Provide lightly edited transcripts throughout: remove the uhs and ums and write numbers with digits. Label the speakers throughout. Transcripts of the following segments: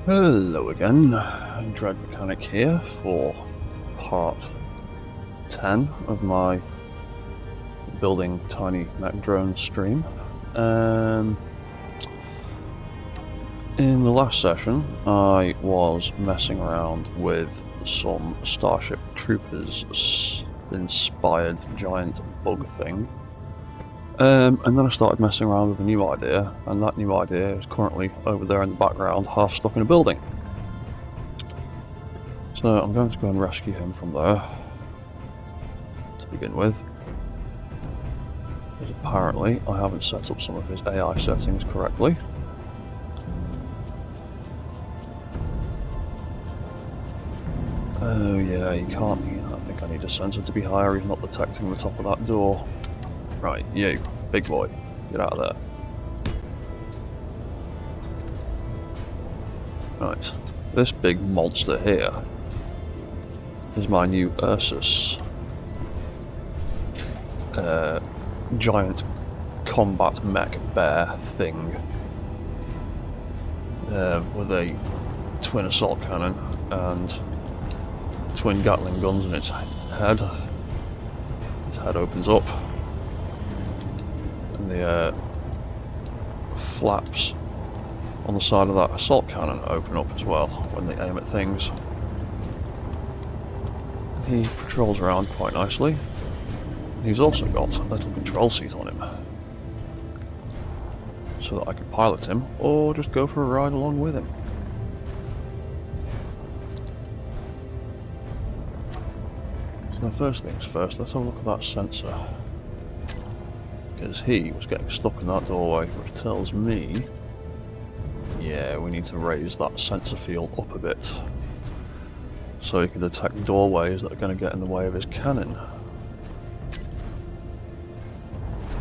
Speaker 1: Hello again, Dread Mechanic here for part 10 of my building tiny mech drone stream. In the last session I was messing around with some Starship Troopers inspired giant bug thing. And then I started messing around with a new idea, and that new idea is currently over there in the background, half stuck in a building. So I'm going to go and rescue him from there, to begin with. Because apparently I haven't set up some of his AI settings correctly. Oh yeah, you can't, I think I need a sensor to be higher, he's not detecting the top of that door. Right, you, big boy, get out of there. Right, this big monster here is my new Ursus. Giant combat mech bear thing. With a twin assault cannon and twin Gatling guns in its head. Its head opens up. And the flaps on the side of that assault cannon open up as well when they aim at things. He patrols around quite nicely. He's also got a little control seat on him, so that I can pilot him or just go for a ride along with him. So first things first, let's have a look at that sensor. Because he was getting stuck in that doorway, which tells me, yeah, we need to raise that sensor field up a bit so he can detect doorways that are going to get in the way of his cannon.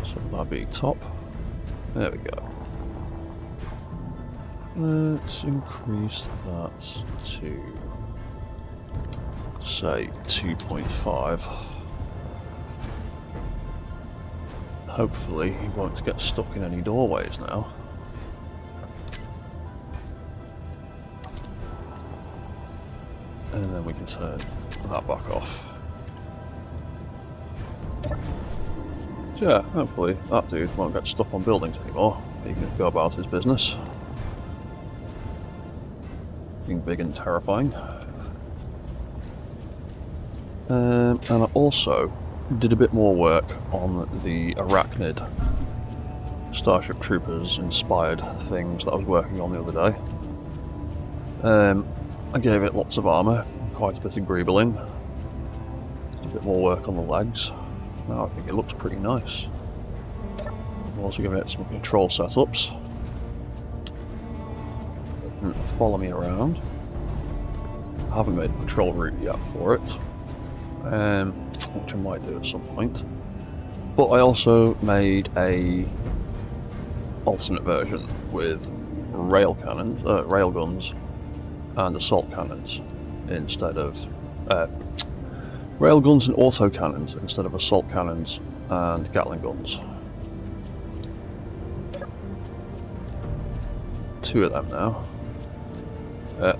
Speaker 1: So that'll be top. There we go. Let's increase that to, say, 2.5. Hopefully he won't get stuck in any doorways now. And then we can turn that back off. So yeah, hopefully that dude won't get stuck on buildings anymore. He can go about his business. Being big and terrifying. And I also did a bit more work on the Arachnid Starship Troopers inspired things that I was working on the other day. I gave it lots of armour, quite a bit of greebling, a bit more work on the legs. Now I think it looks pretty nice. I've also given it some control setups. Follow me around. I haven't made a patrol route yet for it. Which I might do at some point. But I also made a alternate version with rail guns and assault cannons instead of rail guns and auto cannons instead of assault cannons and Gatling guns. 2 of them now.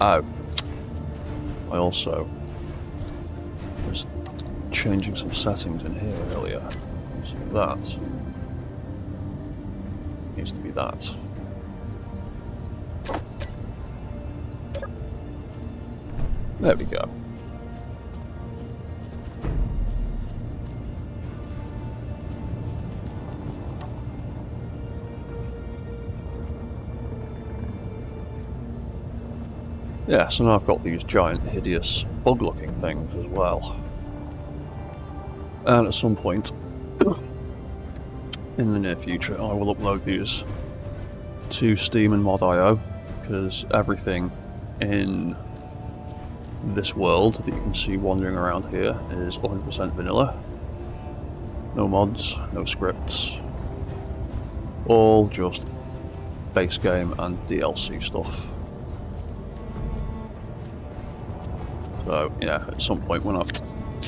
Speaker 1: I also was changing some settings in here earlier, so that needs to be that. There we go. Yeah, so now I've got these giant, hideous, bug-looking things as well. And at some point in the near future, I will upload these to Steam and Mod.io, because everything in this world that you can see wandering around here is 100% vanilla. No mods, no scripts, all just base game and DLC stuff. So yeah, at some point when I've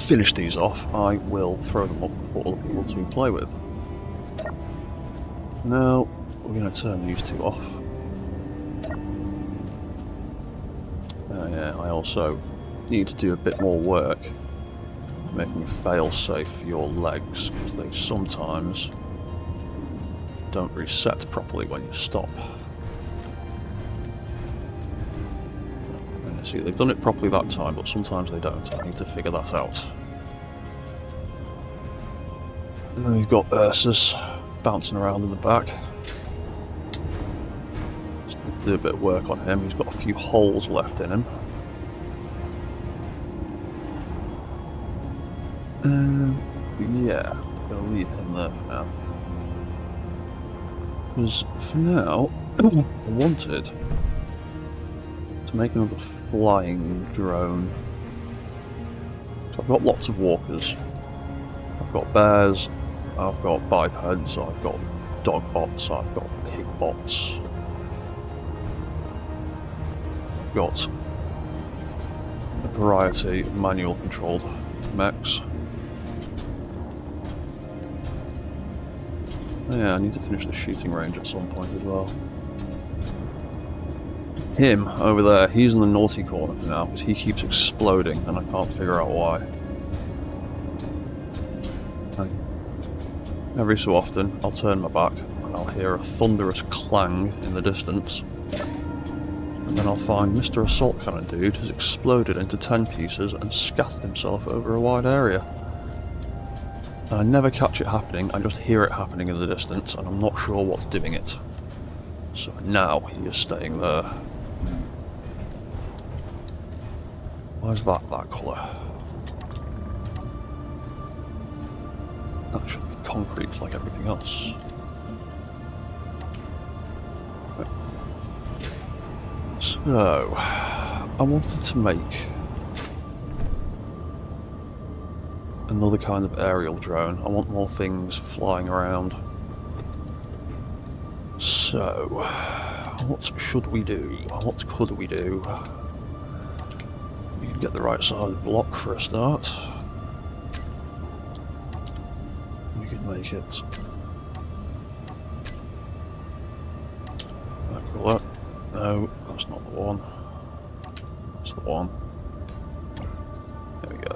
Speaker 1: finished these off, I will throw them up for other people to play with. Now we're going to turn these two off. Yeah, I also need to do a bit more work making a fail-safe for your legs, because they sometimes don't reset properly when you stop. And see, they've done it properly that time, but sometimes they don't. I need to figure that out. And then we've got Ursus bouncing around in the back. Just need to do a bit of work on him. He's got a few holes left in him. Yeah, I'm going to leave him there for now. Because for now, I wanted to make another flying drone. So I've got lots of walkers. I've got bears, I've got bipeds, I've got dog bots, I've got pig bots. I've got a variety of manual controlled mechs. Yeah, I need to finish the shooting range at some point as well. Him, over there, he's in the naughty corner for now, because he keeps exploding and I can't figure out why. Every so often, I'll turn my back and I'll hear a thunderous clang in the distance. And then I'll find Mr. Assault Cannon Dude has exploded into 10 pieces and scattered himself over a wide area. And I never catch it happening, I just hear it happening in the distance, and I'm not sure what's doing it. So now he is staying there. Why is that colour? That should be concrete like everything else. Right. So, I wanted to make another kind of aerial drone. I want more things flying around. So, what should we do? What could we do? We can get the right side block for a start. We could make it that colour. No, that's not the one. That's the one. There we go.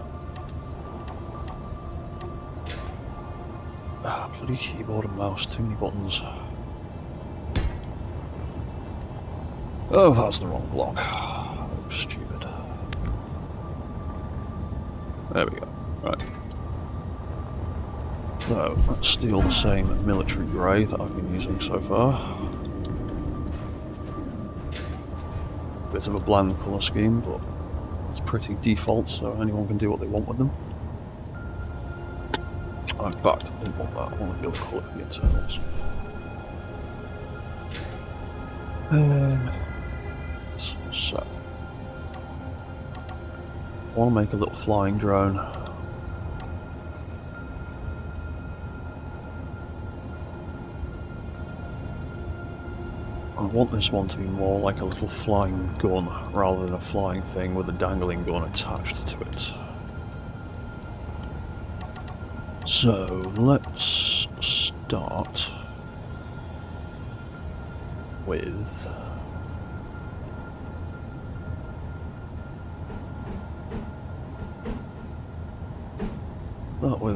Speaker 1: Ah, bloody keyboard and mouse, too many buttons. Oh, that's the wrong block. Oh, stupid. There we go. Right. So, let's steal the same military grey that I've been using so far. Bit of a bland colour scheme, but it's pretty default, so anyone can do what they want with them. In fact, I didn't want that. I want the other colour for the internals. So, I want to make a little flying drone. I want this one to be more like a little flying gun rather than a flying thing with a dangling gun attached to it. So let's start with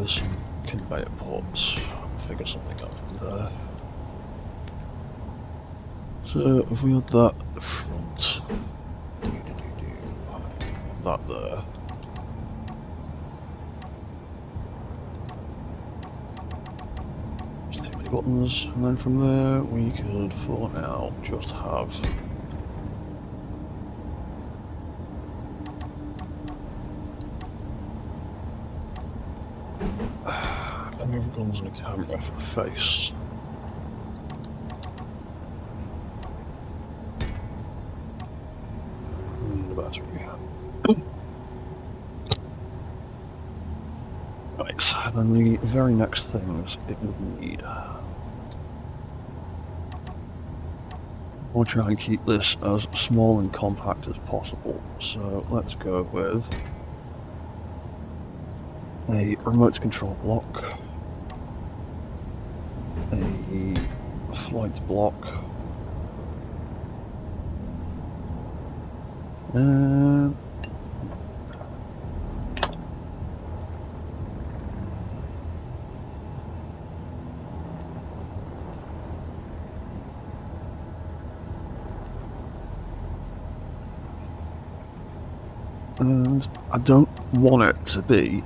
Speaker 1: some conveyor ports. I'll figure something out from there. So if we had that at the front, that there. Buttons, and then from there we could, for now, just have another guns and a camera for the face. And the battery. Right, and then the very next things it would need. I'll try and keep this as small and compact as possible, so let's go with a remote control block, a flight block, Um, and I don't want it to be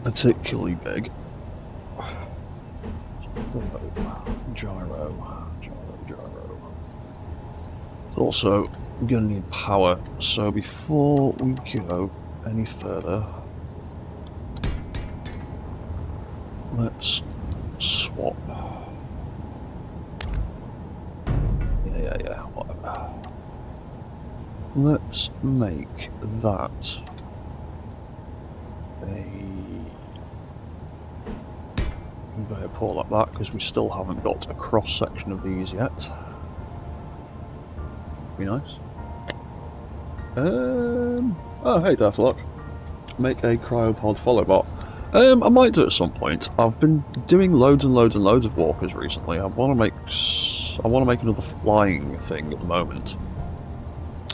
Speaker 1: particularly big. Gyro. It's also going to need power, so before we go any further, let's swap. Yeah, whatever. Let's make that a conveyor port like that, because we still haven't got a cross section of these yet. Be nice. Oh hey Deathlock. Make a cryopod follow bot. I might do it at some point. I've been doing loads and loads and loads of walkers recently. I want to make another flying thing at the moment.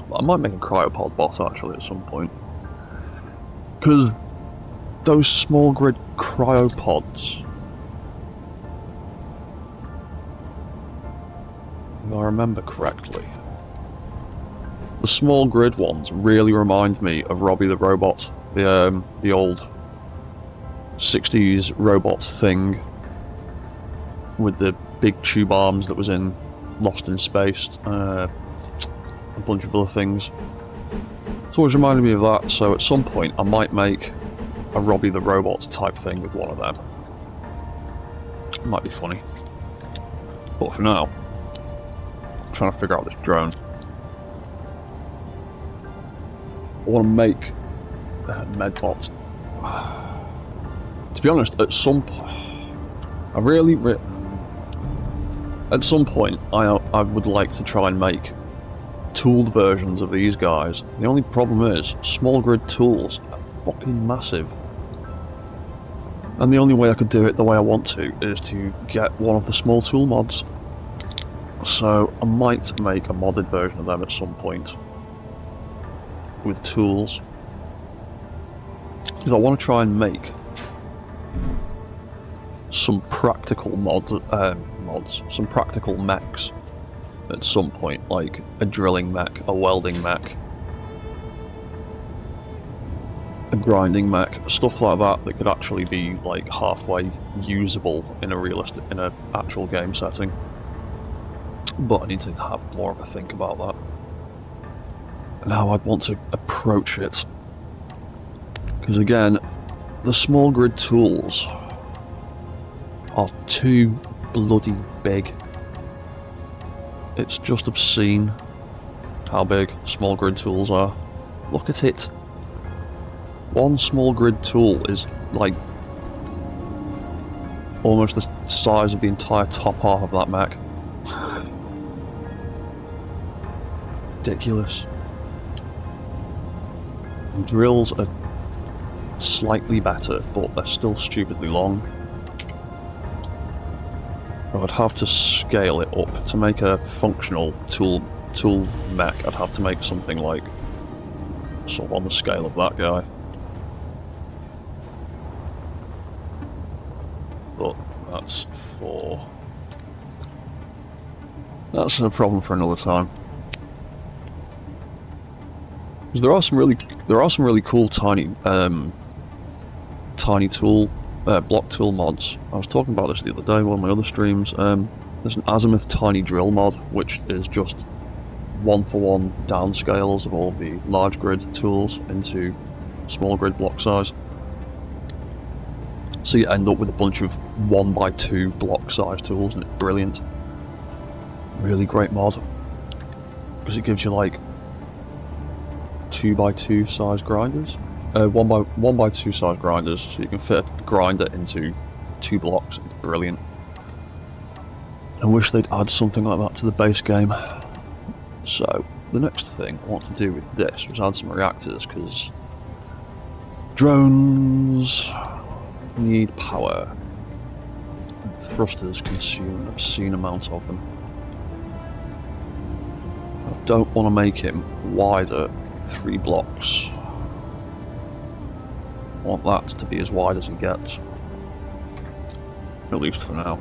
Speaker 1: But I might make a cryopod bot actually at some point. Because those small grid cryopods, if I remember correctly, the small grid ones really remind me of Robbie the Robot, the old 60s robot thing with the big tube arms that was in Lost in Space, a bunch of other things. It's always reminded me of that, so at some point I might make a Robbie the Robot type thing with one of them. It might be funny. But for now, I'm trying to figure out this drone. I want to make a medbot. To be honest, at some point, at some point, I would like to try and make tooled versions of these guys. The only problem is, small grid tools are fucking massive. And the only way I could do it the way I want to is to get one of the small tool mods. So I might make a modded version of them at some point with tools. Because I want to try and make some practical mods, some practical mechs at some point, like a drilling mech, a welding mech, a grinding mech, stuff like that that could actually be like halfway usable in a actual game setting. But I need to have more of a think about that. And how I'd want to approach it. Because again, the small grid tools are too bloody big. It's just obscene how big the small grid tools are. Look at it. One small grid tool is like almost the size of the entire top half of that mech. Ridiculous. Drills are slightly better, but they're still stupidly long. I would have to scale it up to make a functional tool mech. I'd have to make something like sort of on the scale of that guy. But that's a problem for another time. Because there are some really cool tiny tool block tool mods. I was talking about this the other day on one of my other streams. There's an Azimuth tiny drill mod, which is just 1-for-1 downscales of all the large grid tools into small grid block size. So you end up with a bunch of 1x2 block size tools, and it's brilliant. Really great mod. Because it gives you like 2x2 size grinders. 1x2 size grinders, so you can fit a grinder into 2 blocks. It's brilliant. I wish they'd add something like that to the base game. So, the next thing I want to do with this was add some reactors, because drones need power. And thrusters consume an obscene amount of them. I don't want to make him wider 3 blocks. I want that to be as wide as it gets, at least for now.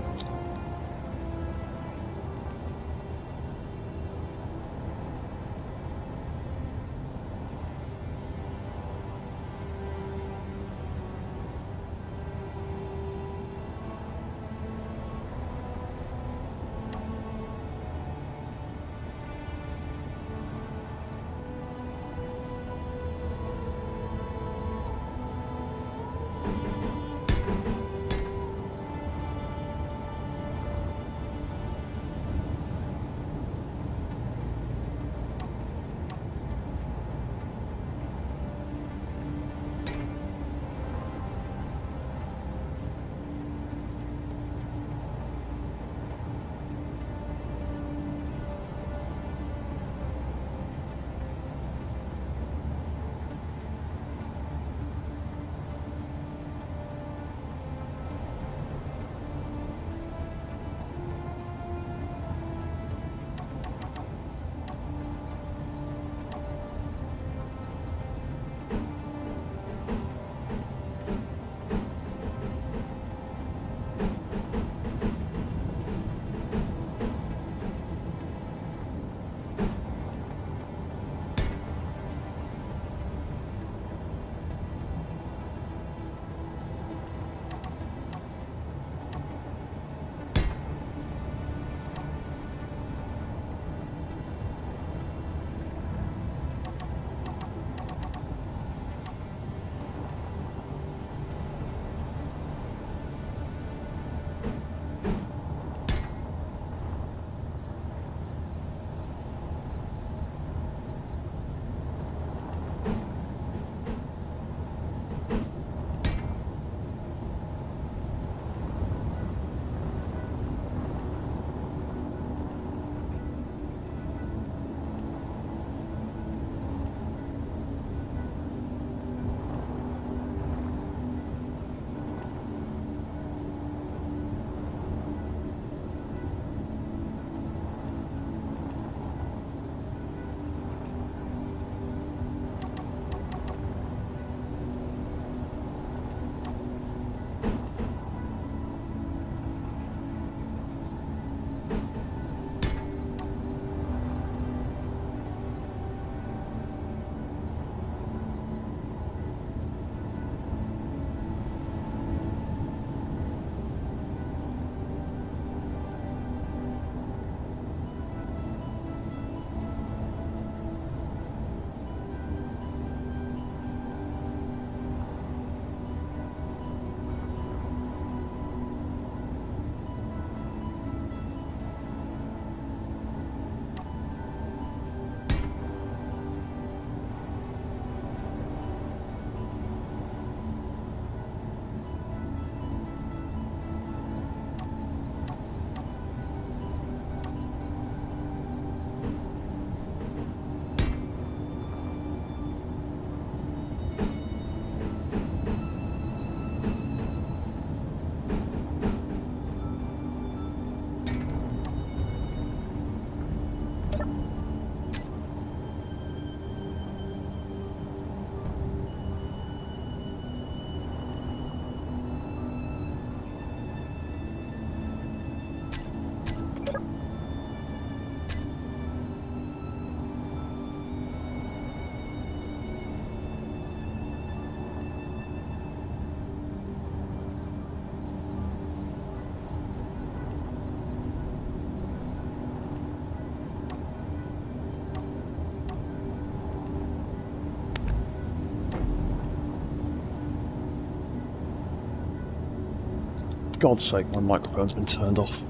Speaker 1: God's sake, my microphone's been turned off.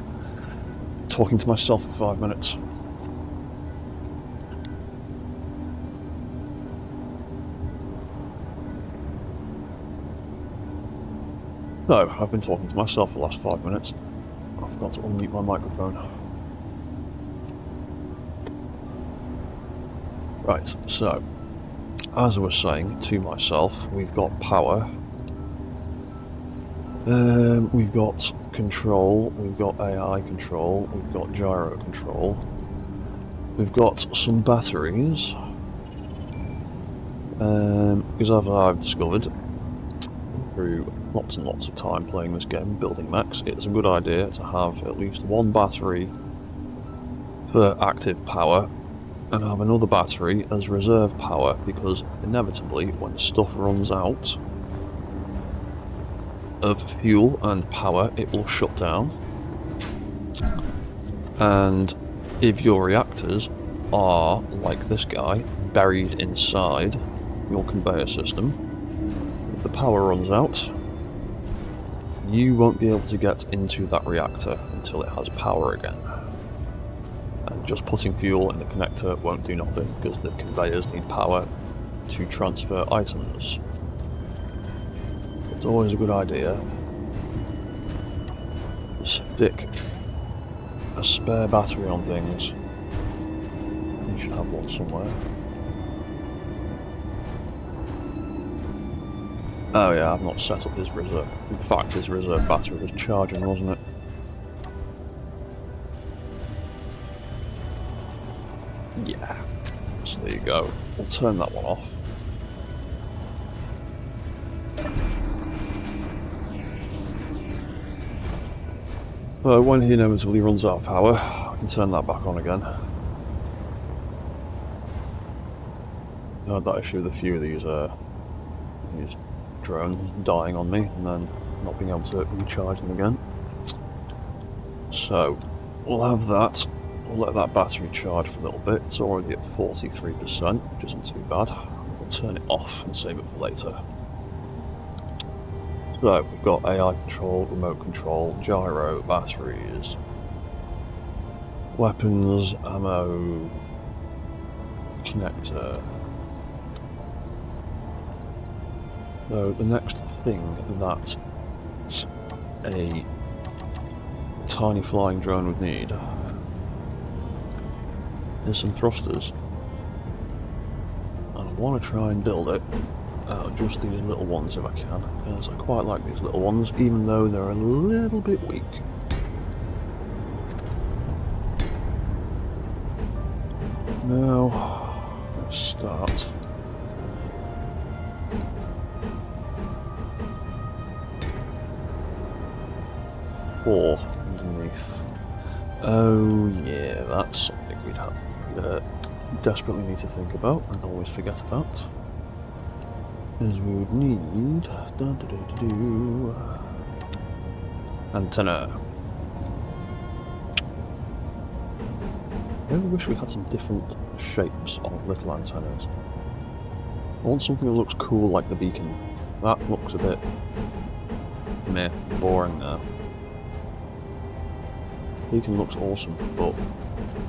Speaker 1: Talking to myself for 5 minutes. No, I've been talking to myself for the last 5 minutes. I forgot to unmute my microphone. Right, so, as I was saying to myself, we've got power. We've got control, we've got AI control, we've got gyro control. We've got some batteries. Because as I've discovered through lots and lots of time playing this game, building mechs, it's a good idea to have at least one battery for active power and have another battery as reserve power, because inevitably when stuff runs out of fuel and power it will shut down, and if your reactors are, like this guy, buried inside your conveyor system, if the power runs out you won't be able to get into that reactor until it has power again. And just putting fuel in the connector won't do nothing, because the conveyors need power to transfer items. It's always a good idea to stick a spare battery on things. You should have one somewhere. Oh yeah, I've not set up his reserve. In fact, his reserve battery was charging, wasn't it? Yeah. So there you go. We'll turn that one off. But when he inevitably runs out of power, I can turn that back on again. I had that issue with a few of these drones dying on me and then not being able to recharge them again. So we'll have that. We'll let that battery charge for a little bit. It's already at 43%, which isn't too bad. We'll turn it off and save it for later. So we've got AI control, remote control, gyro, batteries, weapons, ammo, connector. So the next thing that a tiny flying drone would need is some thrusters. And I want to try and build it out of just these little ones if I can, because I quite like these little ones, even though they're a little bit weak. Now, let's start. Four underneath. Oh yeah, that's something we'd have desperately need to think about and always forget about. Is we would need antenna. I really wish we had some different shapes of little antennas. I want something that looks cool like the beacon. That looks a bit meh, boring now. Beacon looks awesome, but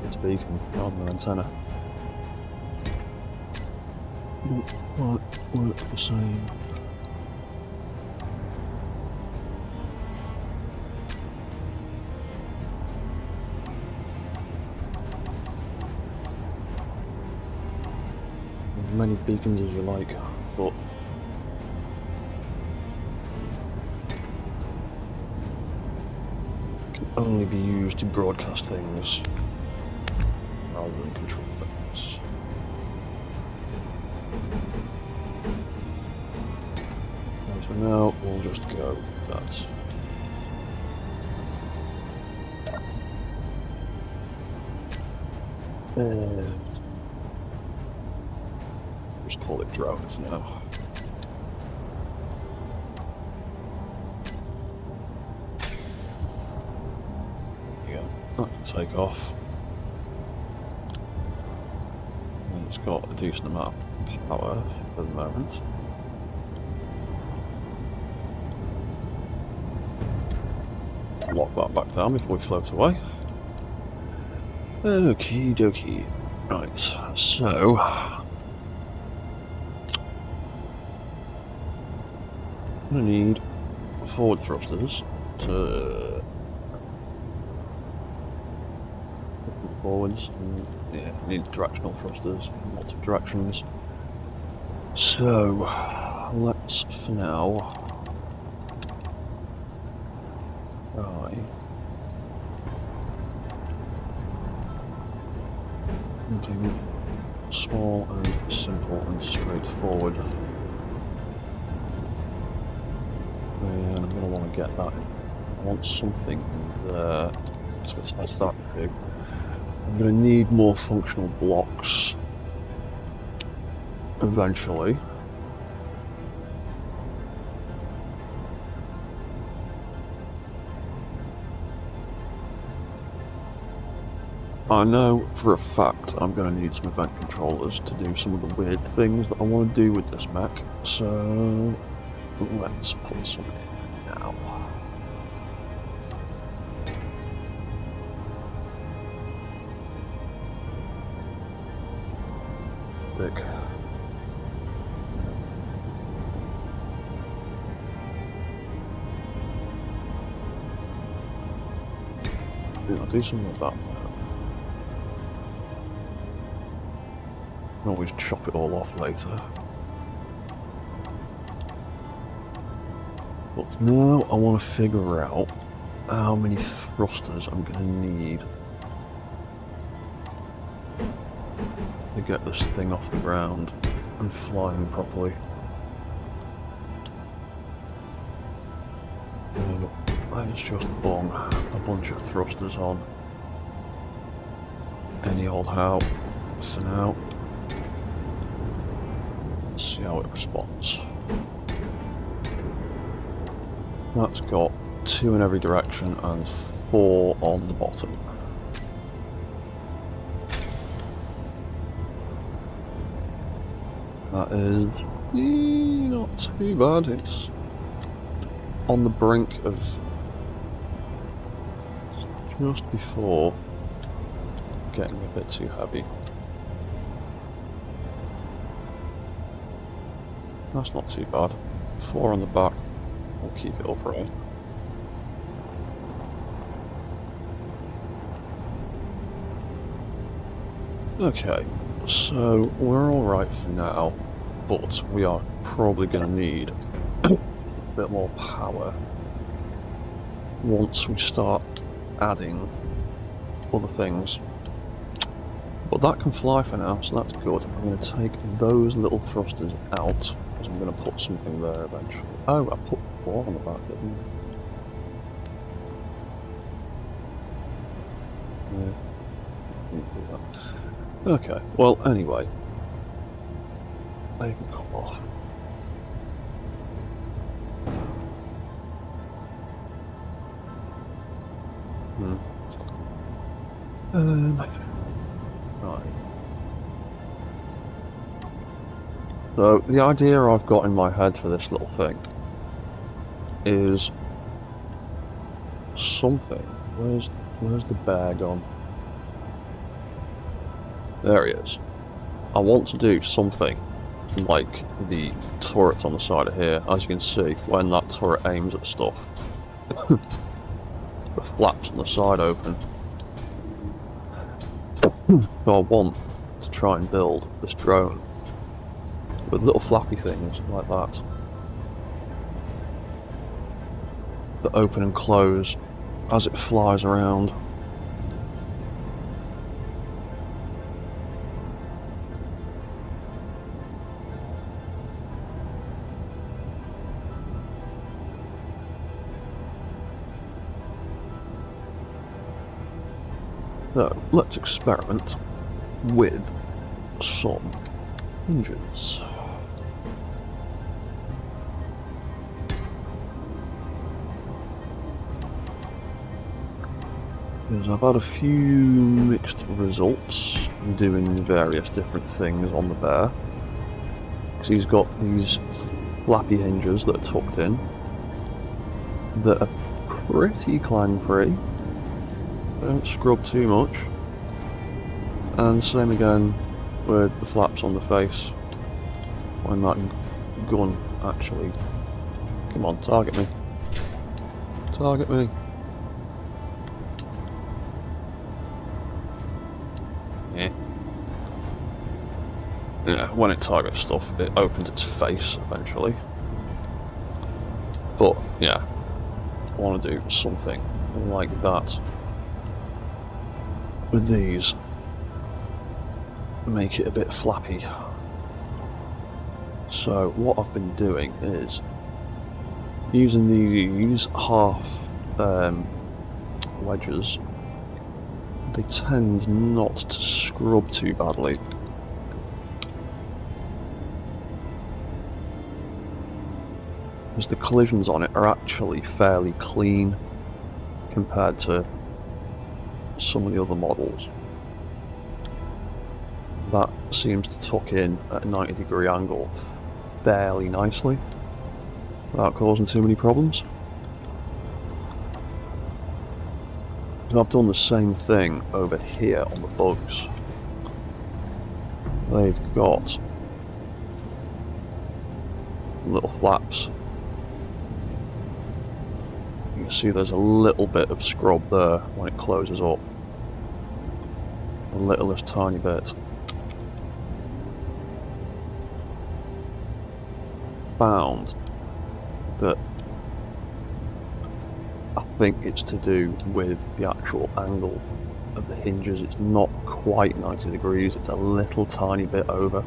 Speaker 1: it's a beacon rather than an antenna. Don't quite work the same. As many beacons as you like, but can only be used to broadcast things rather than control things. And for now, we'll just go with that. Just call it drones now. There you go. That can take off. And it's got a decent amount of power for the moment. Lock that back down before we float away. Okie dokie. Right, so I'm going to need forward thrusters to forwards. And, yeah, need directional thrusters in lots of directions. So let's, for now, try Small and simple and straightforward. And I'm going to want to get that in. I want something there. So it's not that big. I'm going to need more functional blocks eventually. I know for a fact I'm going to need some event controllers to do some of the weird things that I want to do with this mech, so let's put some in now. Big. Yeah, I'll do something like that. I can always chop it all off later. But now I want to figure out how many thrusters I'm going to need to get this thing off the ground and flying properly. Let's just bung a bunch of thrusters on any old how. So now, let's see how it responds. That's got 2 in every direction and 4 on the bottom. That is not too bad. It's on the brink of just before getting a bit too heavy. That's not too bad. 4 on the back. We'll keep it upright. Okay, so we're alright for now, but we are probably going to need a bit more power once we start adding other things. But that can fly for now, so that's good. I'm going to take those little thrusters out, because I'm going to put something there eventually. Oh, I put 4 on the back, didn't I? Yeah. Need to do that. Okay, well, anyway. They can come off. Right. So, the idea I've got in my head for this little thing is something. Where's the bear gone? There he is. I want to do something like the turret on the side of here. As you can see, when that turret aims at stuff, the flaps on the side open. So I want to try and build this drone with little flappy things like that that open and close as it flies around. So let's experiment with some engines. Because I've had a few mixed results doing various different things on the bear. Because he's got these flappy hinges that are tucked in that are pretty clang free. Don't scrub too much. And same again with the flaps on the face when that gun actually... Come on, target me. Target me. Yeah, when it targets stuff, it opens its face eventually. But yeah, I want to do something like that with these. make it a bit flappy. So what I've been doing is using these half wedges. They tend not to scrub too badly. Because the collisions on it are actually fairly clean compared to some of the other models. That seems to tuck in at a 90-degree angle fairly nicely without causing too many problems. And I've done the same thing over here on the bugs. They've got little flaps. You can see there's a little bit of scrub there when it closes up. The littlest tiny bit. Found that I think it's to do with the actual angle of the hinges. It's not quite 90 degrees, it's a little tiny bit over.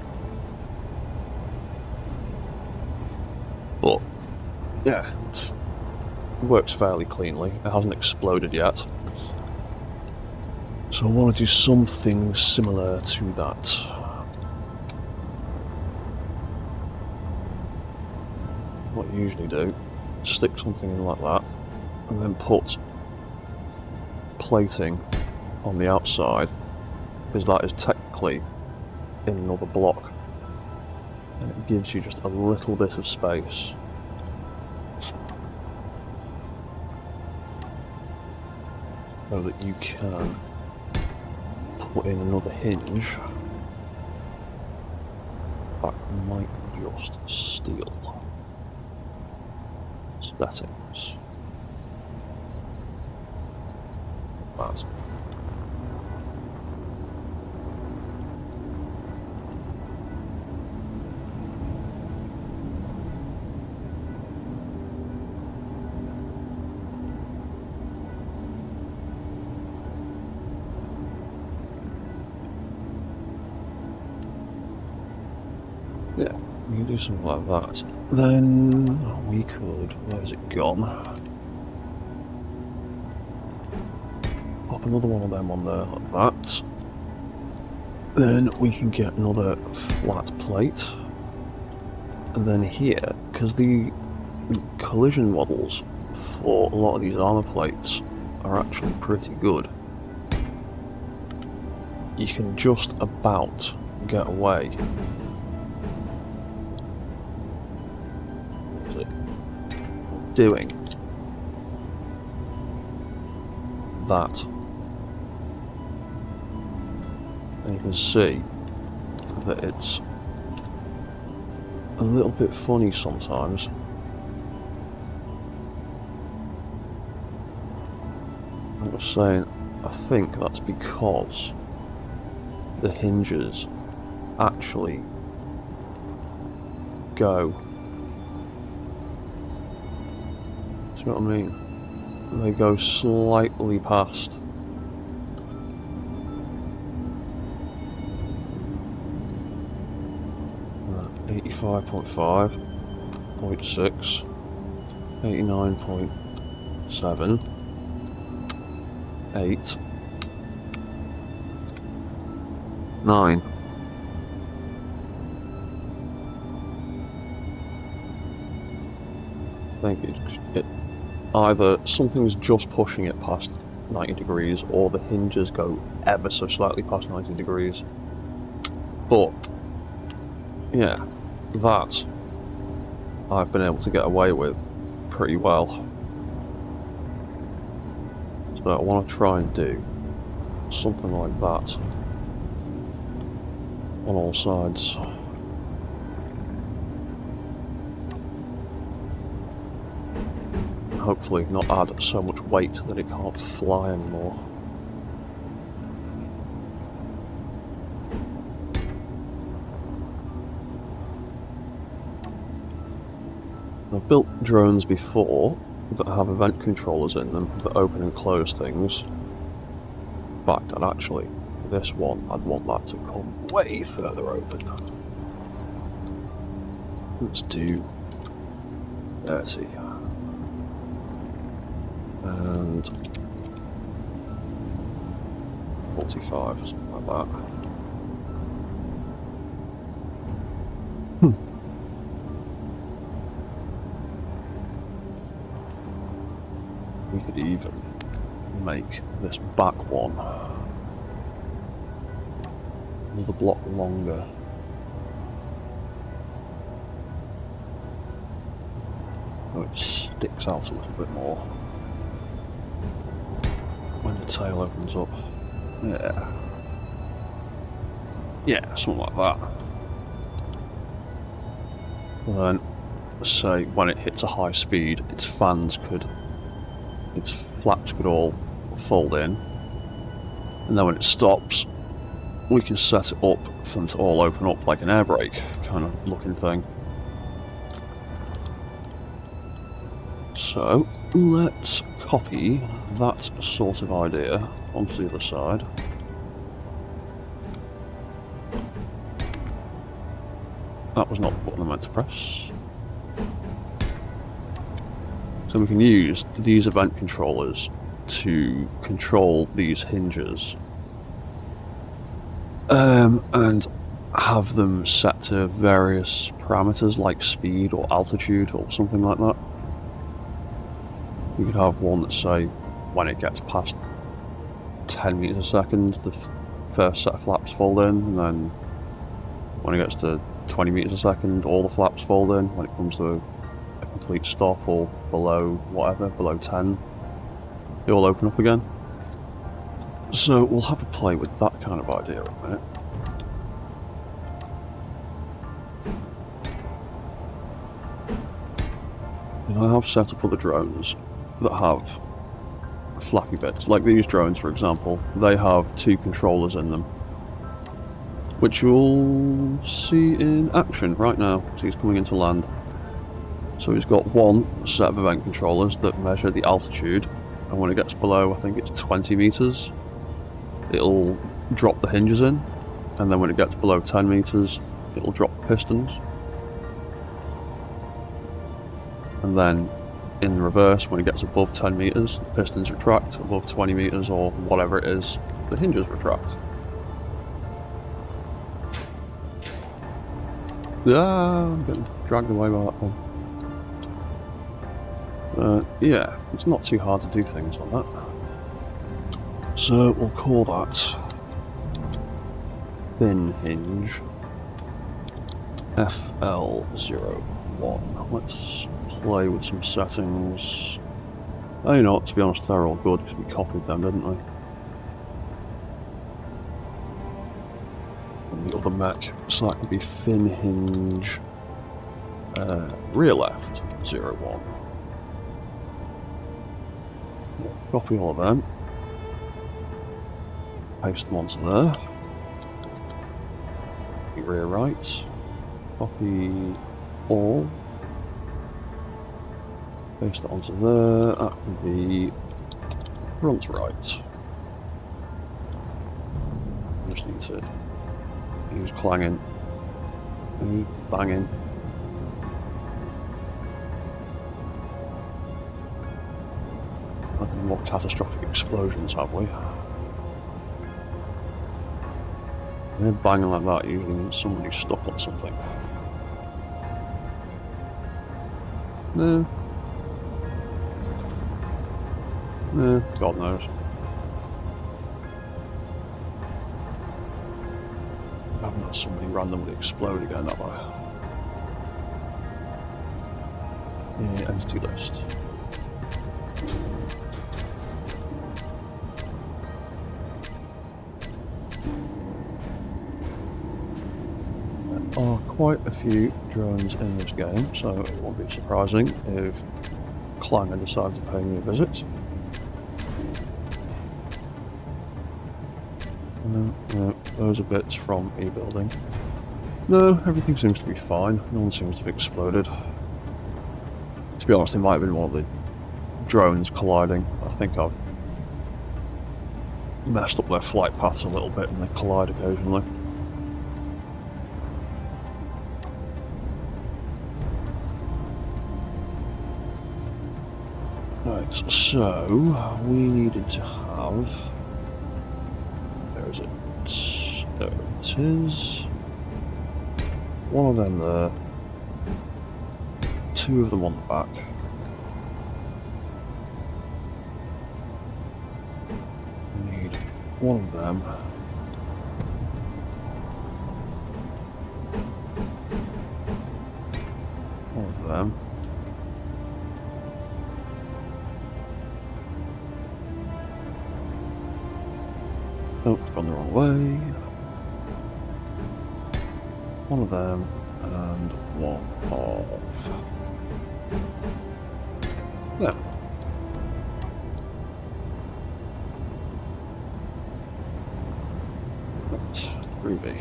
Speaker 1: But yeah, it works fairly cleanly. It hasn't exploded yet. So I want to do something similar to that. What you usually do, stick something in like that, and then put plating on the outside, because that is technically in another block, and it gives you just a little bit of space. So that you can put in another hinge. In fact, I might just steal settings. That. Yeah, we can do something like that. Then we could, where's it gone? Pop another one of them on there like that. Then we can get another flat plate. And then here, because the collision models for a lot of these armor plates are actually pretty good, you can just about get away doing that. And you can see that it's a little bit funny sometimes. I was saying, I think that's because the hinges actually go. Do you know what I mean? They go slightly past. Uh, 85.5, 0.6, 89.7, 8, 9. I think it either something's just pushing it past 90 degrees or the hinges go ever so slightly past 90 degrees. But yeah, that I've been able to get away with pretty well. So I want to try and do something like that on all sides. Hopefully not add so much weight that it can't fly anymore. I've built drones before that have event controllers in them that open and close things. In fact, I'd actually this one, I'd want that to come way further open. Let's do 30. And 45, something like that. We could even make this back one another block longer. So it sticks out a little bit more when the tail opens up. Yeah. Yeah, something like that. And then, say, when it hits a high speed, its flaps could all fold in, and then when it stops, we can set it up for them to all open up like an air brake kind of looking thing. So let's copy that sort of idea onto the other side. That was not the button I meant to press. So we can use these event controllers to control these hinges and have them set to various parameters like speed or altitude or something like that. We could have one that, say, when it gets past 10 meters a second, the first set of flaps fold in, and then when it gets to 20 meters a second, all the flaps fold in. When it comes to a complete stop or below whatever, below 10, they all open up again. So we'll have a play with that kind of idea in a minute. And I have set up other drones that have flappy bits. Like these drones, for example, they have two controllers in them, which you'll see in action right now. So he's coming into land. So he's got one set of event controllers that measure the altitude, and when it gets below, I think it's 20 meters, it'll drop the hinges in, and then when it gets below 10 meters, it'll drop the pistons. And then in reverse, when it gets above 10 meters, the pistons retract. Above 20 meters or whatever it is, the hinges retract. I'm getting dragged away by that one. Yeah, it's not too hard to do things like that. So we'll call that thin hinge FL01. Let's play with some settings. Oh, you know what, to be honest, they're all good because we copied them, didn't we? And the other mech, so that could be fin hinge rear left 01. Copy all of them, paste them onto there. Copy rear right, copy all, paste that onto there. That can be front right. I just need to use clanging and banging. Nothing more catastrophic explosions, have we? They're banging like that usually means somebody's stuck on something. No. No, God knows. I haven't had somebody randomly explode again, have I? Yeah, entity list. There are quite a few drones in this game, so it won't be surprising if Clanger decides to pay me a visit. No, those are bits from a building. No, everything seems to be fine. No one seems to have exploded. To be honest, it might have been one of the drones colliding. I think I've messed up their flight paths a little bit and they collide occasionally. Right, so we needed to have... Where is it? There it is. One of them there. Two of them on the back. We need one of them. One of them. Oh, gone the wrong way. One of them, and one of... Yeah. Right, Ruby.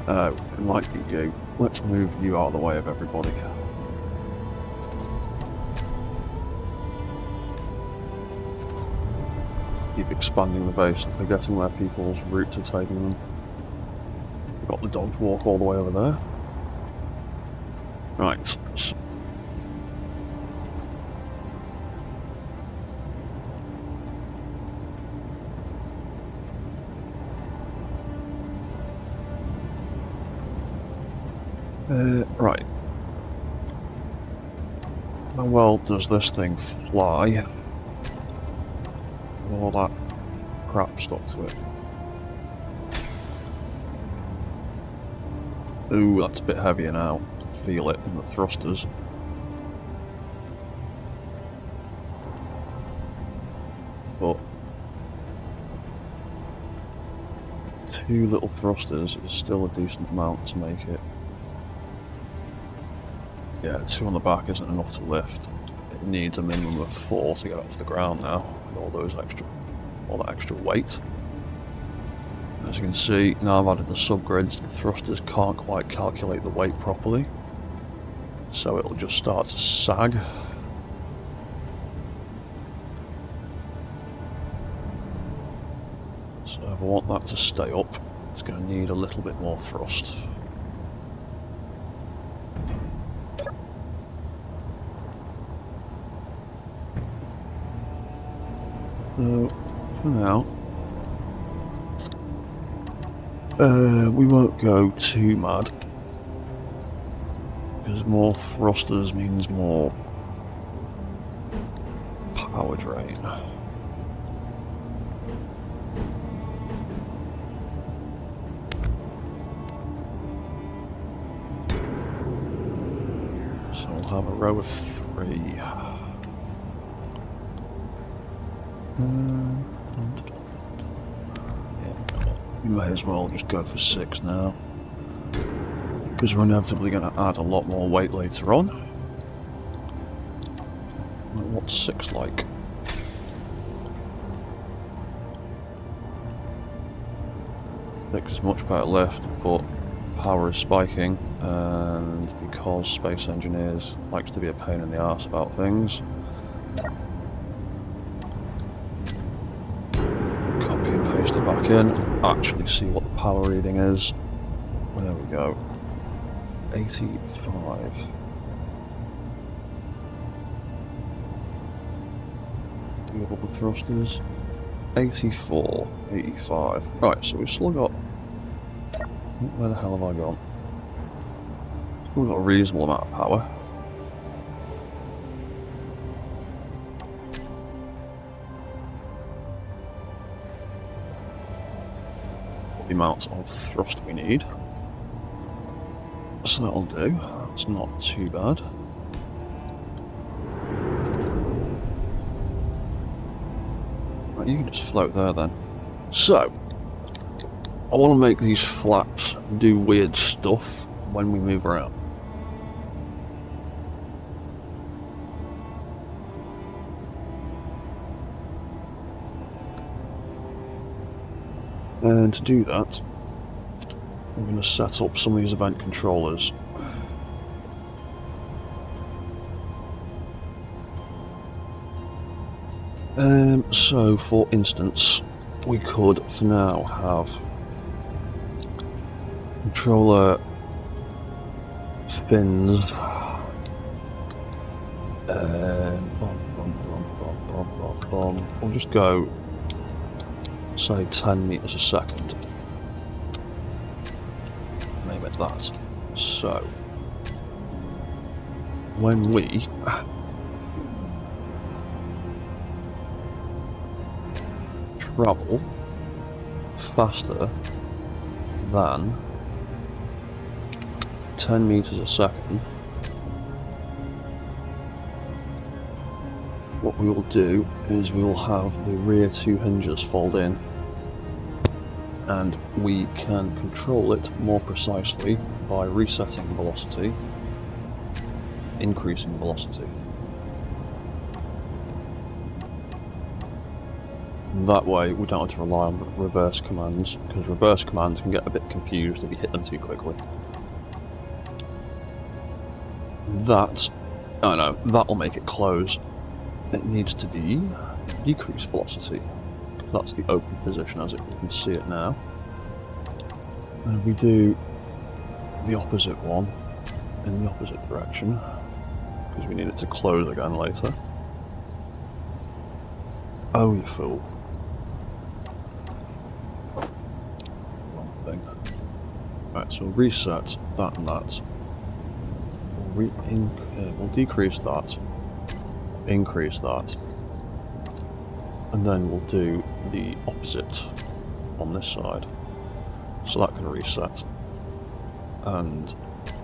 Speaker 1: It might be you. Let's move you out of the way of everybody. Keep expanding the base and forgetting where people's routes are taking them. We've got the dogs walk all the way over there. Right. Right. How well does this thing fly? All that crap stuck to it. Ooh, that's a bit heavier now. Feel it in the thrusters. But two little thrusters is still a decent amount to make it. Yeah, two on the back isn't enough to lift. It needs a minimum of 4 to get off the ground now, with all that extra weight. As you can see, now I've added the subgrids, the thrusters can't quite calculate the weight properly, so it'll just start to sag. So if I want that to stay up, it's going to need a little bit more thrust. So, for now, we won't go too mad, because more thrusters means more power drain. So we'll have a row of 3. We may as well just go for 6 now, because we're inevitably going to add a lot more weight later on. What's 6 like? Six is much better lift, but power is spiking, and because Space Engineers likes to be a pain in the arse about things, paste it back in, actually see what the power reading is. There we go. 85. Do we have all the thrusters? 84, 85. Right, so we've still got... Where the hell have I gone? Still got a reasonable amount of power. The amount of thrust we need, so that'll do. That's not too bad. Right, you can just float there then. So I want to make these flaps do weird stuff when we move around. And to do that, I'm going to set up some of these event controllers. So, for instance, we could, for now, have controller fins. We'll just go, say, 10 meters a second. Name it that. So, when we travel faster than 10 meters a second, what we will do is we will have the rear two hinges fold in, and we can control it more precisely by resetting velocity, increasing velocity. That way we don't have to rely on reverse commands, because reverse commands can get a bit confused if you hit them too quickly. That'll make it close. It needs to be decreased velocity, because that's the open position as you can see it now. And we do the opposite one in the opposite direction, because we need it to close again later. Oh, you fool. Wrong thing. Right, so we'll reset that and that. We'll decrease that, increase that, and then we'll do the opposite on this side. So that can reset and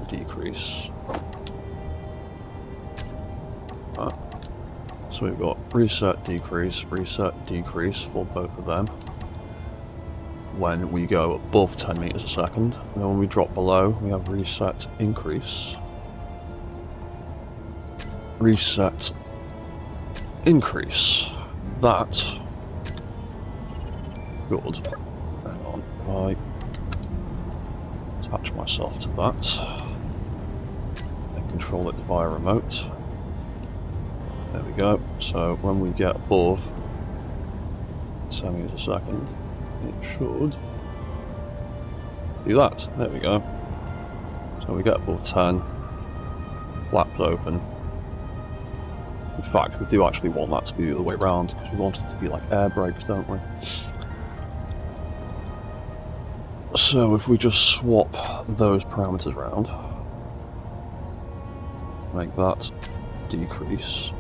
Speaker 1: decrease. Right. So we've got reset, decrease for both of them when we go above 10 meters a second. And then when we drop below, we have reset, increase, reset, increase. That. Good. Hang on. I attach myself to that and control it via remote. There we go. So when we get above 10 meters a second, it should do that. There we go. So we get above 10, flaps open. In fact, we do actually want that to be the other way around, because we want it to be like air brakes, don't we? So if we just swap those parameters around, make that decrease,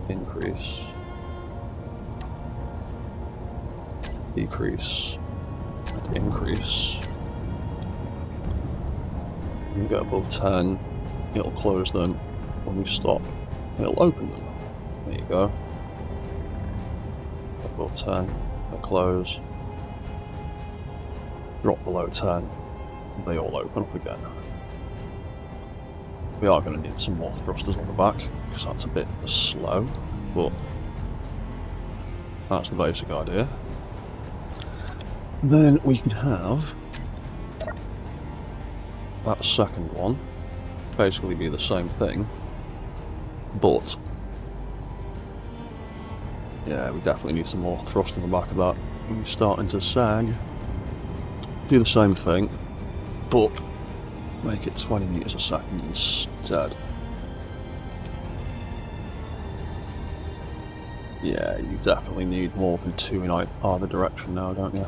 Speaker 1: increase, decrease, and increase. When we get above 10, it'll close them. When we stop, it'll open them. There you go. Above 10, they close. Drop below 10, they all open up again. We are going to need some more thrusters on the back, because that's a bit slow, but that's the basic idea. Then we can have that second one basically be the same thing, but yeah, we definitely need some more thrust in the back of that. We're starting to sag. Do the same thing, but make it 20 meters a second instead. Yeah, you definitely need more than 2 in either direction now, don't you?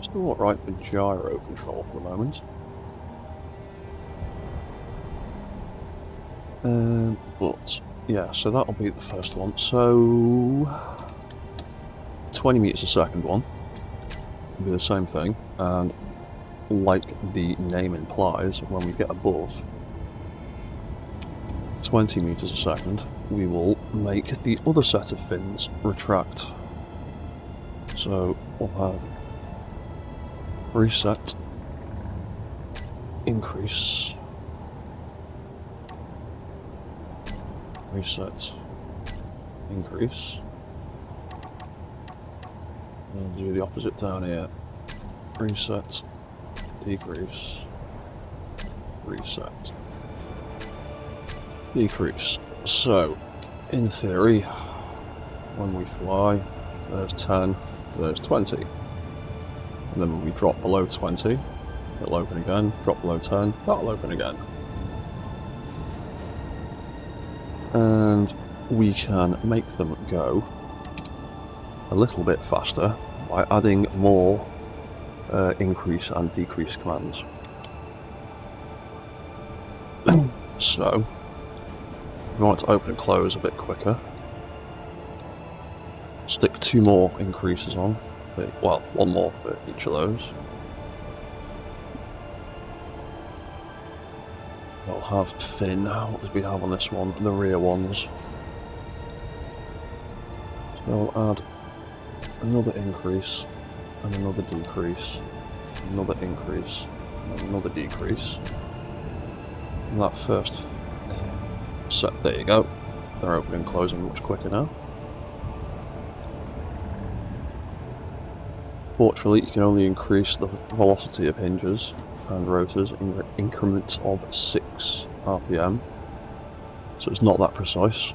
Speaker 1: Still alright for gyro control for the moment. But yeah, so that'll be the first one. So 20 meters a second one will be the same thing, and like the name implies, when we get above 20 meters a second, we will make the other set of fins retract. So we'll have reset, increase, reset, increase, And do the opposite down here. Reset, decrease, reset, decrease. So, in theory, when we fly, there's 10, there's 20. And then when we drop below 20, it'll open again, drop below 10, that'll open again. And we can make them go a little bit faster by adding more increase and decrease commands. So, we want it to open and close a bit quicker. Stick 2 more increases on, well, 1 more for each of those. We'll have fin. What did we have on this one? The rear ones. So we'll add another increase, and another decrease, another increase, and another decrease. And that first set, there you go. They're opening and closing much quicker now. Fortunately, you can only increase the velocity of hinges and rotors in increments of 6 RPM, so it's not that precise,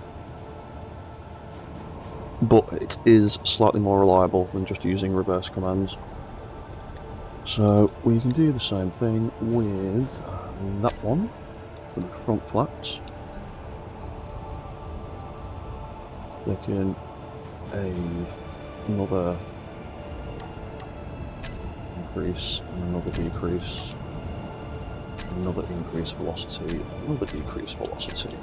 Speaker 1: but it is slightly more reliable than just using reverse commands. So we can do the same thing with that one, for the front flaps. Sticking another increase and another decrease, another increase velocity, another decrease velocity.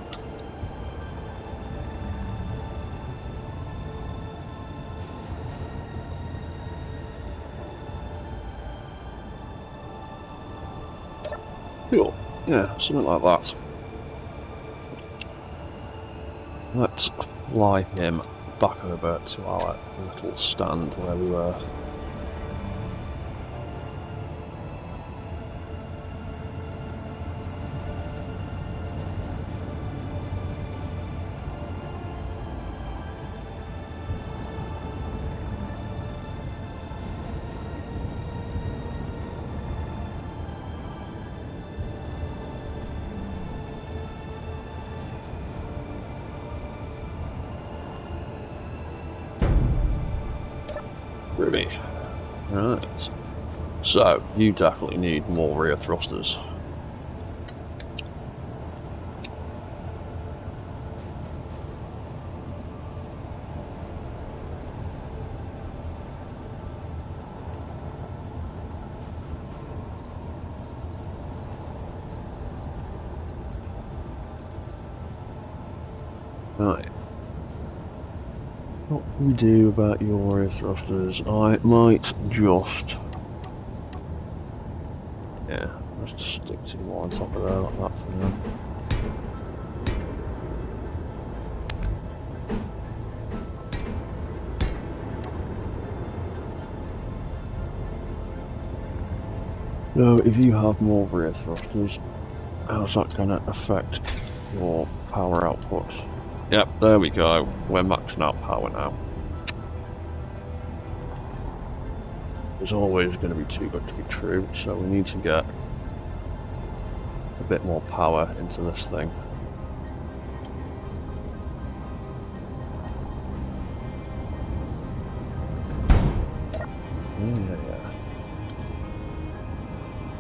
Speaker 1: Cool, yeah, something like that. Let's fly him back over to our little stand where we were. Ruby. Right. So, you definitely need more rear thrusters. Right. What do we do about your rear thrusters? I might just... yeah, let's just stick 2 more on top of there like that for now. So, if you have more rear thrusters, how's that going to affect your power output? Yep, there we go. We're maxing out power now. It's always going to be too good to be true, so we need to get a bit more power into this thing.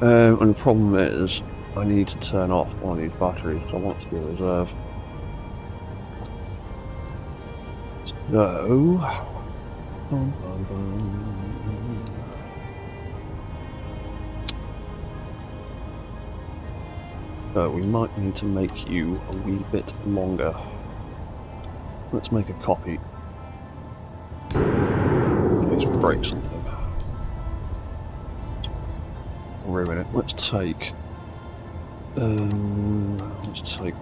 Speaker 1: And the problem is, I need to turn off one of these batteries because I want it to be a reserve. So we might need to make you a wee bit longer. Let's make a copy in case we break something. Ruin it. Let's take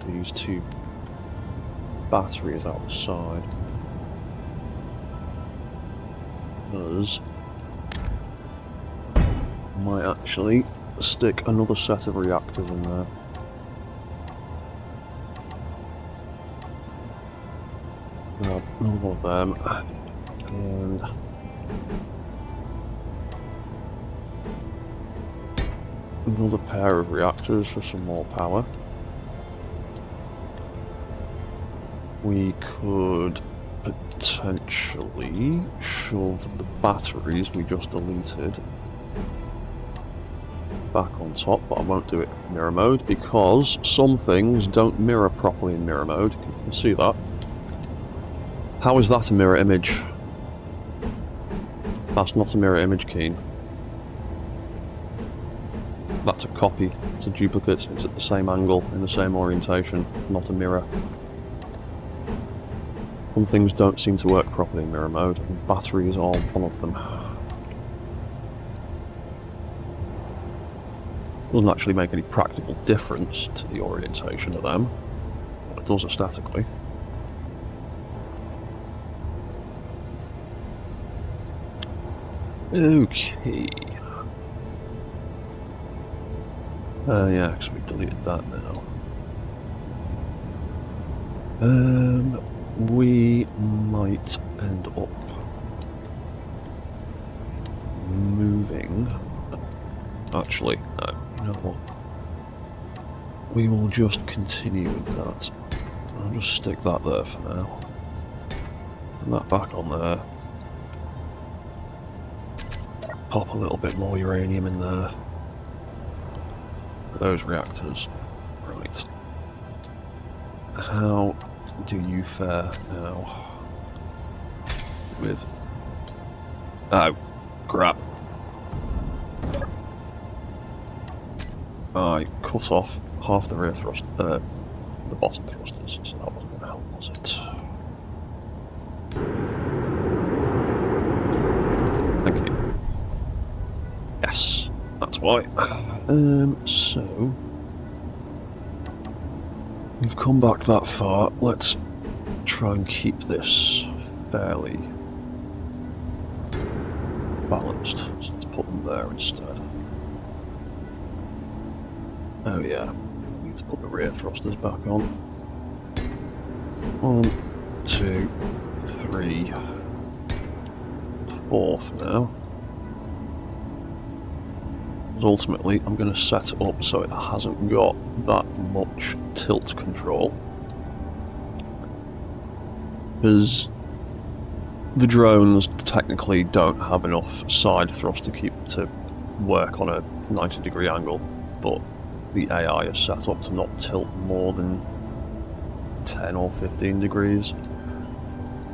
Speaker 1: these 2 batteries out the side. Because I might actually stick another set of reactors in there. Grab another one of them and another pair of reactors for some more power. We could potentially shove the batteries we just deleted back on top, but I won't do it in mirror mode because some things don't mirror properly in mirror mode. You can see that. How is that a mirror image? That's not a mirror image, Keen. That's a copy, it's a duplicate, it's at the same angle, in the same orientation, not a mirror. Some things don't seem to work properly in mirror mode, and batteries are one of them. Doesn't actually make any practical difference to the orientation of them, but it does aesthetically. Okay. Yeah, because we deleted that now. We might end up moving. Actually, no, you know what? We will just continue with that. I'll just stick that there for now. And that back on there. Pop a little bit more uranium in there. For those reactors. Right. How do you fare now with... Oh, crap. I cut off half the rear thrust, the bottom thrusters, so that wasn't going to help, was it? Thank you. Yes, that's why. So... We've come back that far, let's try and keep this fairly balanced, so let's put them there instead. Oh yeah, we need to put the rear thrusters back on. 1, 2, 3, 4 for now. Ultimately, I'm going to set it up so it hasn't got that much tilt control, because the drones technically don't have enough side thrust to work on a 90-degree angle, but the AI is set up to not tilt more than 10 or 15 degrees,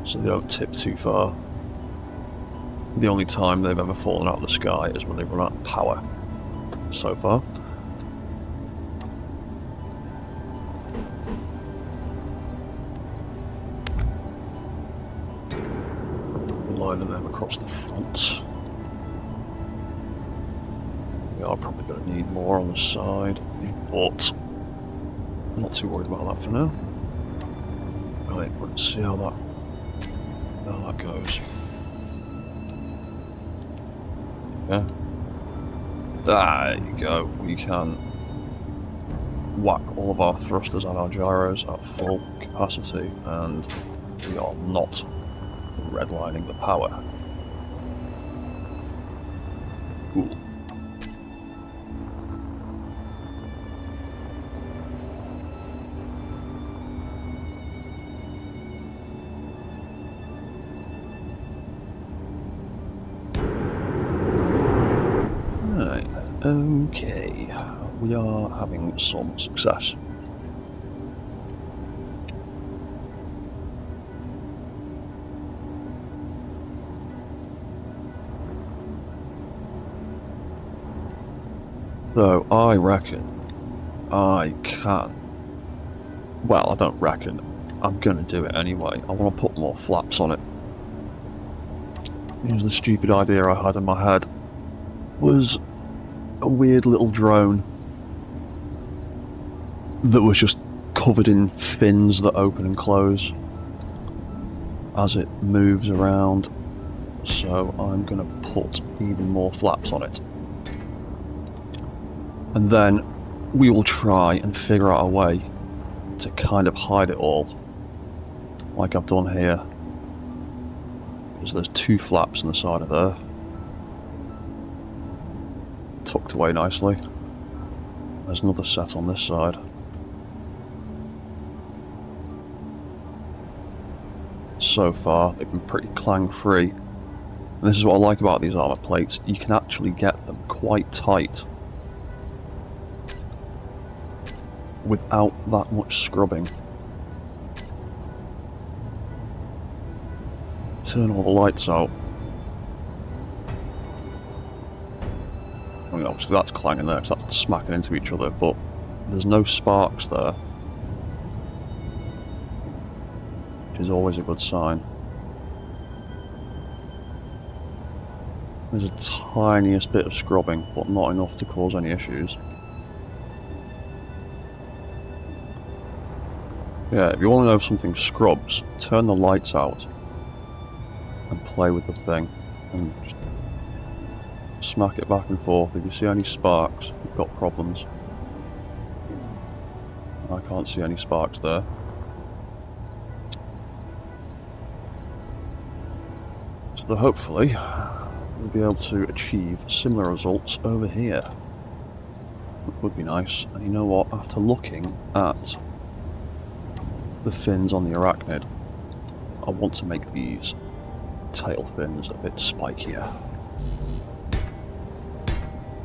Speaker 1: so they don't tip too far. The only time they've ever fallen out of the sky is when they've run out of power. So far. Lining them across the front. We are probably going to need more on the side, but I'm not too worried about that for now. Right, let's see how that goes. Yeah. There you go, we can whack all of our thrusters and our gyros at full capacity, and we are not redlining the power. Cool. Okay, we are having some success. So I reckon I can, well, I don't reckon, I'm gonna do it anyway. I want to put more flaps on it. Here's the stupid idea I had in my head, was a weird little drone that was just covered in fins that open and close as it moves around, so I'm going to put even more flaps on it, and then we will try and figure out a way to kind of hide it all, like I've done here, because there's 2 flaps on the side of there, tucked away nicely. There's another set on this side. So far, they've been pretty clang free. And this is what I like about these armour plates, you can actually get them quite tight without that much scrubbing. Turn all the lights out. I mean, obviously that's clanging there because that's smacking into each other, but there's no sparks there, which is always a good sign. There's a tiniest bit of scrubbing, but not enough to cause any issues. Yeah, if you want to know if something scrubs, turn the lights out and play with the thing and just smack it back and forth. If you see any sparks, you've got problems. I can't see any sparks there. So hopefully we'll be able to achieve similar results over here. It would be nice. And you know what, after looking at the fins on the arachnid, I want to make these tail fins a bit spikier.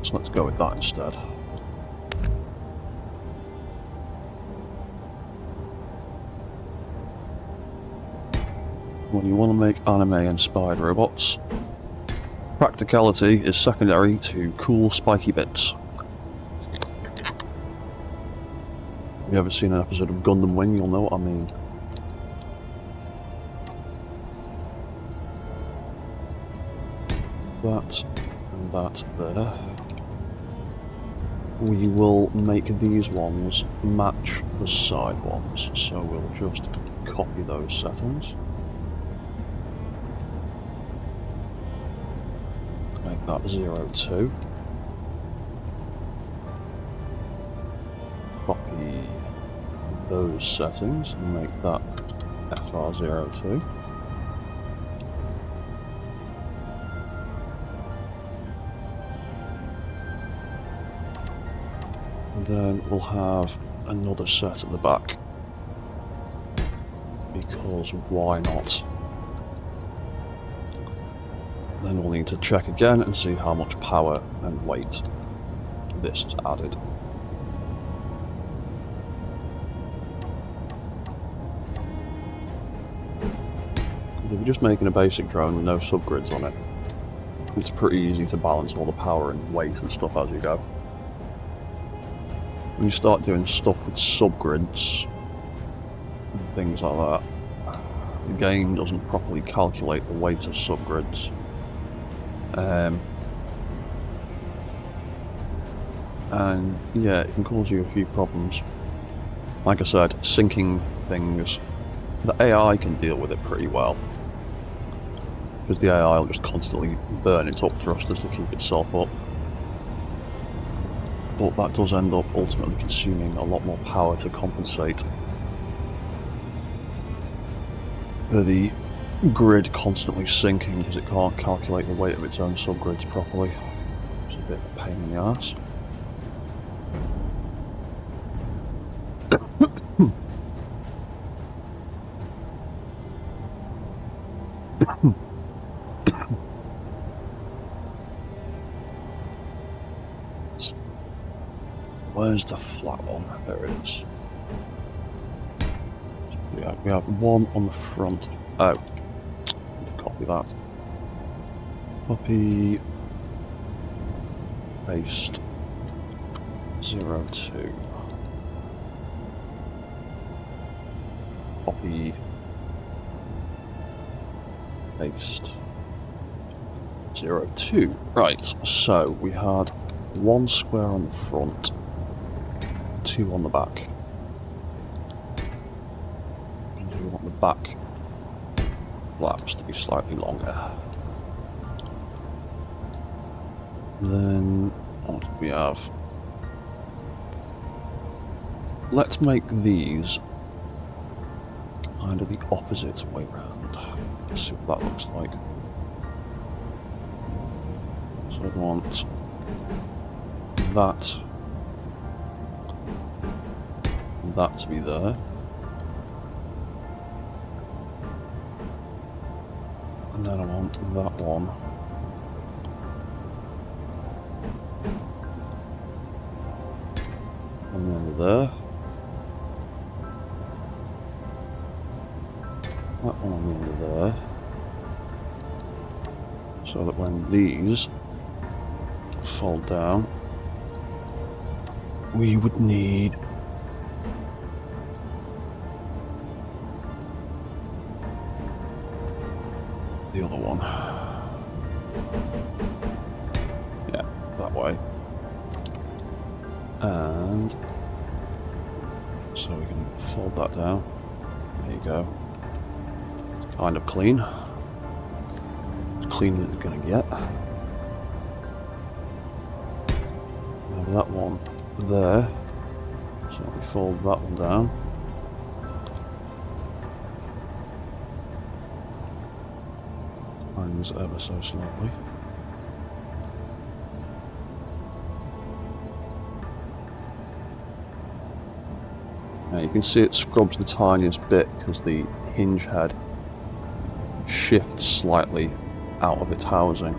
Speaker 1: So let's go with that instead. When you want to make anime-inspired robots, practicality is secondary to cool spiky bits. If you ever seen an episode of Gundam Wing, you'll know what I mean. That and that there. We will make these ones match the side ones, so we'll just copy those settings. Make that 02. Copy those settings and make that FR02. And then we'll have another set at the back, because why not? Then we'll need to check again and see how much power and weight this has added. If you're just making a basic drone with no subgrids on it, it's pretty easy to balance all the power and weight and stuff as you go. When you start doing stuff with subgrids and things like that, the game doesn't properly calculate the weight of subgrids. And yeah, it can cause you a few problems. Like I said, syncing things, the AI can deal with it pretty well, because the AI will just constantly burn its up thrusters to keep itself up. But that does end up ultimately consuming a lot more power to compensate for the grid constantly sinking because it can't calculate the weight of its own subgrids properly. It's a bit of a pain in the arse. Where's the flat one? There it is. Yeah, we have one on the front. Oh, need to copy that. Copy, paste 02. Copy, paste 02. Right, so we had one square on the front, two on the back. And we want the back flaps to be slightly longer. Then what do we have? Let's make these kind of the opposite way round. Let's see what that looks like. So I want that that to be there. And then I want that one. And then there. That one on the end of there. So that when these fall down, we would need the other one. Yeah, that way. And so we can fold that down. There you go. Kind of clean. As clean as it's gonna get. Now that one there. So we fold that one down. Hangs ever so slightly. Now you can see it scrubs the tiniest bit because the hinge head shifts slightly out of its housing,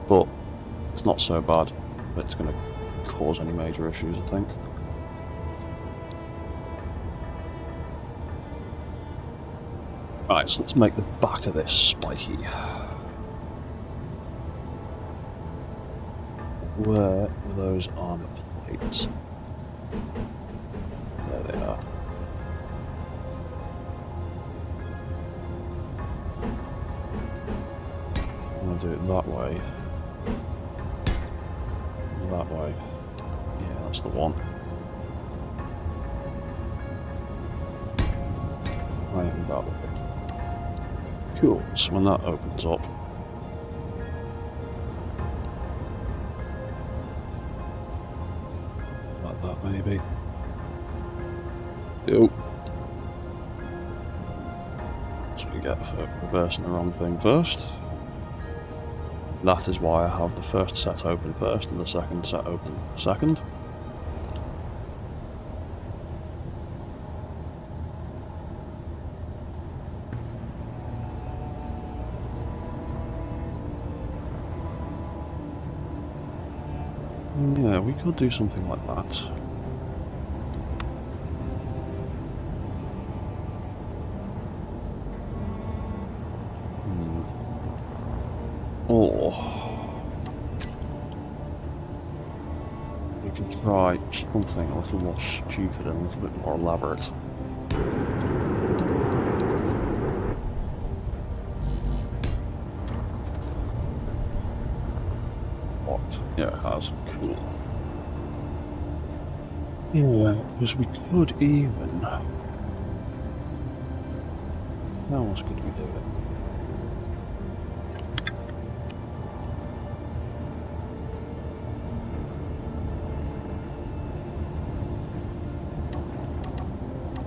Speaker 1: but it's not so bad that it's going to cause any major issues, I think. Right, so let's make the back of this spiky. Where are those armor plates? There they are. I'm going to do it that way. That way. Yeah, that's the one. Right, that way. Cool, so when that opens up, like that maybe. Cool. That's what you get for reversing the wrong thing first. That is why I have the first set open first and the second set open second. Yeah, we could do something like that. Or we can try something a little more stupid and a little bit more elaborate. What? Yeah, it has. Cool. Yeah, because we could even... How else could we do it?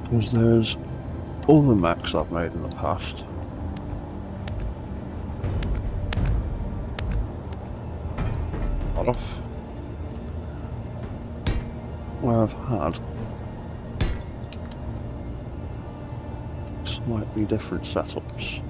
Speaker 1: Because there's other mechs I've made in the past. Lot of. Where I've had slightly different setups.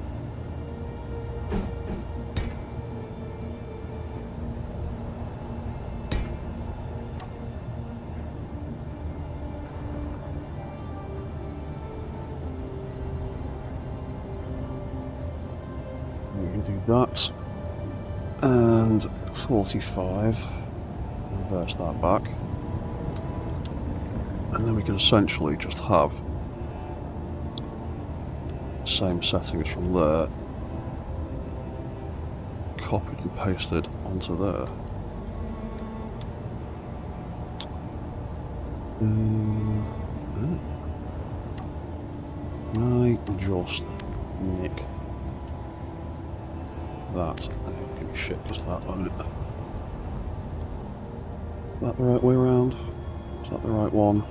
Speaker 1: We can do that, and 45, reverse that back, and then we can essentially just have the same settings from there copied and pasted onto there. I just nick that. I don't give a shit because that on it. Is that the right way around? Is that the right one?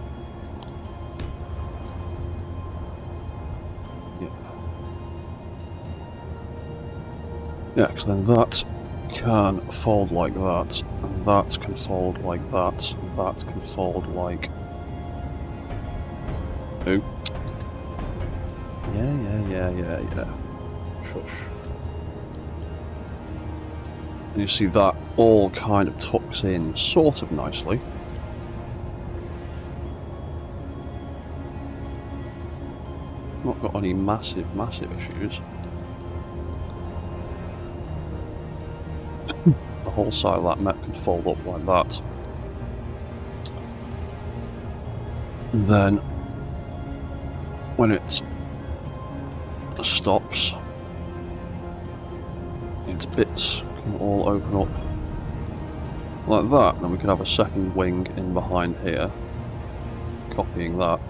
Speaker 1: Yeah. Yeah, because then that can fold like that, and that can fold like that, and that can fold like Yeah. Shush. And you see that all kind of tucks in sort of nicely. Not got any massive issues. The whole side of that mech can fold up like that. And then when it stops, its bits can all open up like that. Then we could have a second wing in behind here, copying that.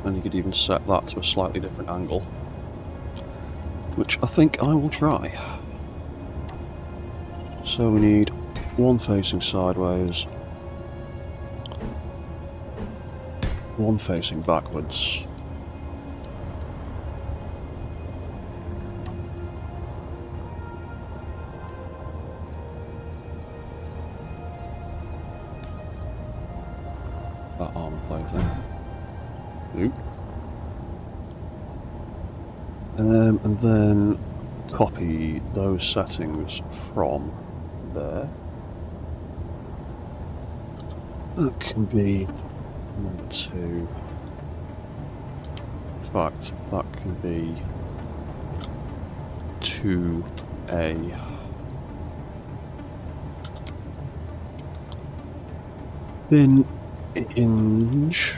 Speaker 1: And you could even set that to a slightly different angle, which I think I will try. So we need one facing sideways, one facing backwards. That armor plate thing. Oop. And then copy those settings from there. That can be number 2. In fact, that can be 2A. Then hinge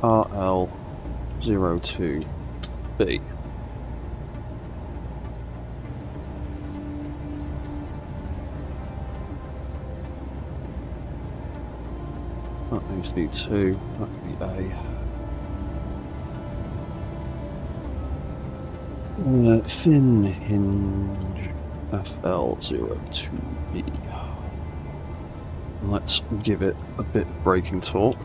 Speaker 1: RL02B. That needs to be 2, that could be A. Fin hinge FL02B. Let's give it a bit of braking torque,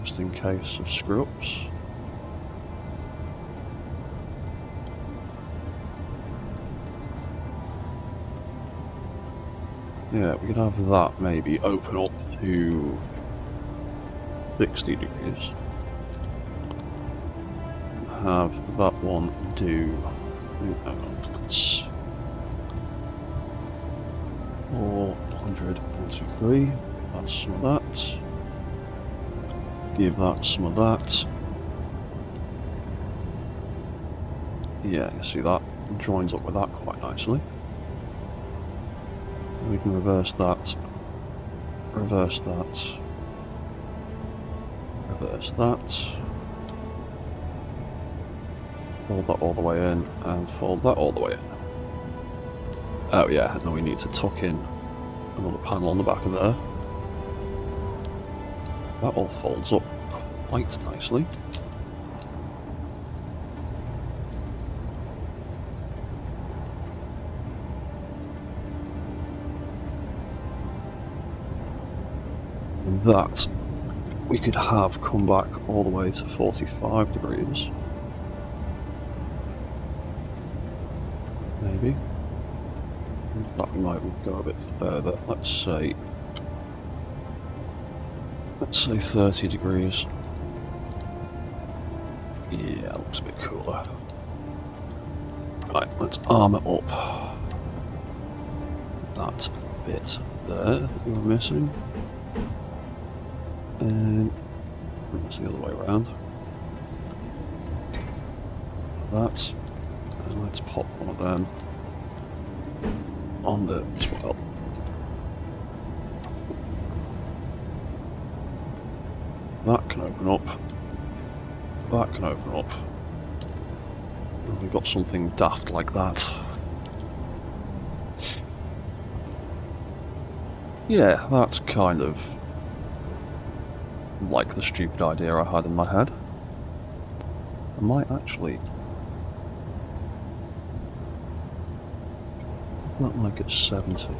Speaker 1: just in case of screw-ups. Yeah, we could have that maybe open up to 60 degrees. Have that one do, hang on, it's 400, 1, 2, 3, that's some of that. Give that some of that. Yeah, you see that joins up with that quite nicely. We can reverse that, reverse that, reverse that, fold that all the way in, and fold that all the way in. Oh yeah, and then we need to tuck in another panel on the back of there. That all folds up quite nicely. And that we could have come back all the way to 45 degrees. Maybe. In fact, we might go a bit further. Let's say 30 degrees. Yeah, looks a bit cooler. Right, let's arm it up. That bit there that we were missing. And that's the other way around. That. And let's pop one of them on there as well. That can open up. That can open up. And we've got something daft like that. Yeah, that's kind of like the stupid idea I had in my head. I might actually not make it 70.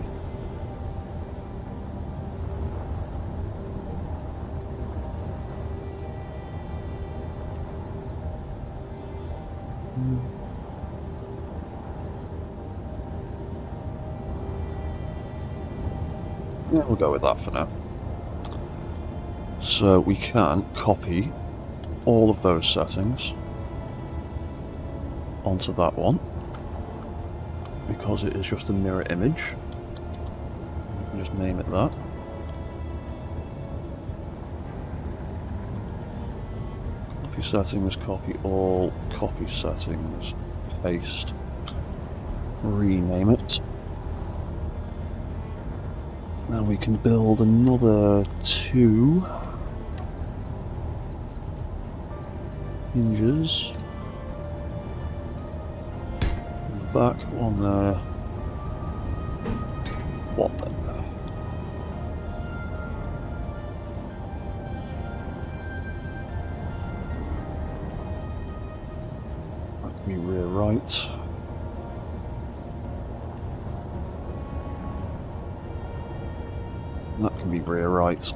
Speaker 1: Yeah, we'll go with that for now. So we can copy all of those settings onto that one, because it is just a mirror image. You can just name it that. Copy settings, copy all, copy settings, paste, rename it. Now we can build another 2 hinges. In the back, one there, one there. That can be rear right. That can be rear right.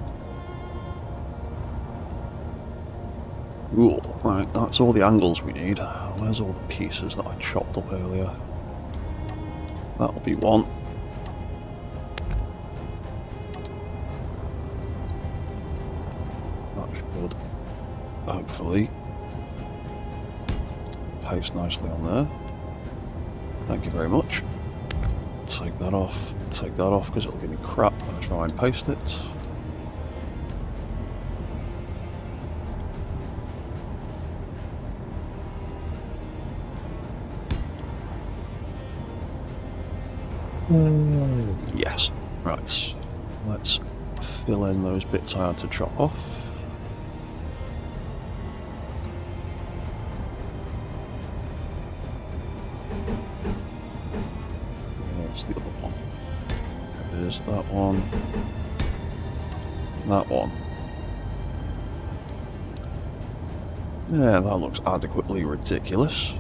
Speaker 1: Ooh, right, that's all the angles we need. Where's all the pieces that I chopped up earlier? That'll be one. That should hopefully paste nicely on there. Thank you very much. Take that off because it'll give me crap when I try and paste it. Yes. Right. Let's fill in those bits I had to chop off. Where's the other one? There it is, that one. That one. Yeah, that looks adequately ridiculous.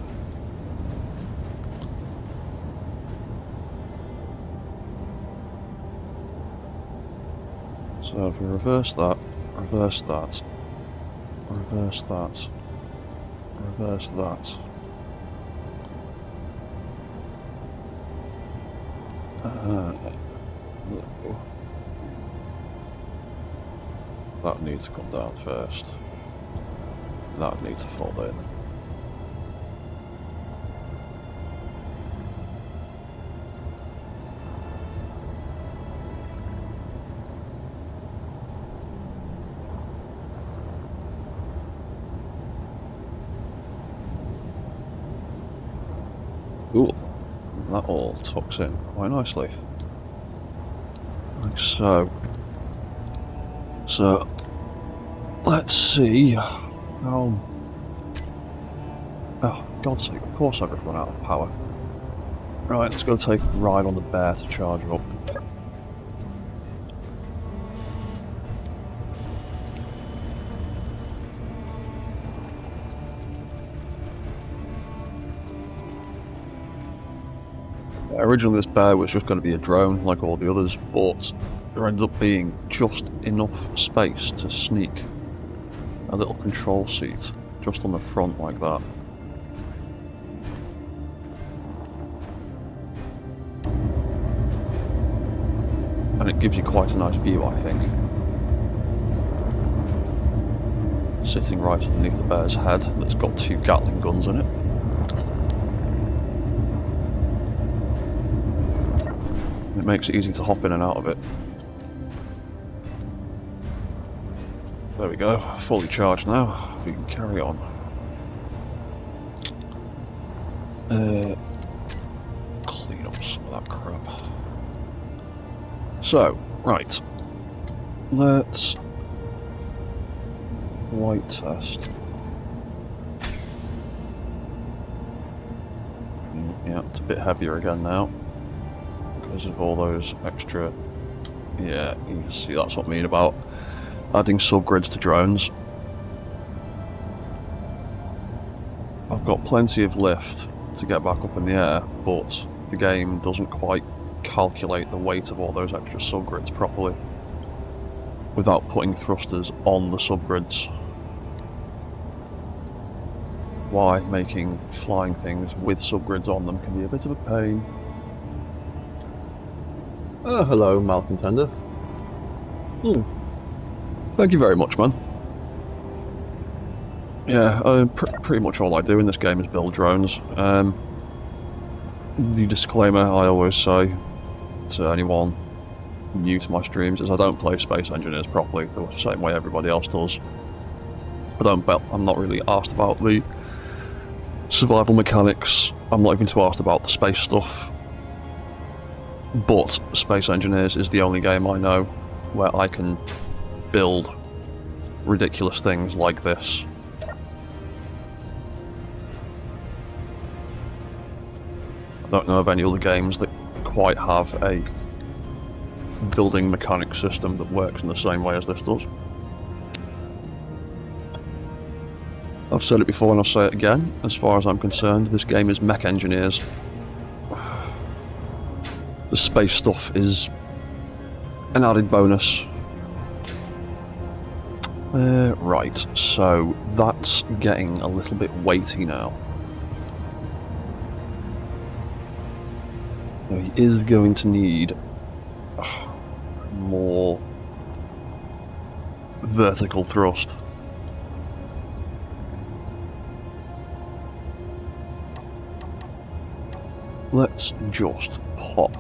Speaker 1: So if we reverse that, reverse that, reverse that, reverse that. That needs to come down first. That needs to fall in. Ooh, that all tucks in quite nicely. Like so. So, let's see how... Oh, God's sake, of course I've just run out of power. Right, let's go take a ride on the bear to charge up. Originally this bear was just going to be a drone like all the others, but there ended up being just enough space to sneak a little control seat just on the front like that. And it gives you quite a nice view, I think. Sitting right underneath the bear's head that's got 2 Gatling guns in it. It makes it easy to hop in and out of it. There we go, fully charged now. We can carry on. Clean up some of that crap. So, right. Let's white test. Yeah, it's a bit heavier again now. Because of all those extra... Yeah, you can see that's what I mean about adding subgrids to drones. I've got plenty of lift to get back up in the air, but the game doesn't quite calculate the weight of all those extra subgrids properly without putting thrusters on the subgrids. Why making flying things with subgrids on them can be a bit of a pain. Hello, Malcontender. Thank you very much, man. Yeah, pretty much all I do in this game is build drones. The disclaimer I always say to anyone new to my streams is I don't play Space Engineers properly the same way everybody else does. I'm not really asked about the survival mechanics. I'm not even too asked about the space stuff. But Space Engineers is the only game I know where I can build ridiculous things like this. I don't know of any other games that quite have a building mechanic system that works in the same way as this does. I've said it before and I'll say it again, as far as I'm concerned, this game is Mech Engineers. The space stuff is an added bonus. Right, so that's getting a little bit weighty now. He is going to need more vertical thrust. Let's just pop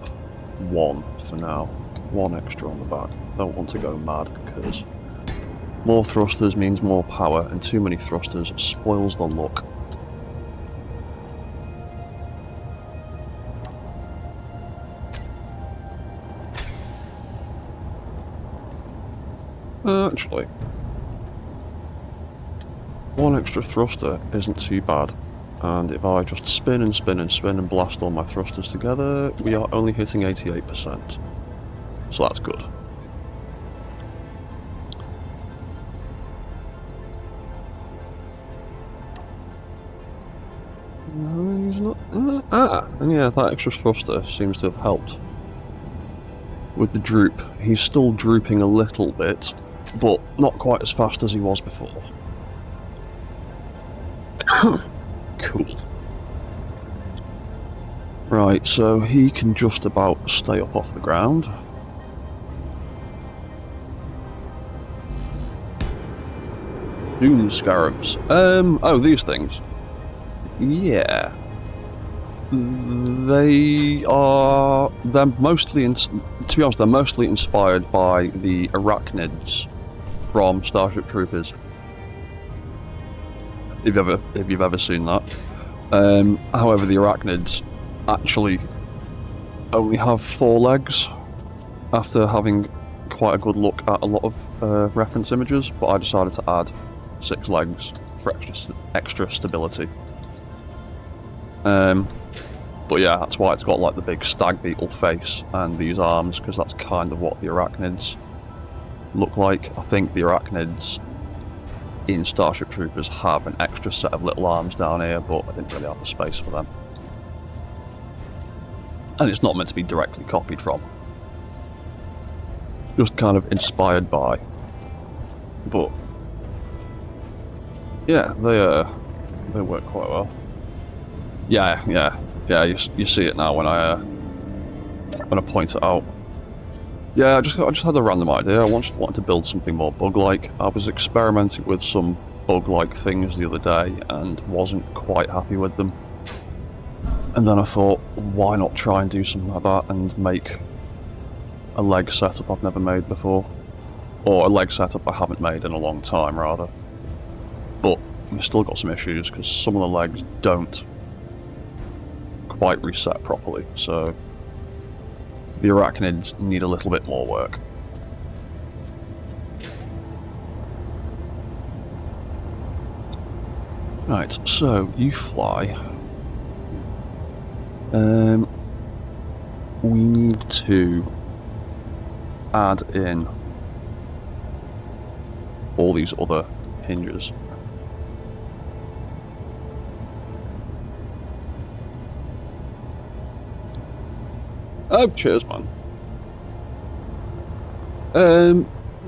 Speaker 1: one for now. One extra on the back. Don't want to go mad because more thrusters means more power, and too many thrusters spoils the look. Actually, one extra thruster isn't too bad, and if I just spin and spin and spin and blast all my thrusters together, we are only hitting 88%. So that's good. No, he's not. And yeah, that extra thruster seems to have helped with the droop. He's still drooping a little bit, but not quite as fast as he was before. Cool. Right, so he can just about stay up off the ground. Doom scarabs. Oh, these things. Yeah. They're mostly, to be honest, they're mostly inspired by the arachnids from Starship Troopers. If you've ever seen that. However, the arachnids actually only have 4 legs after having quite a good look at a lot of reference images, but I decided to add 6 legs for extra stability. But yeah, that's why it's got like the big stag beetle face and these arms, because that's kind of what the arachnids look like. I think the arachnids in Starship Troopers have an extra set of little arms down here, but I didn't really have the space for them. And it's not meant to be directly copied from. Just kind of inspired by. But yeah, they work quite well. Yeah, you see it now when I point it out. Yeah, I just had a random idea. I wanted to build something more bug-like. I was experimenting with some bug-like things the other day and wasn't quite happy with them. And then I thought, why not try and do something like that and make a leg setup I've never made before. Or a leg setup I haven't made in a long time, rather. But we've still got some issues because some of the legs don't quite reset properly, so the arachnids need a little bit more work. Right, so you fly. We need to add in all these other hinges. Oh, cheers, man.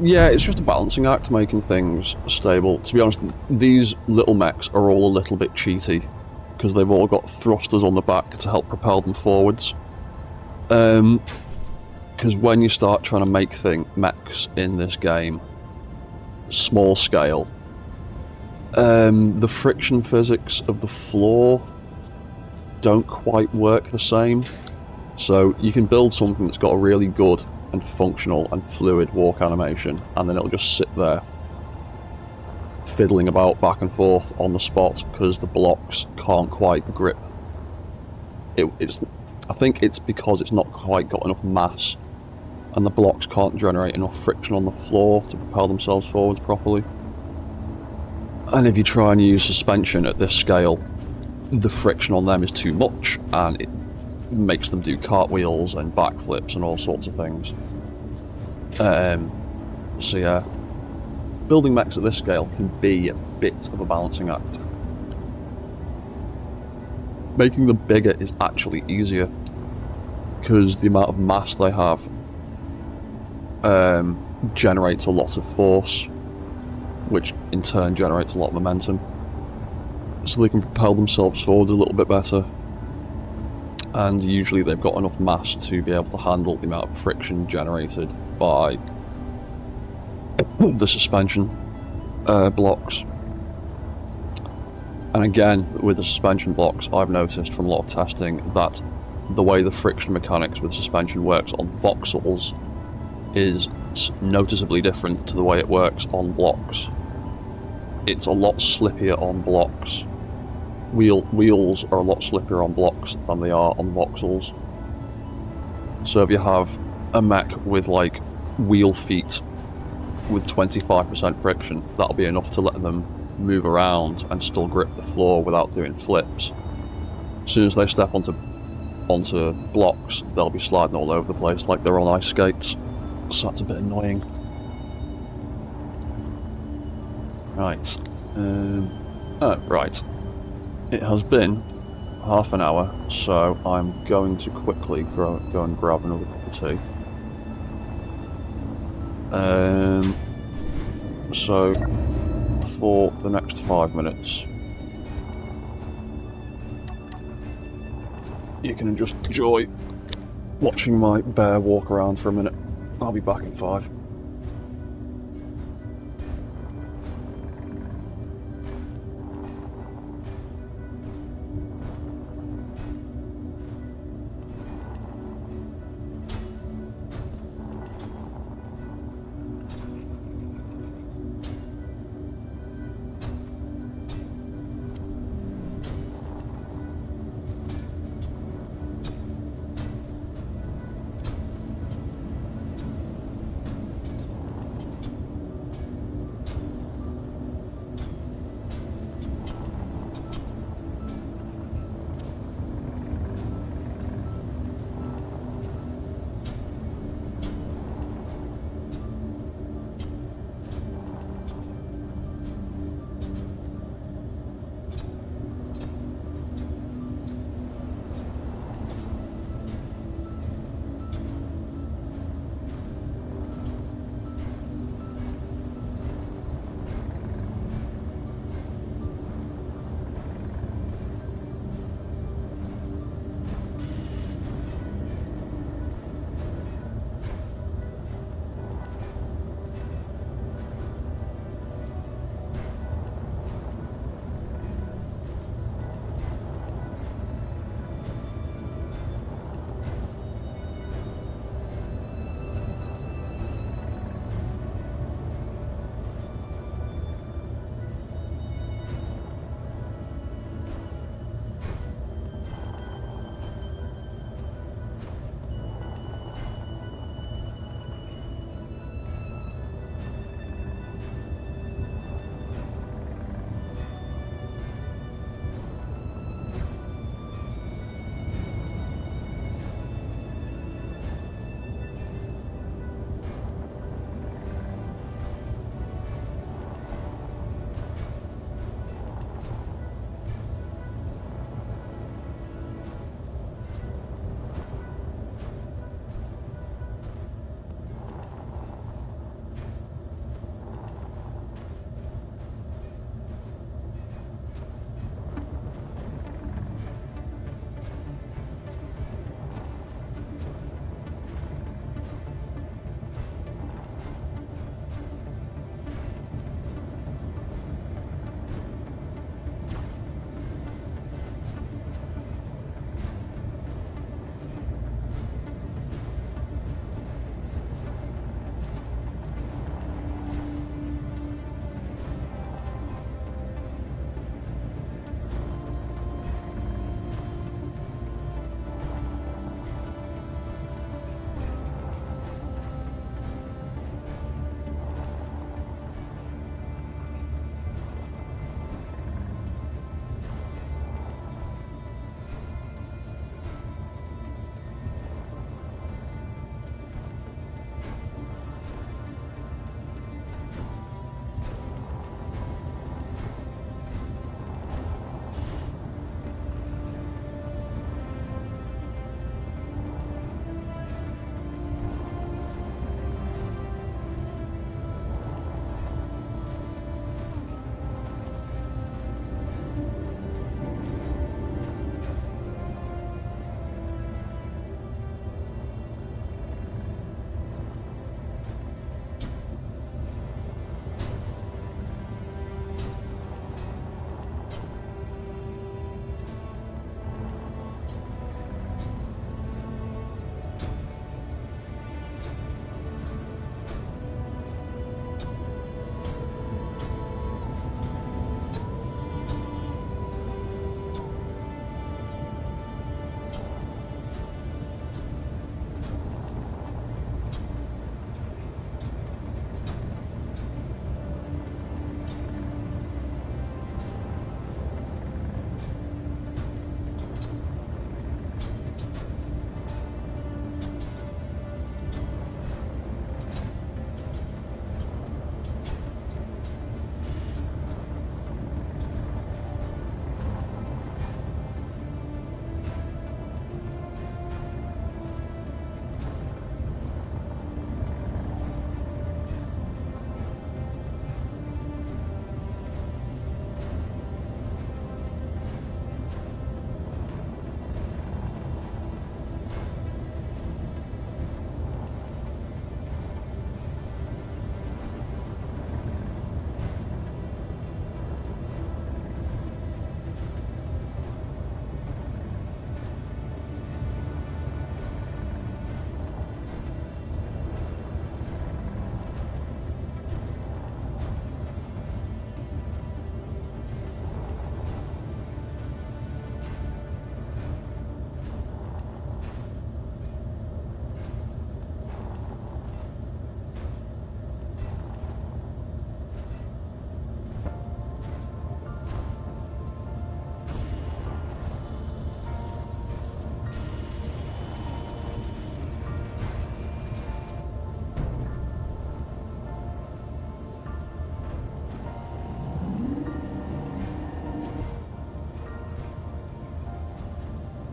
Speaker 1: Yeah, it's just a balancing act, making things stable. To be honest, these little mechs are all a little bit cheaty, because they've all got thrusters on the back to help propel them forwards. Because when you start trying to make mechs in this game, small scale, The friction physics of the floor don't quite work the same. So you can build something that's got a really good and functional and fluid walk animation, and then it'll just sit there fiddling about back and forth on the spot because the blocks can't quite grip. I think it's because it's not quite got enough mass, and the blocks can't generate enough friction on the floor to propel themselves forwards properly. And if you try and use suspension at this scale, the friction on them is too much, and it makes them do cartwheels and backflips and all sorts of things. So yeah, building mechs at this scale can be a bit of a balancing act. Making them bigger is actually easier, because the amount of mass they have generates a lot of force, which in turn generates a lot of momentum. So they can propel themselves forward a little bit better, and usually they've got enough mass to be able to handle the amount of friction generated by the suspension blocks. And again, with the suspension blocks, I've noticed from a lot of testing that the way the friction mechanics with suspension works on voxels is noticeably different to the way it works on blocks. It's a lot slippier on blocks. Wheels are a lot slippier on blocks than they are on voxels. So if you have a mech with like wheel feet with 25% friction, that'll be enough to let them move around and still grip the floor without doing flips. As soon as they step onto blocks, they'll be sliding all over the place like they're on ice skates. So that's a bit annoying. Right. Right. It has been half an hour, so I'm going to quickly go and grab another cup of tea. So for the next 5 minutes, you can just enjoy watching my bear walk around for a minute. I'll be back in 5.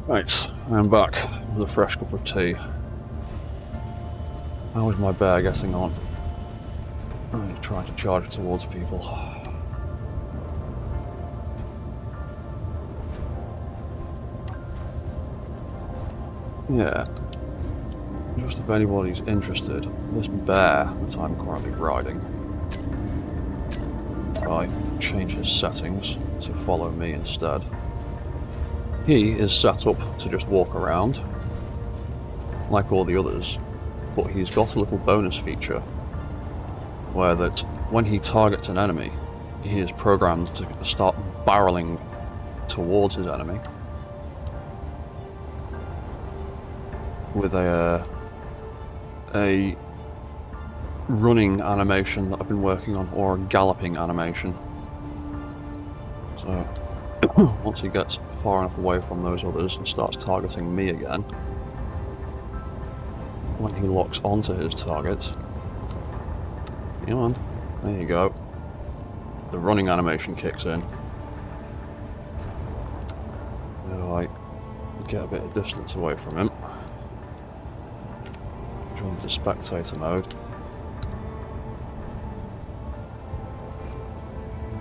Speaker 1: Right, I'm back with a fresh cup of tea. How is my bear getting on? I'm trying to charge towards people. Yeah, just if anybody's interested, this bear that I'm currently riding, I change his settings to follow me instead. He is set up to just walk around, like all the others, but he's got a little bonus feature, where that when he targets an enemy, he is programmed to start barreling towards his enemy with a running animation that I've been working on, or a galloping animation. So once he gets far enough away from those others and starts targeting me again, when he locks onto his target, come on, there you go, the running animation kicks in. Now I get a bit of distance away from him, jump to spectator mode.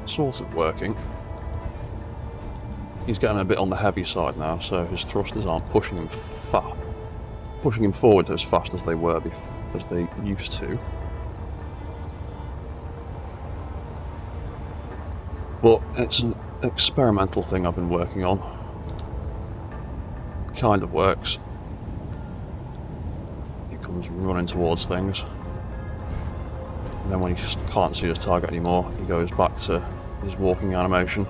Speaker 1: Sort of working. He's getting a bit on the heavy side now, so his thrusters aren't pushing him forward as fast as they were as they used to. But it's an experimental thing I've been working on. Kind of works. He comes running towards things, and then when he can't see his target anymore, he goes back to his walking animation.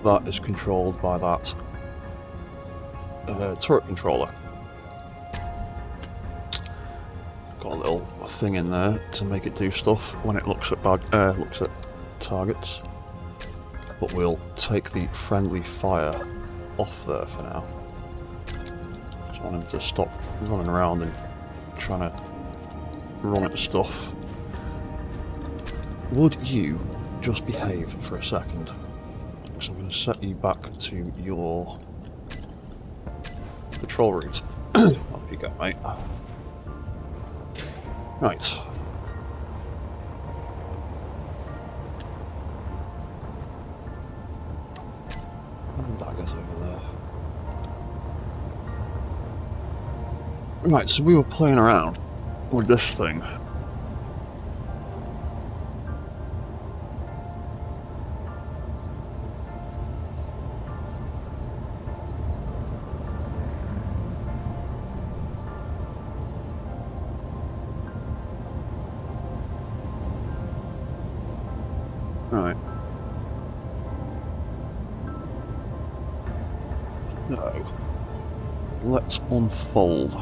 Speaker 1: That is controlled by that turret controller. Got a little thing in there to make it do stuff when it looks at targets. But we'll take the friendly fire off there for now. Just want him to stop running around and trying to run at stuff. Would you just behave for a second? So I'm going to set you back to your patrol route. Off you go, mate. Right. And that goes over there. Right, so we were playing around with this thing. Right. So, let's unfold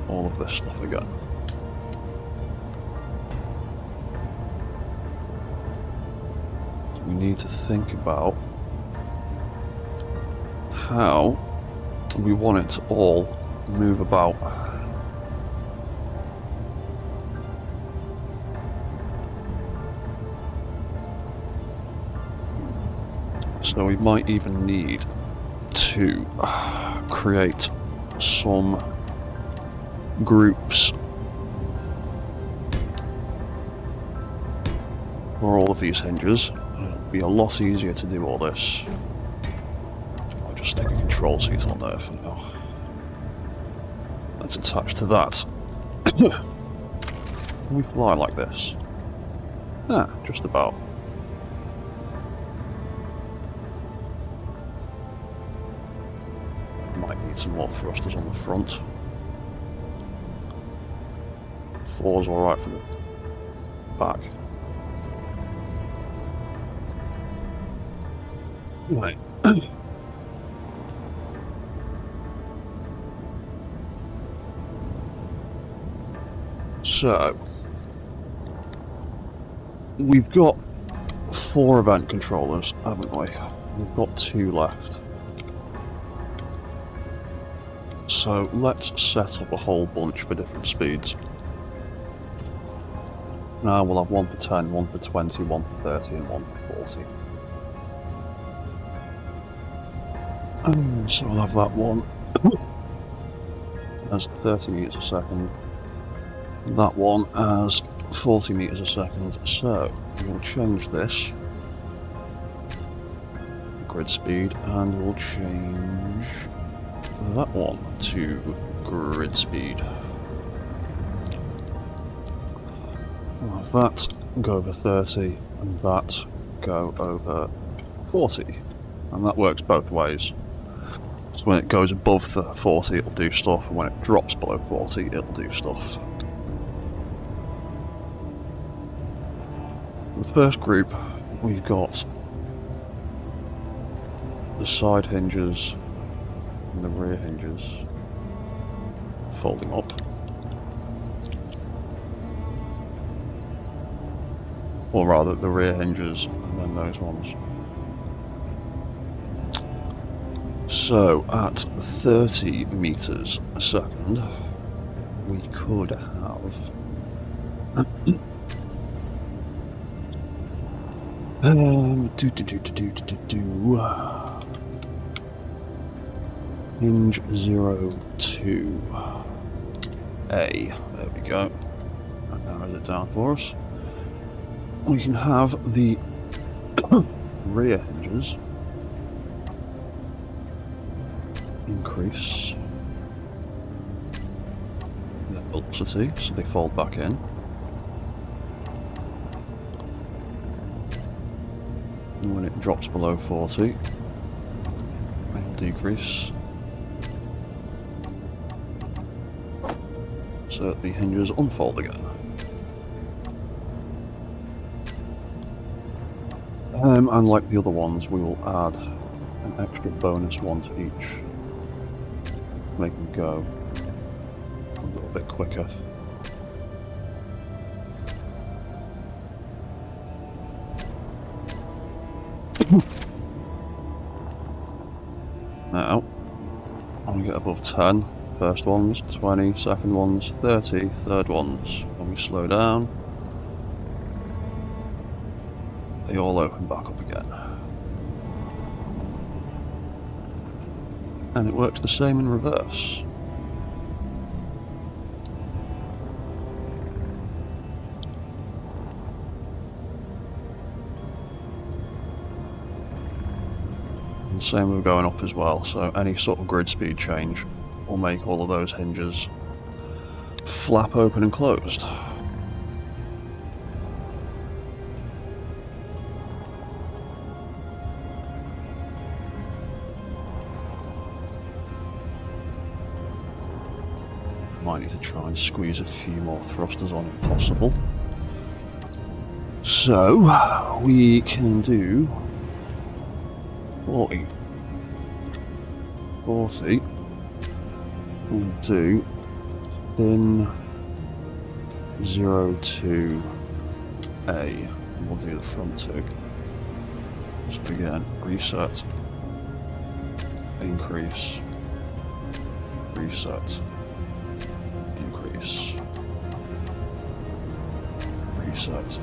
Speaker 1: all of this stuff again. So we need to think about how we want it to all move about. So we might even need to create some groups for all of these hinges. It'll be a lot easier to do all this. I'll just stick a control seat on there for now. Let's attach to that. We fly like this. Ah, just about. Some more thrusters on the front. 4's alright for the back. Right. So we've got 4 event controllers, haven't we? We've got 2 left. So let's set up a whole bunch for different speeds. Now we'll have one for 10, one for 20, one for 30, and one for 40. So we'll have that one as 30 meters a second, that one as 40 meters a second. So we'll change this grid speed, and we'll change that one to grid speed. We'll have that go over 30 and that go over 40, and that works both ways. So when it goes above the 40 it'll do stuff, and when it drops below 40 it'll do stuff. The first group, we've got the side hinges and the rear hinges folding up. Or rather, the rear hinges and then those ones. So, at 30 meters a second, we could have hinge 0 to A. There we go. That narrows it down for us. We can have the rear hinges increase their velocity so they fold back in. And when it drops below 40, they'll decrease so that the hinges unfold again. And like the other ones, we will add an extra bonus one to each, make them go a little bit quicker. Now, when we get above 10, first ones, 20, second ones, 30, third ones, when we slow down, they all open back up again. And it works the same in reverse. And the same with going up as well, so any sort of grid speed change will make all of those hinges flap open and closed. Might need to try and squeeze a few more thrusters on if possible. So we can do 40. We'll do thin 0 to A, and we'll do the front two. So again, reset, increase, reset, increase, reset,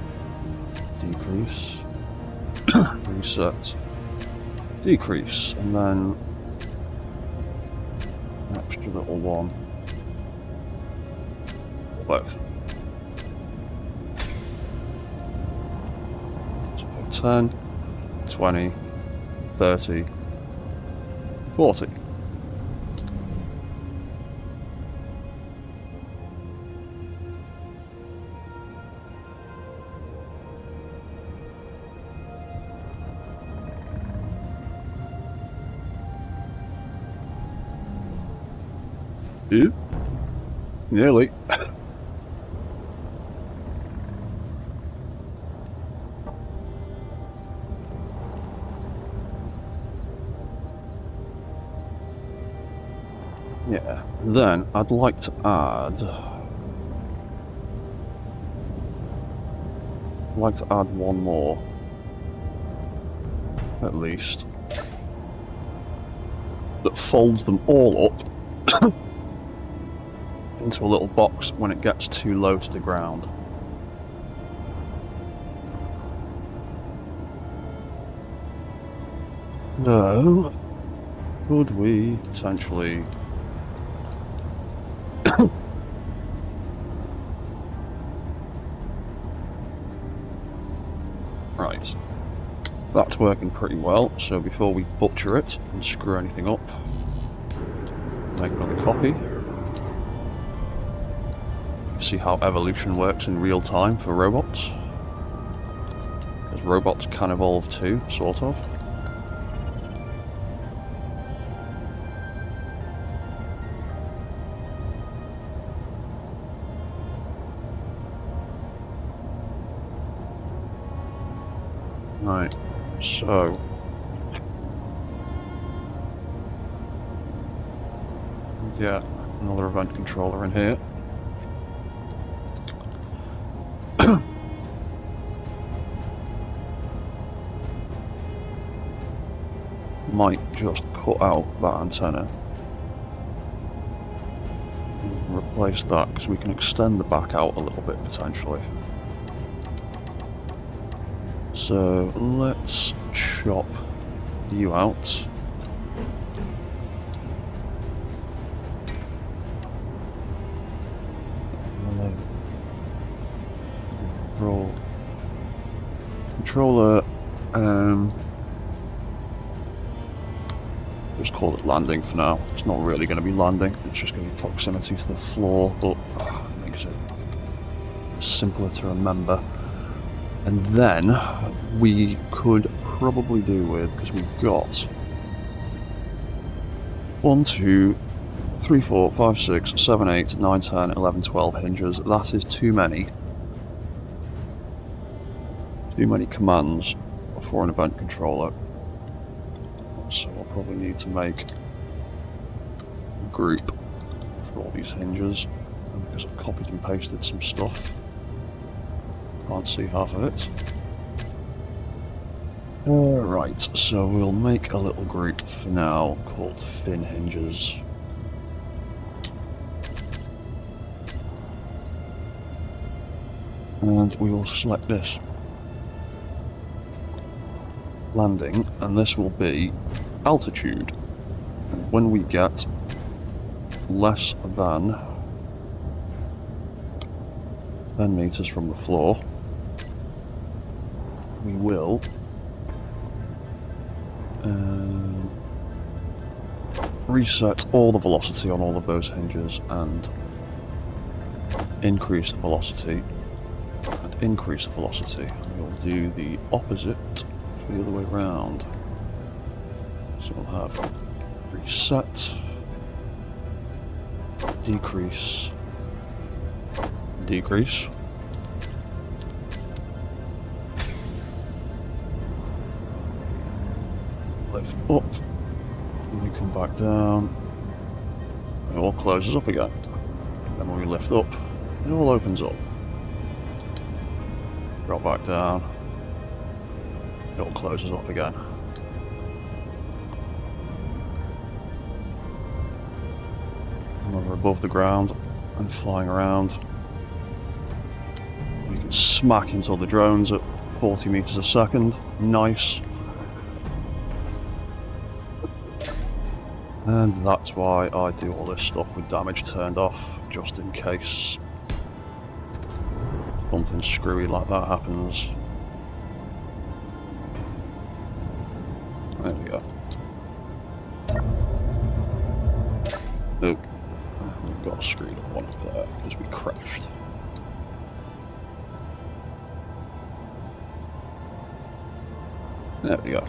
Speaker 1: decrease, reset, decrease, and then an extra little one for both. So 10, 20, 30, 40. Ooh, nearly. Yeah, then I'd like to add one more, at least, that folds them all up into a little box when it gets too low to the ground. So, could we potentially... Right. That's working pretty well, so before we butcher it and screw anything up, make another copy. See how evolution works in real time for robots. Because robots can evolve too, sort of. Right, so... get another event controller in here. Might just cut out that antenna and replace that, because we can extend the back out a little bit potentially. So let's chop you out. Controller, just call it landing for now. It's not really going to be landing, it's just going to be proximity to the floor, but it makes it simpler to remember. And then we could probably do with, because we've got 1, 2, 3, 4, 5, 6, 7, 8, 9, 10, 11, 12 hinges. That is too many. Too many commands for an event controller. So I'll probably need to make a group for all these hinges. And because I've copied and pasted some stuff, can't see half of it. Right, so we'll make a little group for now called fin hinges. And we will select this landing, and this will be altitude. When we get less than 10 meters from the floor, we will reset all the velocity on all of those hinges and increase the velocity and increase the velocity. We'll do the opposite for the other way around. So we'll have reset, decrease, decrease. Lift up, and you come back down, it all closes up again. Then when we lift up, it all opens up. Drop back down, it all closes up again. And when we're above the ground and flying around, we can smack into the drones at 40 meters a second. Nice. And that's why I do all this stuff with damage turned off, just in case something screwy like that happens. There we go. Nope. We've got a screwed up one up there because we crashed. There we go.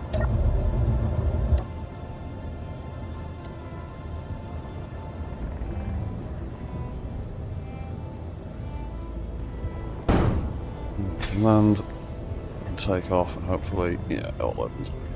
Speaker 1: Land and take off, and hopefully, yeah, it all opens up again.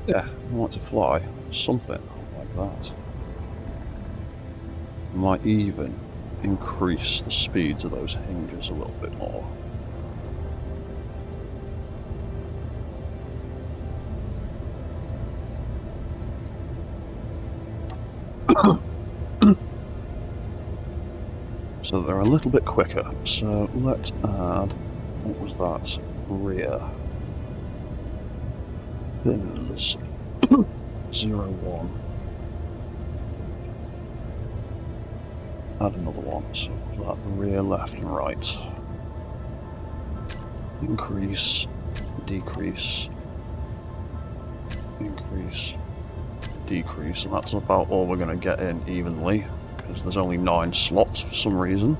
Speaker 1: Yeah, I want to fly. Something like that. Might even increase the speeds of those hinges a little bit more. So they're a little bit quicker. So let's add, what was that? Rear. Fins. 0, 1. Add another one. So that rear, left and right. Increase, decrease, increase, decrease, and that's about all we're going to get in evenly, because there's only 9 slots for some reason.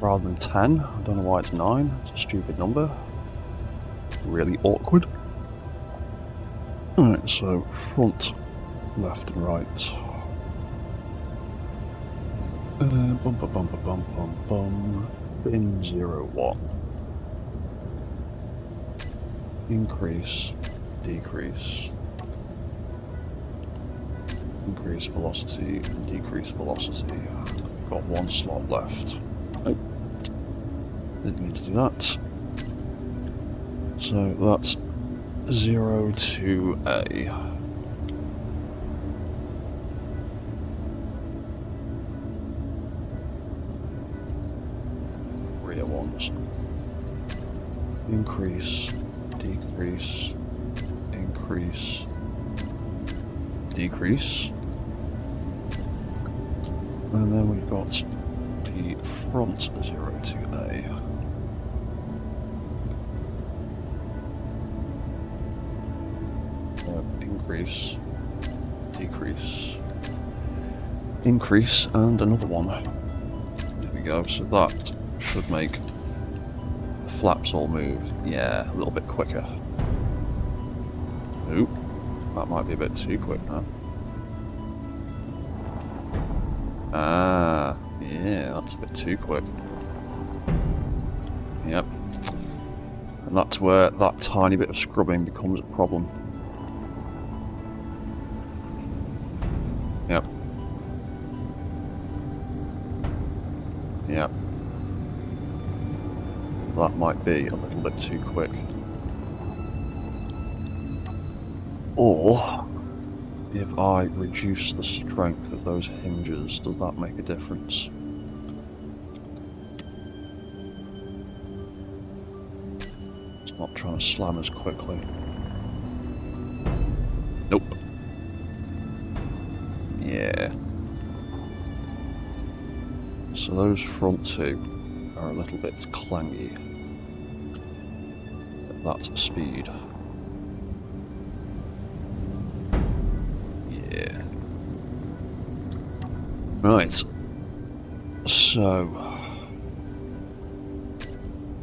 Speaker 1: Rather than 10, I don't know why it's 9, it's a stupid number. Really awkward. Alright, so front, left and right. Bum bum bum bum bum bum. Bin 0, 1. Increase, decrease. Increase velocity, decrease velocity. We've got 1 slot left. Nope. Didn't need to do that. So that's 0 to A. Rear ones. Increase, decrease, increase, decrease. And then we've got the front 0 to A. Increase, decrease, increase, and another one. There we go, so that should make the flaps all move, yeah, a little bit quicker. Oop, that might be a bit too quick now. Ah, yeah, that's a bit too quick. Yep. And that's where that tiny bit of scrubbing becomes a problem. Yep. Yep. That might be a little bit too quick. Or, if I reduce the strength of those hinges, does that make a difference? It's not trying to slam as quickly. Nope. Yeah. So those front 2 are a little bit clangy at that speed. Yeah. Right. So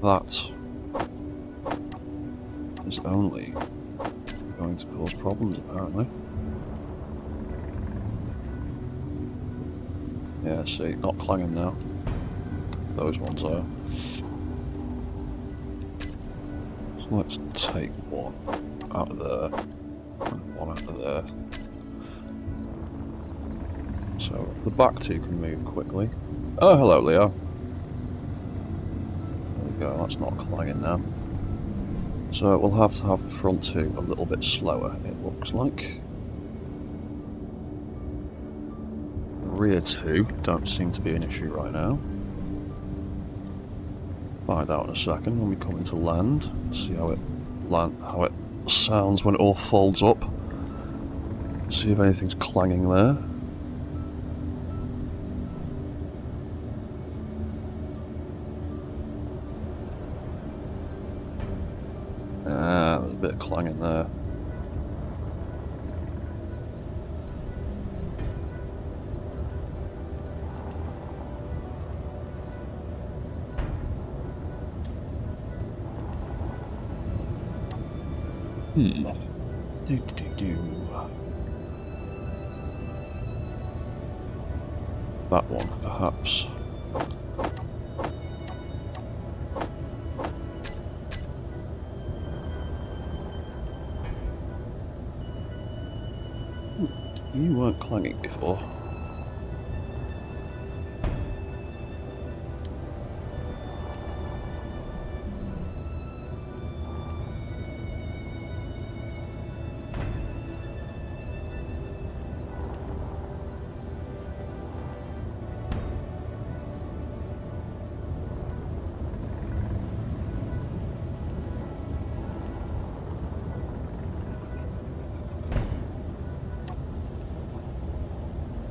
Speaker 1: that is only going to cause problems apparently. Yeah, see, not clanging now. Those ones are. So let's take one out of there, and one out of there. So the back 2 can move quickly. Oh, hello, Leo. There we go, that's not clanging now. So we'll have to have the front 2 a little bit slower, it looks like. Rear 2 don't seem to be an issue right now. Find out in a second when we come into land. See how it sounds when it all folds up. See if anything's clanging there. Ah, there's a bit of clanging there. Do. That one, perhaps. You weren't clanging before.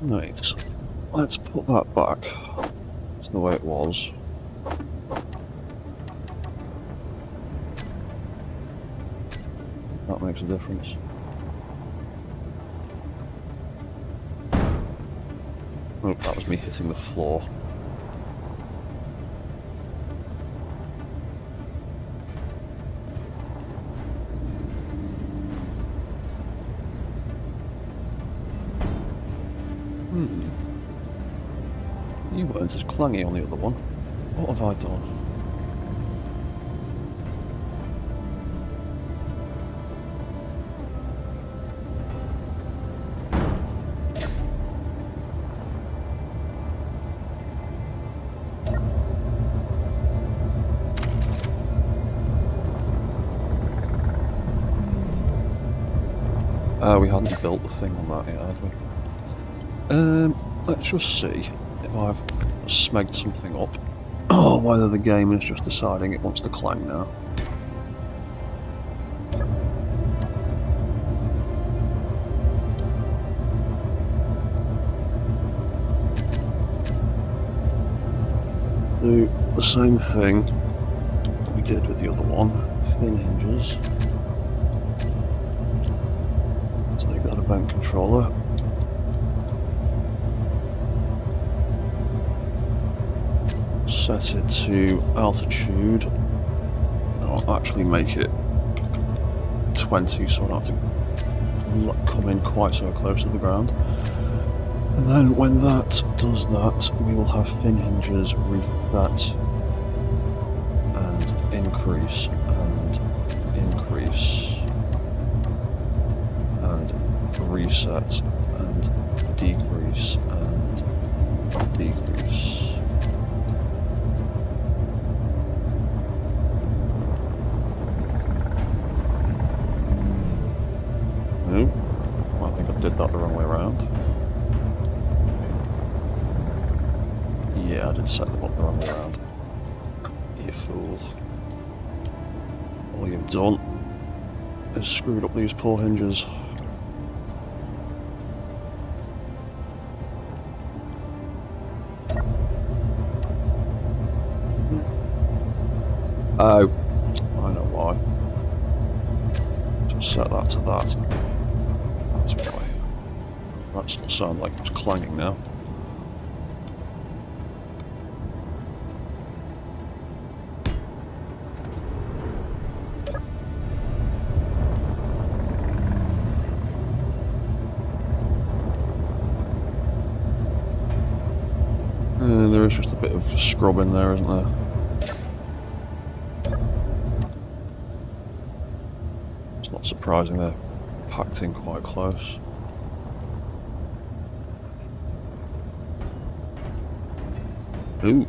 Speaker 1: Right, let's put that back to the way it was. That makes a difference. Oh, that was me hitting the floor. You weren't as clangy on the other one. What have I done? We hadn't built the thing on that yet, had we? Let's just see if I've smegged something up, or whether the game is just deciding it wants to clang now. Do the same thing that we did with the other one, fin hinges. Take that event controller. Set it to altitude. I'll actually make it 20 so I don't have to come in quite so close to the ground. And then when that does that, we will have fin hinges reset and increase and increase and reset and decrease and decrease. No, I think I did that the wrong way around. Yeah, I did set them up the wrong way around. You fool. All you've done is screwed up these poor hinges. Oh, I know why. Just set that to that. That's why. That still sounds like it's clanging now. There is just a bit of scrub in there, isn't there? It's not surprising they're packed in quite close. Ooh.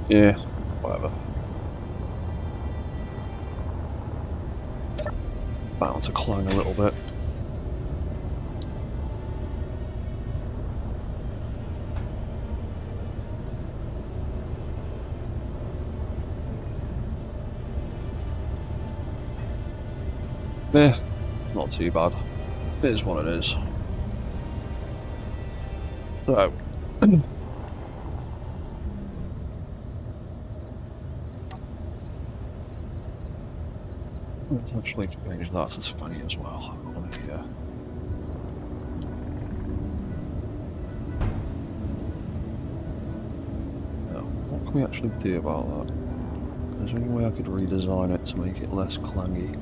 Speaker 1: Yeah, whatever. Bound to clang a little bit. Yeah, not too bad. It is what it is. So, let's actually change that to 20 as well on here. Now, what can we actually do about that? Is there any way I could redesign it to make it less clangy?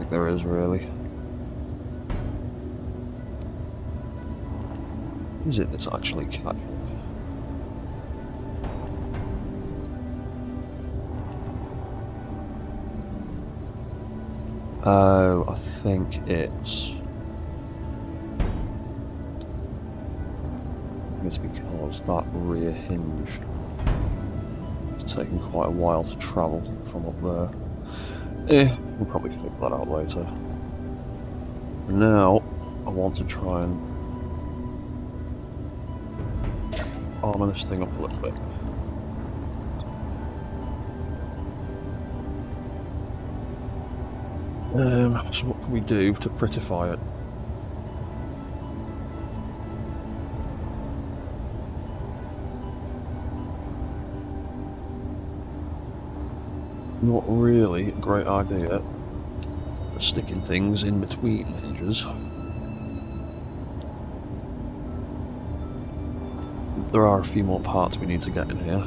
Speaker 1: think there is really. Is it that's actually catching? Oh, I think it's because that rear hinge is taking quite a while to travel from up there. We'll probably figure that out later. Now, I want to try and armour this thing up a little bit. So what can we do to prettify it? Not really a great idea for sticking things in between hinges. There are a few more parts we need to get in here.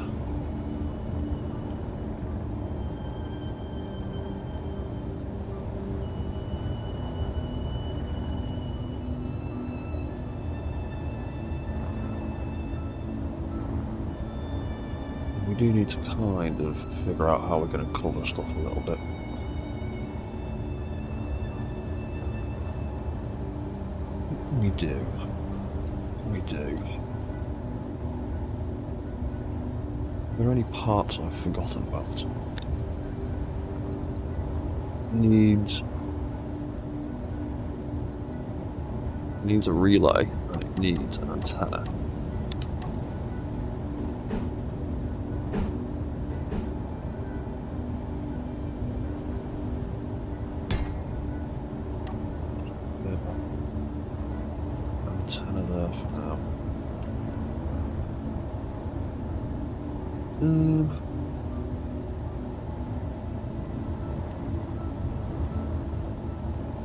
Speaker 1: We do need to kind of figure out how we're going to cover stuff a little bit. We do. Are there any parts I've forgotten about? Needs a relay, and it needs an antenna. Antenna there for now.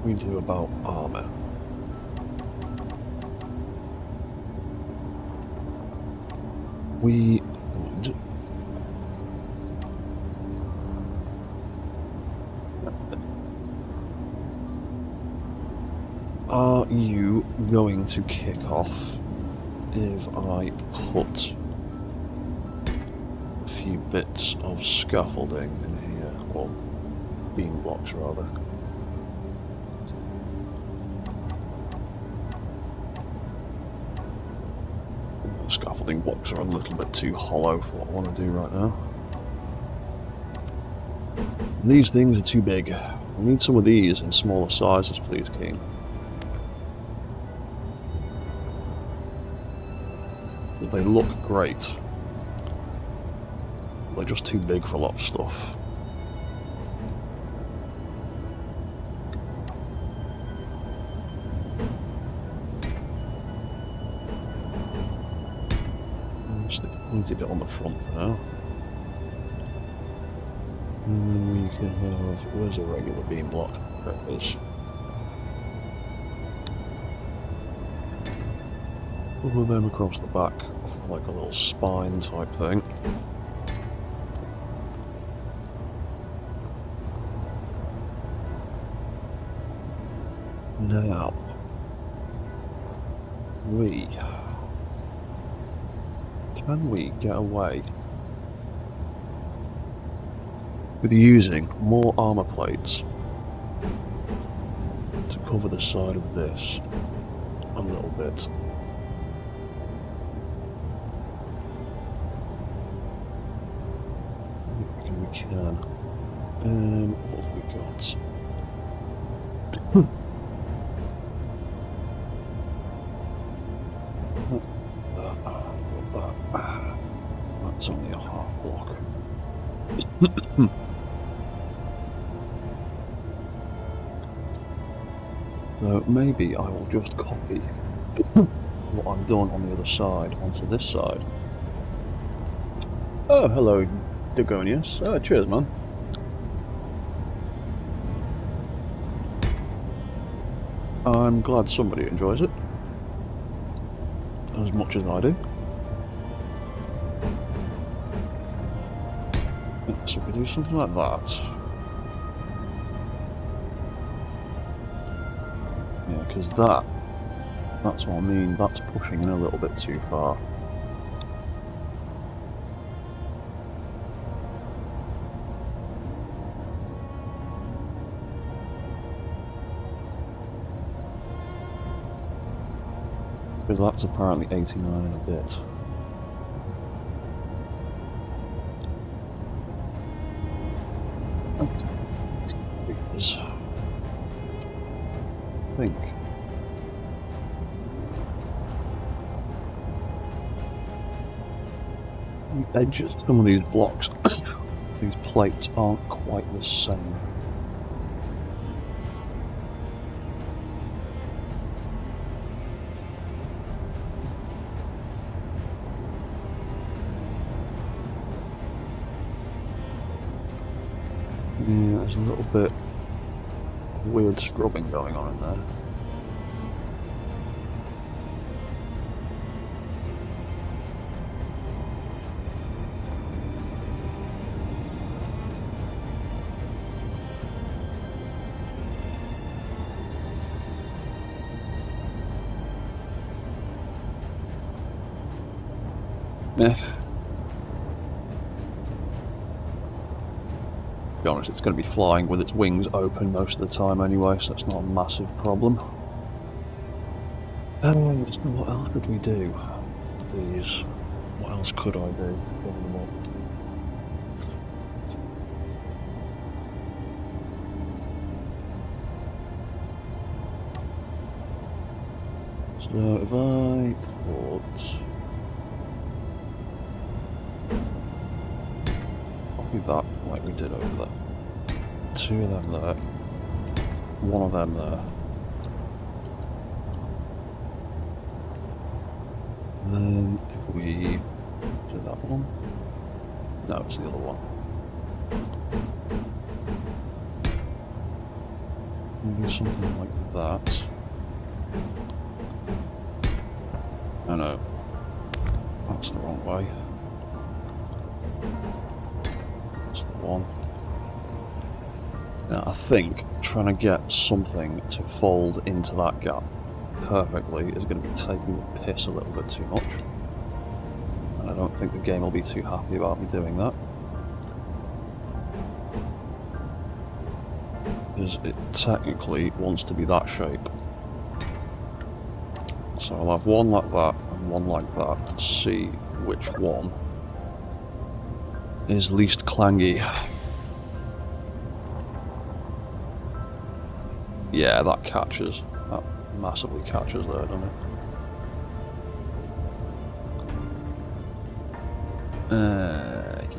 Speaker 1: We do about armor. We would Are you going to kick off if I put a few bits of scaffolding in here, or beam blocks rather? Scaffolding blocks are a little bit too hollow for what I want to do right now. These things are too big. I need some of these in smaller sizes, please, King. They look great. They're just too big for a lot of stuff. Just the pointy bit on the front for now. And then we can have... where's a regular beam block? There it is. Pull them across the back, like a little spine type thing. Now, can we get away with using more armor plates to cover the side of this a little bit? We can. What have we got? That's only a half block. So maybe I will just copy what I've done on the other side onto this side. Oh, hello, Dagonius. Cheers, man. I'm glad somebody enjoys it as much as I do. So we do something like that. Yeah, because that's what I mean, that's pushing in a little bit too far. Because that's apparently 89 and a bit. Because I think the edges, some of these blocks, these plates aren't quite the same. Yeah, there's a little bit of weird scrubbing going on in there. Mech. To be honest, it's going to be flying with its wings open most of the time anyway, so that's not a massive problem. What else could we do? These. What else could I do to cover them all? So if I thought copy that like we did over there. 2 of them there. 1 of them there. And then if we do that one. No, it's the other one. Do something like that. Oh no, that's the wrong way. That's the one. Now I think trying to get something to fold into that gap perfectly is going to be taking the piss a little bit too much. And I don't think the game will be too happy about me doing that. Because it technically wants to be that shape. So I'll have one like that and one like that and see which one is least clangy. Yeah, that catches. That massively catches there, doesn't it?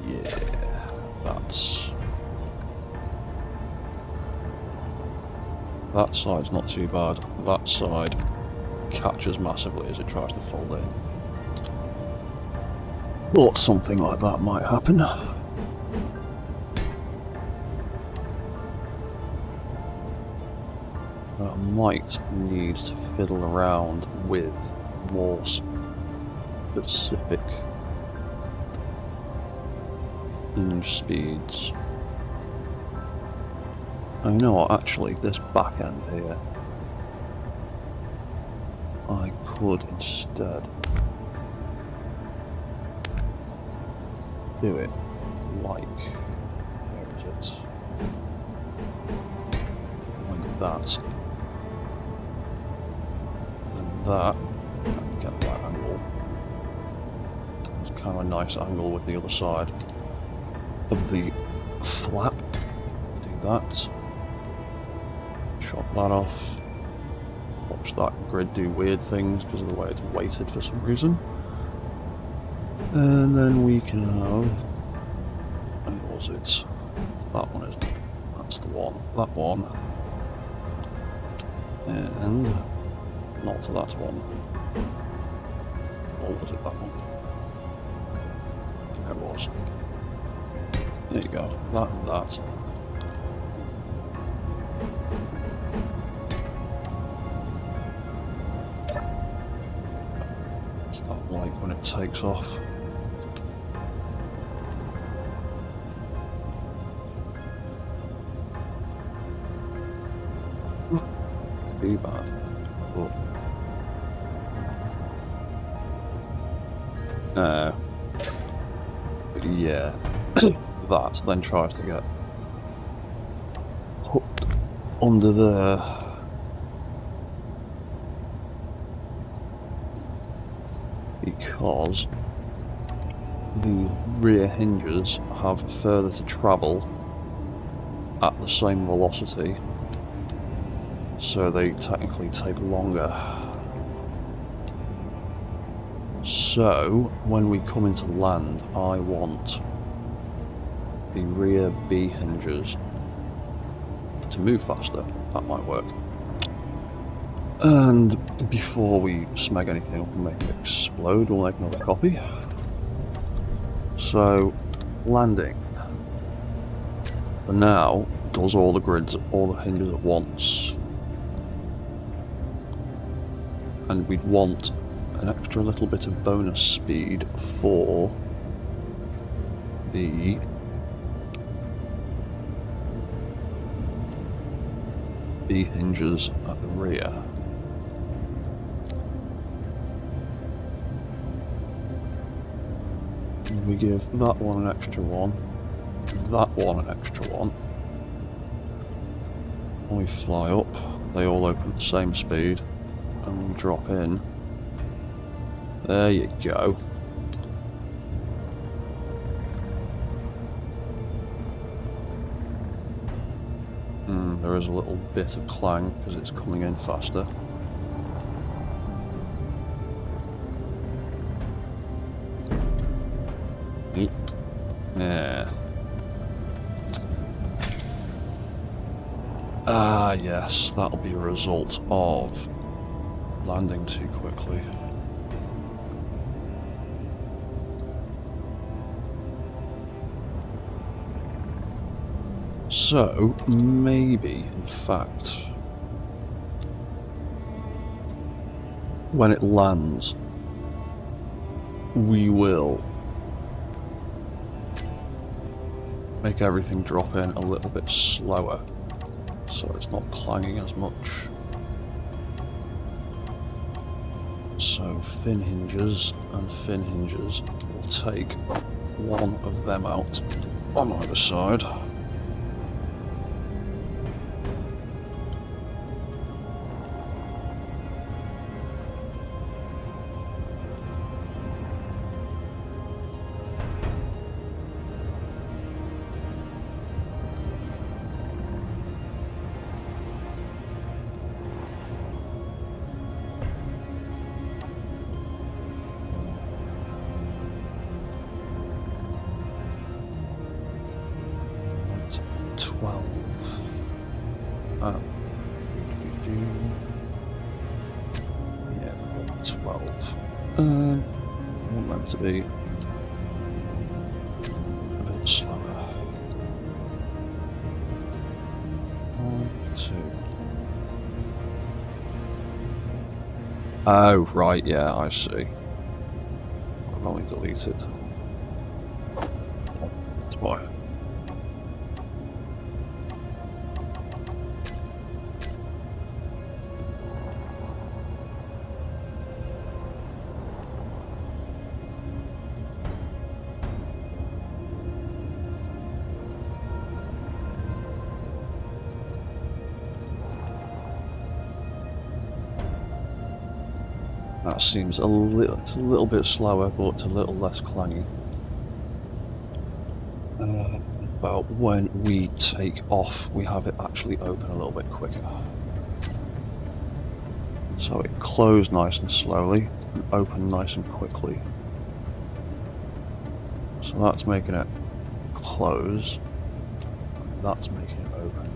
Speaker 1: Yeah, that side's not too bad. That side catches massively as it tries to fold in. But something like that might happen. I might need to fiddle around with more specific hinge speeds. Oh, you know what, actually, this back end here, I could instead do it like, where is it? Like that. And that, get that angle. It's kind of a nice angle with the other side of the flap. Do that. Chop that off. Watch that grid do weird things because of the way it's weighted for some reason. And then we can have, and was it? That one is, that's the one. That one. And not to that one. Or was it that one? I think it was. There you go. That and that. It's that light when it takes off. too bad. But yeah, that then tries to get hooked under there. Because the rear hinges have further to travel at the same velocity, so they technically take longer. So when we come into land, I want the rear B hinges to move faster. That might work. And before we smeg anything up and make it explode, we'll make another copy. So, landing. For now, does all the grids, all the hinges at once. And we'd want an extra little bit of bonus speed for the B hinges at the rear. We give that one an extra one, that one an extra one. When we fly up, they all open at the same speed, and we drop in. There you go. There is a little bit of clang because it's coming in faster. Yeah. Ah, yes, that'll be a result of landing too quickly. So, maybe, in fact, when it lands, we will make everything drop in a little bit slower, so it's not clanging as much. So fin hinges and fin hinges, will take one of them out on either side. Yeah, 12. I want them to be a bit slower. 1, 2. Oh, right, yeah, I see. I've only deleted. That's why. That seems it's a little bit slower, but it's a little less clangy. But when we take off, we have it actually open a little bit quicker. So it closed nice and slowly, and open nice and quickly. So that's making it close, and that's making it open.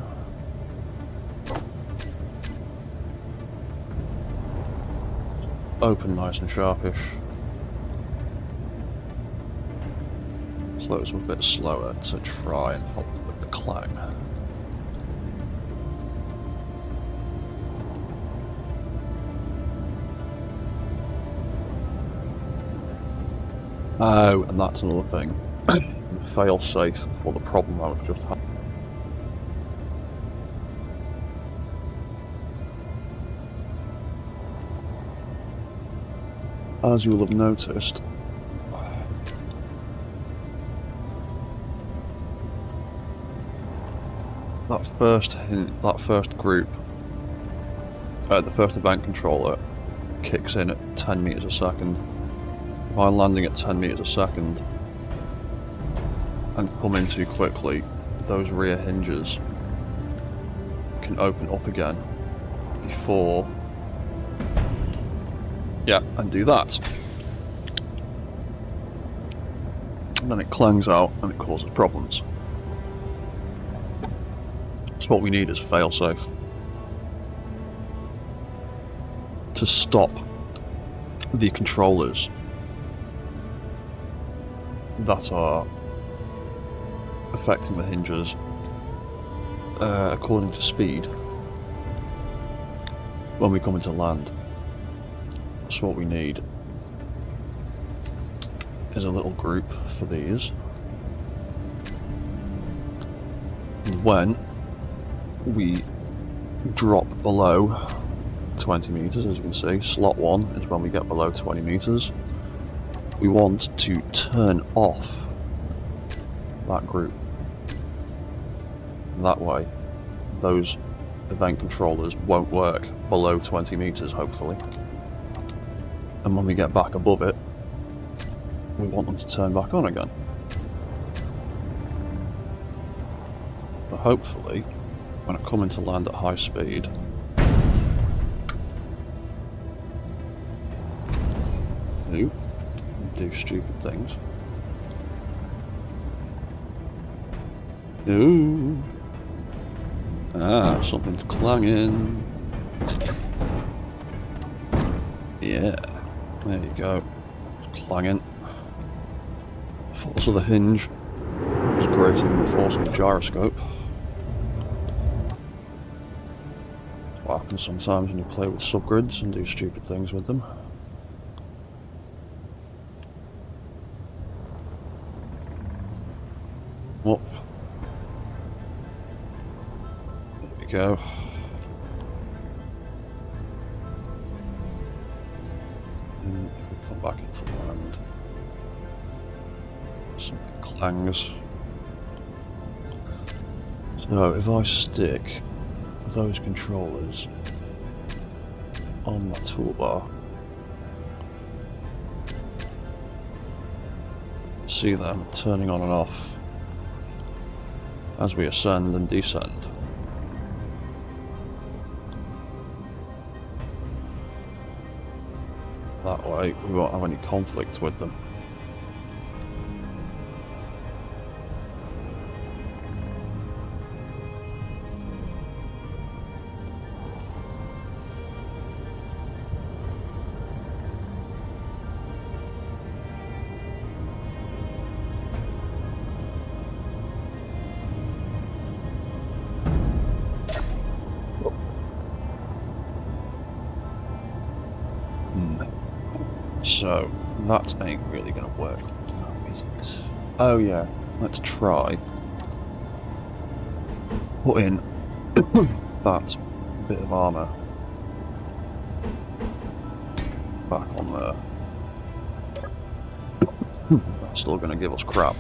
Speaker 1: Open nice and sharpish. Close a bit slower to try and help with the clang. Oh, and that's another thing. Fail safe for the problem I was just having. as you will have noticed, that first group, the first event controller kicks in at 10 meters a second. If I'm landing at 10 meters a second and come in too quickly, those rear hinges can open up again before, yeah, and do that. And then it clangs out and it causes problems. So what we need is failsafe to stop the controllers that are affecting the hinges according to speed when we come into land. So what we need is a little group for these. And when we drop below 20 meters, as you can see, slot 1 is when we get below 20 meters. We want to turn off that group. That way, those event controllers won't work below 20 meters, hopefully. And when we get back above it, we want them to turn back on again. But hopefully, when I come into land at high speed, do stupid things. Ooh. Ah, something's clanging. Yeah, there you go. Clanging. Force of the hinge is greater than the force of the gyroscope. What happens sometimes when you play with subgrids and do stupid things with them. Up. There we go. And if we come back into land, something clangs. So if I stick those controllers on my toolbar, see them turning on and off as we ascend and descend. That way we won't have any conflict with them. So that ain't really gonna work now, is it? Oh yeah, let's try put in that bit of armour back on there. That's still gonna give us crap.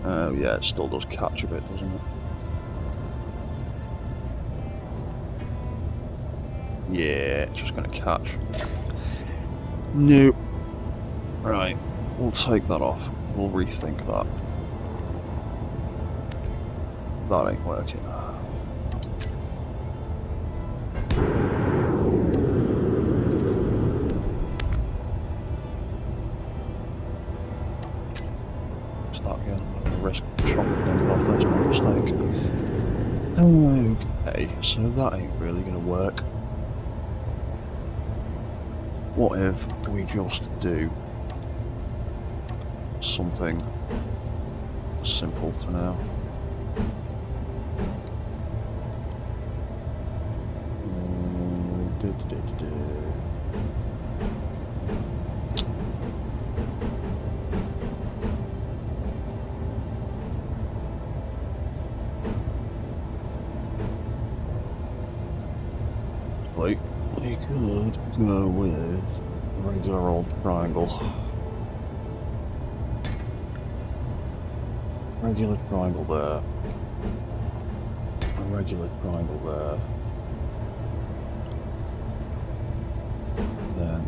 Speaker 1: Oh yeah, it still does catch a bit, doesn't it? Yeah, it's just going to catch. Nope. Right, we'll take that off. We'll rethink that. That ain't working. Start again. I'm going to risk chopping things off. That's my mistake. Okay, so that ain't really going to work. What if we just do something simple for now? Wait. We could go with a regular old triangle. Regular triangle there. A regular triangle there. Then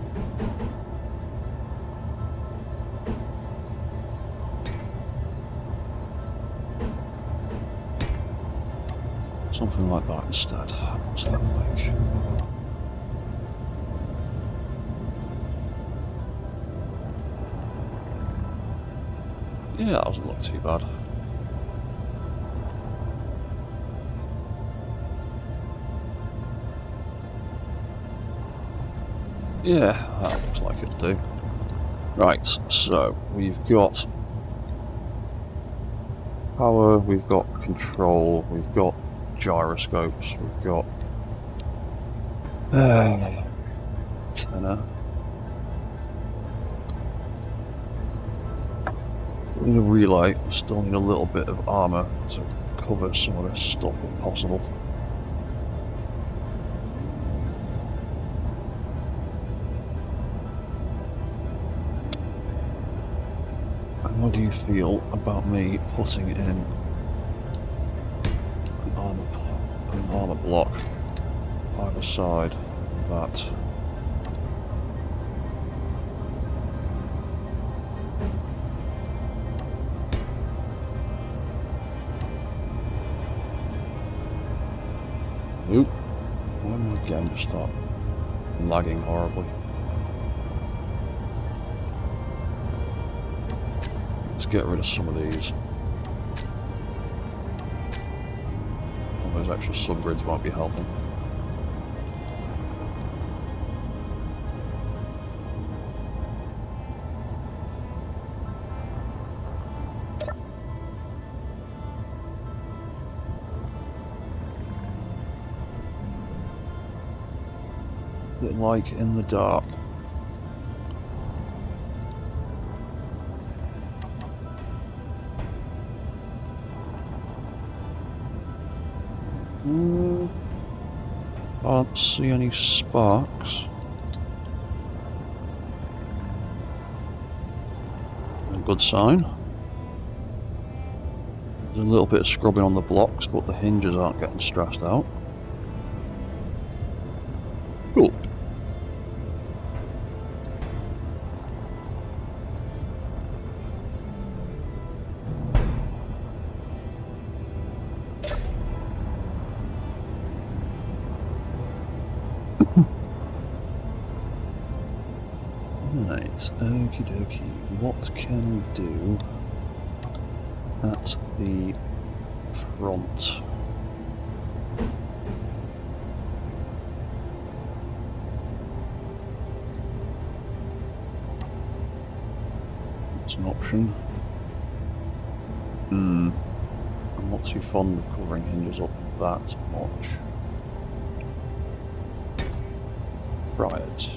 Speaker 1: something like that instead. What's that like? Yeah, that doesn't look too bad. Yeah, that looks like it'll do. Right, so we've got power, we've got control, we've got gyroscopes, we've got antenna. We need a relay, still need a little bit of armour to cover some of this stuff if possible. How do you feel about me putting in an armour block either side of that? Oop. Why am I again just start lagging horribly? Let's get rid of some of these. All those extra subgrids might be helping. Bit like in the dark. Can't see any sparks. A good sign. There's a little bit of scrubbing on the blocks, but the hinges aren't getting stressed out. Cool. Right, okie dokie. What can we do at the front? It's an option. I'm not too fond of covering hinges up that much. Right.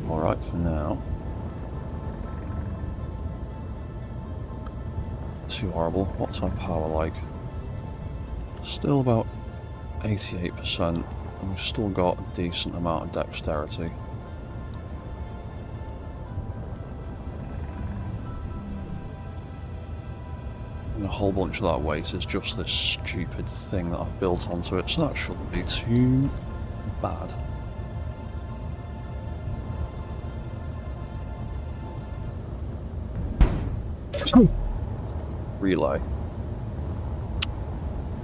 Speaker 1: Alright for now. Too horrible. What's our power like? Still about 88%, and we've still got a decent amount of dexterity. And a whole bunch of that weight is just this stupid thing that I've built onto it, so that shouldn't be too bad. Relay.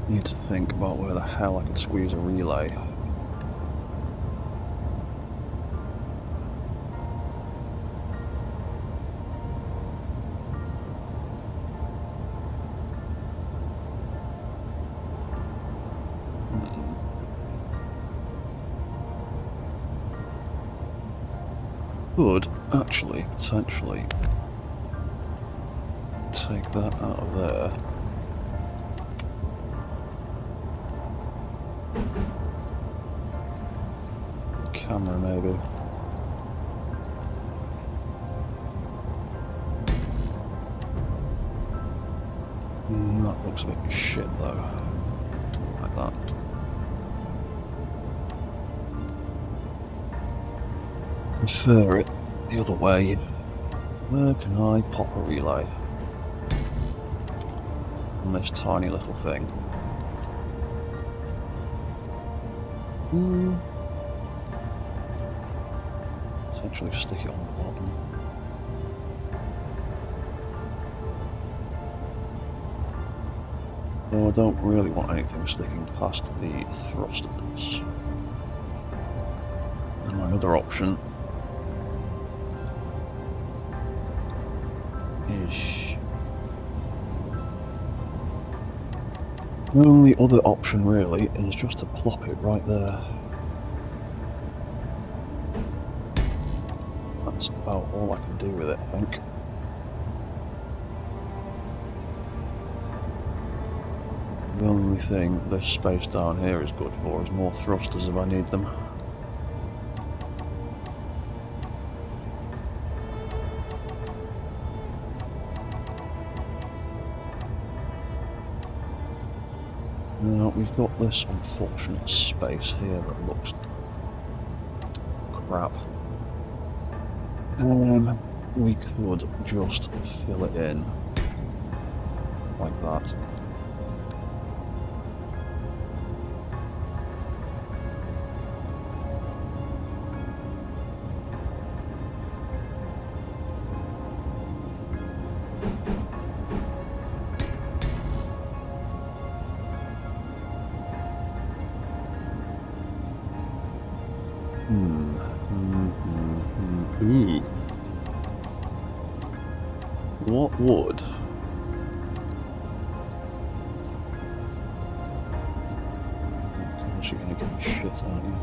Speaker 1: Need to think about where the hell I could squeeze a relay. Could actually potentially take that out of there. Camera maybe. That looks a bit shit though. Like that. Prefer it the other way. Where can I pop a relay? On this tiny little thing. Essentially stick it on the bottom. Though I don't really want anything sticking past the thrusters. And my other option is... The only other option really is just to plop it right there. That's about all I can do with it, I think. The only thing this space down here is good for is more thrusters if I need them. Now we've got this unfortunate space here that looks crap. We could just fill it in like that. Ooh. What would? Of course you're gonna give me shit, aren't you?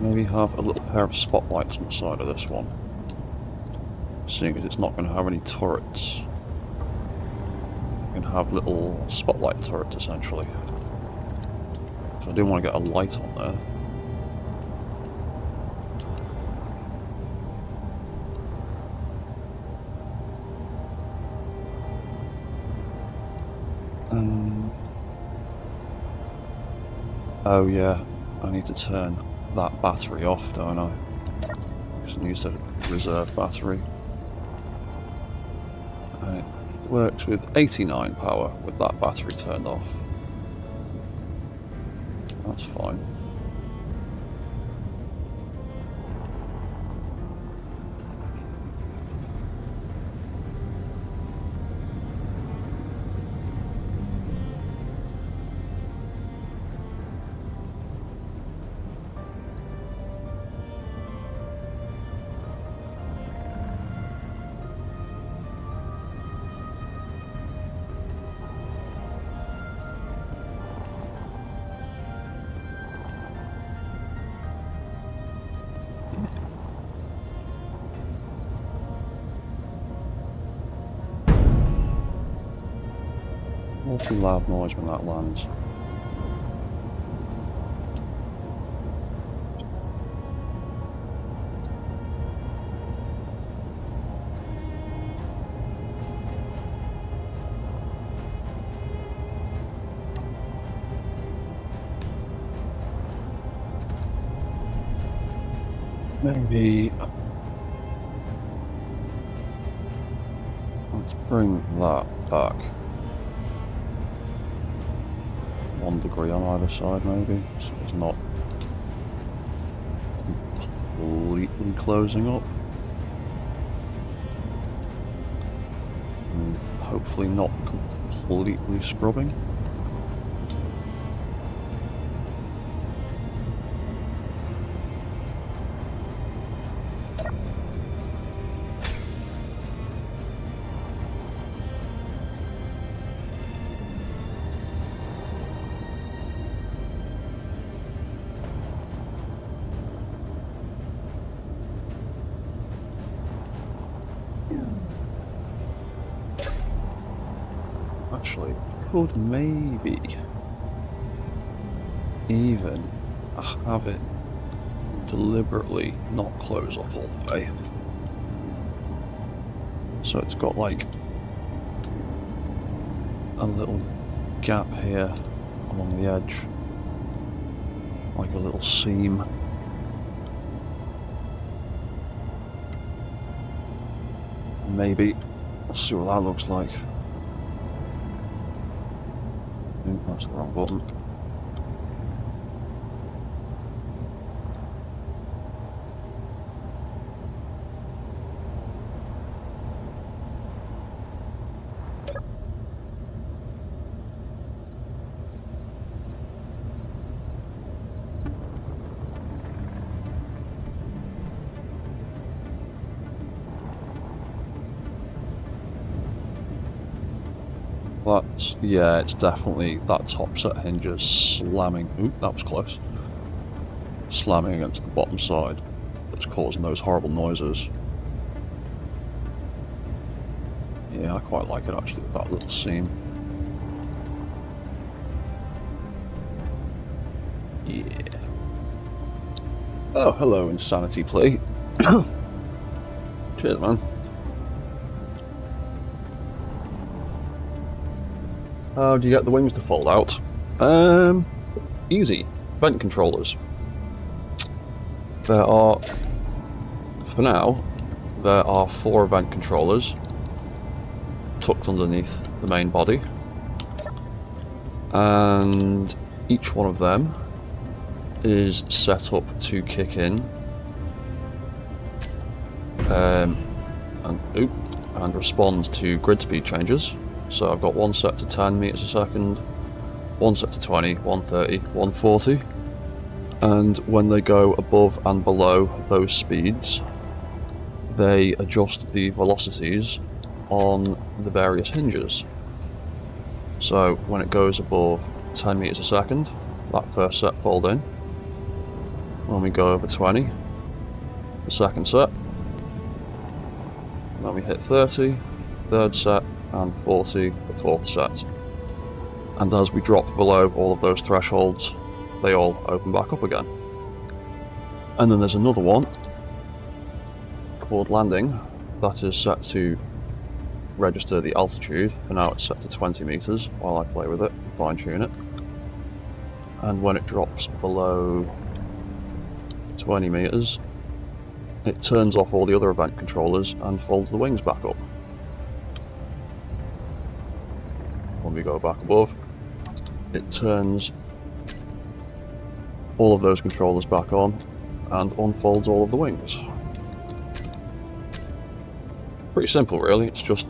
Speaker 1: Maybe have a little pair of spotlights on the side of this one. Seeing as it's not going to have any turrets. You can have little spotlight turrets essentially. So I do want to get a light on there. Oh yeah, I need to turn that battery off, don't I? Because I use a reserve battery. And it works with 89 power with that battery turned off. That's fine. Awfully loud noise when that lands. Maybe let's bring that back 1 degree on either side, maybe, so it's not completely closing up. And hopefully not completely scrubbing. actually could maybe even have it deliberately not close off all the way. So it's got like a little gap here along the edge, like a little seam. Maybe, let's see what that looks like. Ooh, that's the wrong button. That's, yeah, it's definitely that top set hinge is slamming. Oop, that was close. Slamming against the bottom side that's causing those horrible noises. Yeah, I quite like it actually with that little seam. Yeah. Oh, hello, Insanity Play. Cheers, man. How do you get the wings to fold out? Easy. Vent controllers. There are, for now, there are 4 vent controllers tucked underneath the main body, and each one of them is set up to kick in and respond to grid speed changes. So I've got one set to 10 meters a second, one set to 20, 130, 140, and when they go above and below those speeds, they adjust the velocities on the various hinges. So when it goes above 10 meters a second, that first set fold in. When we go over 20, the second set. When we hit 30, third set, and 40, the fourth set. And as we drop below all of those thresholds, they all open back up again. And then there's another one called landing that is set to register the altitude. For now it's set to 20 meters while I play with it and fine tune it. And when it drops below 20 meters, it turns off all the other event controllers and folds the wings back up. When we go back above, it turns all of those controllers back on and unfolds all of the wings. Pretty simple really, it's just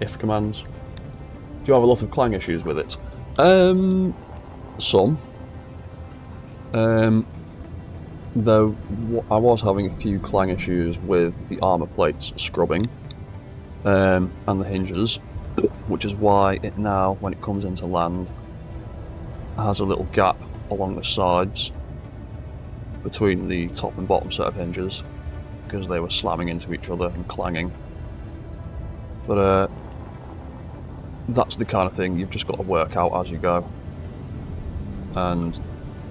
Speaker 1: if commands. Do you have a lot of clang issues with it? Some. Though I was having a few clang issues with the armour plates scrubbing and the hinges, which is why it now, when it comes into land, has a little gap along the sides between the top and bottom set of hinges, because they were slamming into each other and clanging. But that's the kind of thing you've just got to work out as you go and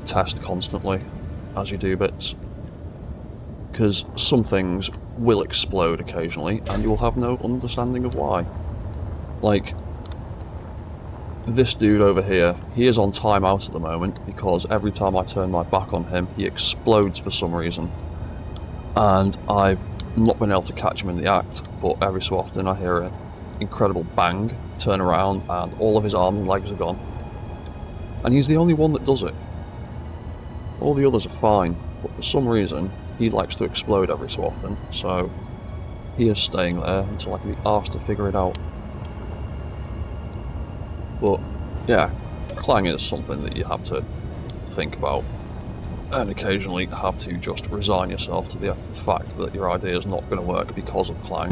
Speaker 1: test constantly as you do bits, because some things will explode occasionally and you'll have no understanding of why. Like this dude over here, he is on timeout at the moment because every time I turn my back on him he explodes for some reason, and I've not been able to catch him in the act, but every so often I hear an incredible bang, turn around and all of his arms and legs are gone, and he's the only one that does it. All the others are fine, but for some reason he likes to explode every so often, so he is staying there until I can be asked to figure it out. But yeah, clang is something that you have to think about and occasionally have to just resign yourself to the fact that your idea is not going to work because of clang.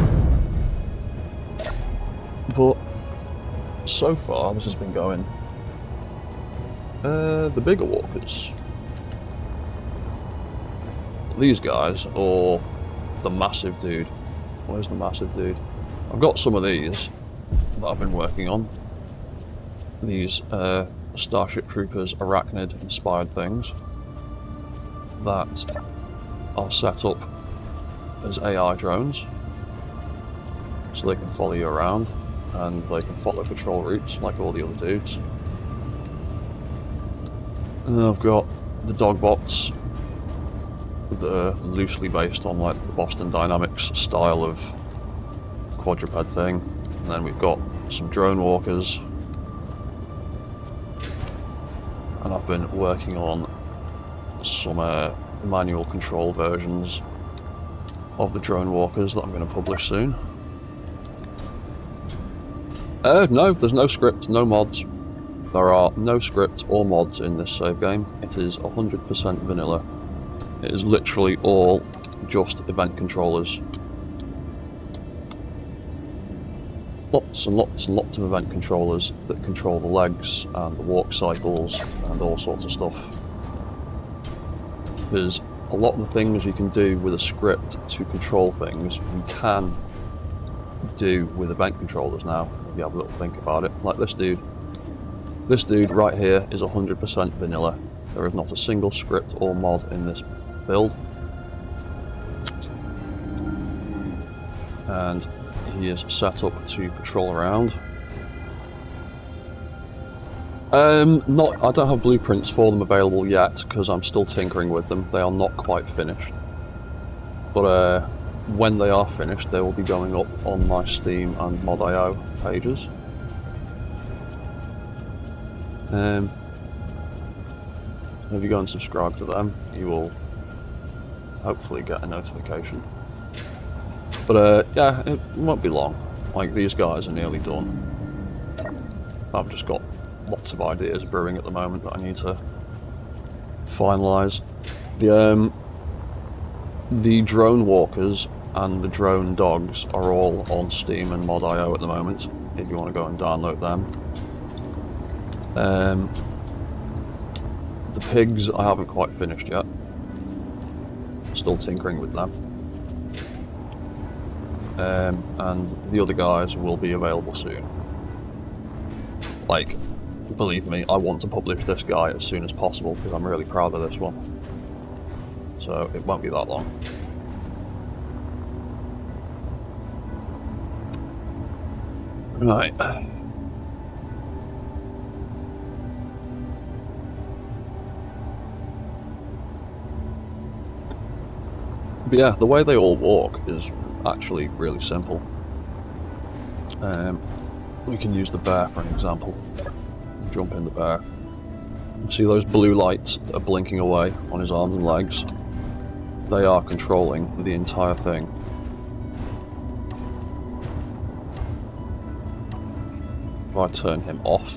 Speaker 1: But so far this has been going. The bigger walkers, these guys, or the massive dude. Where's the massive dude? I've got some of these, that I've been working on. These Starship Troopers Arachnid-inspired things that are set up as AI drones, so they can follow you around, and they can follow patrol routes like all the other dudes. And then I've got the dog bots that are loosely based on like the Boston Dynamics style of quadruped thing. And then we've got some drone walkers. And I've been working on some manual control versions of the drone walkers that I'm going to publish soon. No, there's no script, no mods. There are no script or mods in this save game. It is 100% vanilla. It is literally all just event controllers. Lots and lots and lots of event controllers that control the legs and the walk cycles and all sorts of stuff. There's a lot of the things you can do with a script to control things you can do with event controllers now, if you have a little think about it. Like this dude. This dude right here is 100% vanilla. There is not a single script or mod in this build. And he is set up to patrol around. I don't have blueprints for them available yet because I'm still tinkering with them. They are not quite finished. But when they are finished, they will be going up on my Steam and Mod.io pages. If you go and subscribe to them, you will hopefully get a notification. But yeah, it won't be long. Like, these guys are nearly done. I've just got lots of ideas brewing at the moment that I need to finalise. The drone walkers and the drone dogs are all on Steam and Mod.io at the moment, if you want to go and download them. The pigs I haven't quite finished yet. Still tinkering with them. And the other guys will be available soon. Like, believe me, I want to publish this guy as soon as possible because I'm really proud of this one. So it won't be that long. Right. But yeah, the way they all walk is actually really simple. We can use the bear for an example. Jump in the bear. See those blue lights that are blinking away on his arms and legs? They are controlling the entire thing. If I turn him off,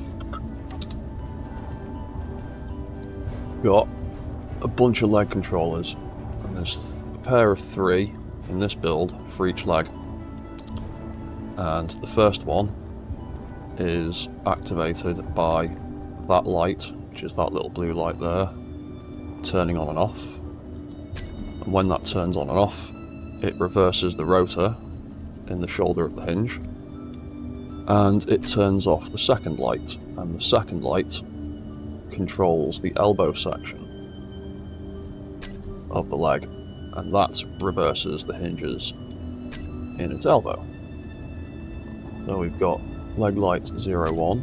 Speaker 1: got a bunch of leg controllers, and there's a pair of 3 in this build for each leg. And the first one is activated by that light, which is that little blue light there, turning on and off. And when that turns on and off, it reverses the rotor in the shoulder of the hinge, and it turns off the second light, and the second light controls the elbow section of the leg, and that reverses the hinges in its elbow. So we've got leg light 01,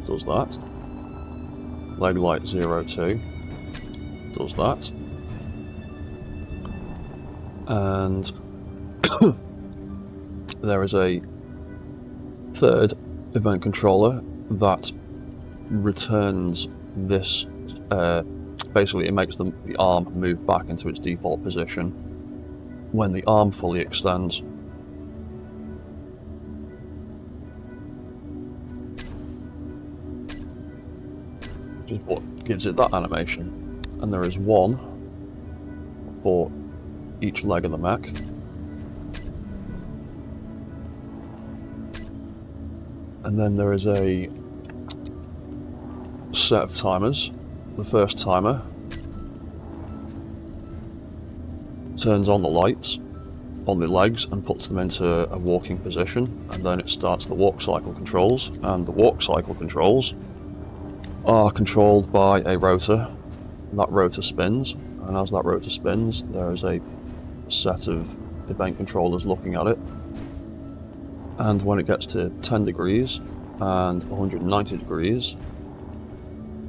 Speaker 1: does that. Leg light 02, does that. And there is a third event controller that returns this, basically it makes the arm move back into its default position when the arm fully extends. Which is what gives it that animation. And there is one for each leg of the mech. And then there is a set of timers. The first timer turns on the lights on the legs and puts them into a walking position, and then it starts the walk cycle controls, and the walk cycle controls are controlled by a rotor. That rotor spins, and as that rotor spins, there is a set of event controllers looking at it, and when it gets to 10 degrees and 190 degrees,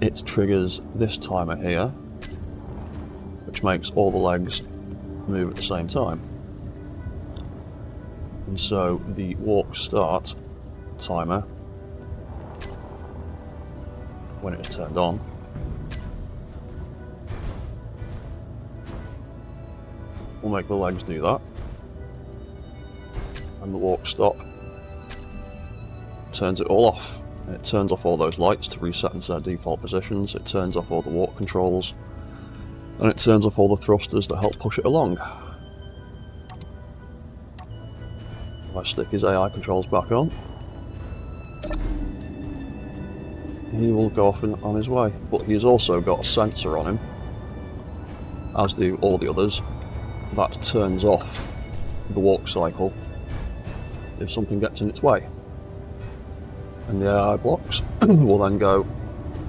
Speaker 1: it triggers this timer here, which makes all the legs move at the same time. And so the walk start timer, when it is turned on, will make the legs do that, and the walk stop turns it all off. It turns off all those lights to reset into their default positions, it turns off all the walk controls, and it turns off all the thrusters that help push it along. If I stick his AI controls back on, he will go off on his way, but he's also got a sensor on him, as do all the others, that turns off the walk cycle if something gets in its way. And the AI blocks will then go,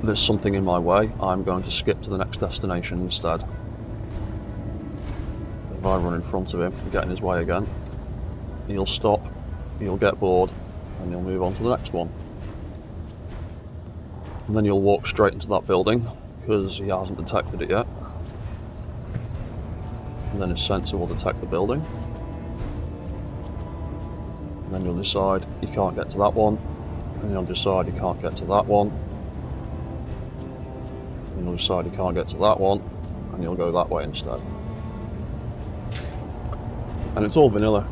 Speaker 1: there's something in my way, I'm going to skip to the next destination instead. If I run in front of him and get in his way again, he'll stop, he'll get bored, and he'll move on to the next one. And then he'll walk straight into that building, because he hasn't detected it yet. And then his sensor will detect the building. And then you'll decide you can't get to that one, and you'll decide you can't get to that one, and you'll decide you can't get to that one, and you'll go that way instead. And it's all vanilla.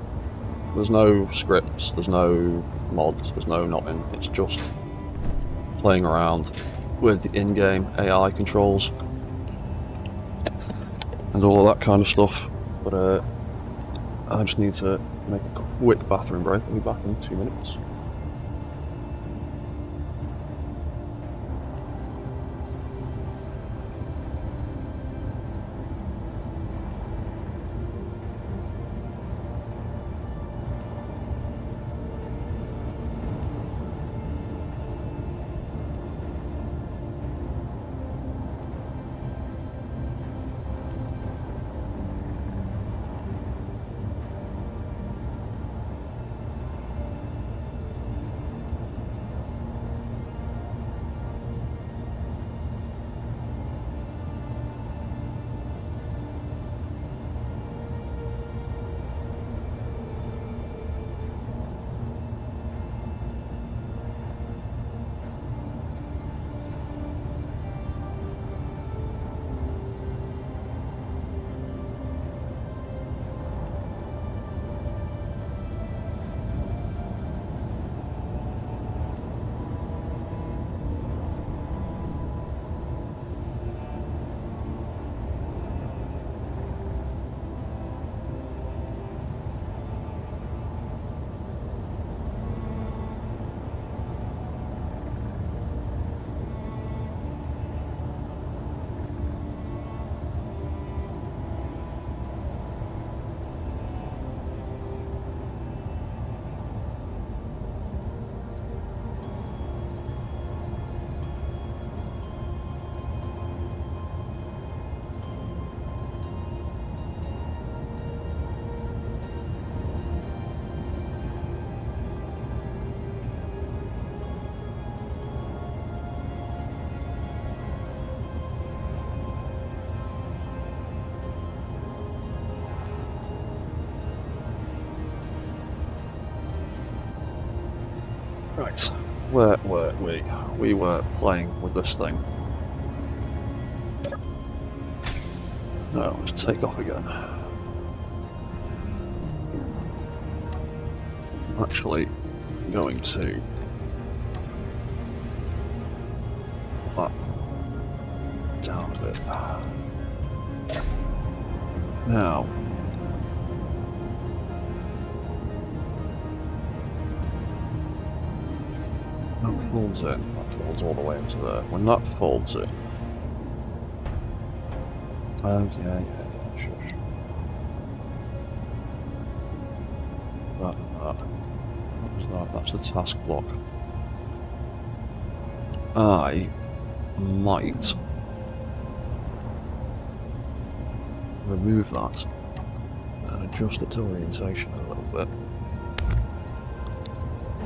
Speaker 1: There's no scripts, there's no mods, there's no nothing. It's just playing around with the in-game AI controls and all of that kind of stuff. But I just need to make a quick bathroom break. I'll be back in 2 minutes. Right, where were we? We were playing with this thing. No, let's take off again. I'm actually going to up, down a bit. Now, that folds it. That folds all the way into there. When that folds it. Okay, yeah, sure. that. What was that? That's the task block. I might remove that and adjust its orientation a little bit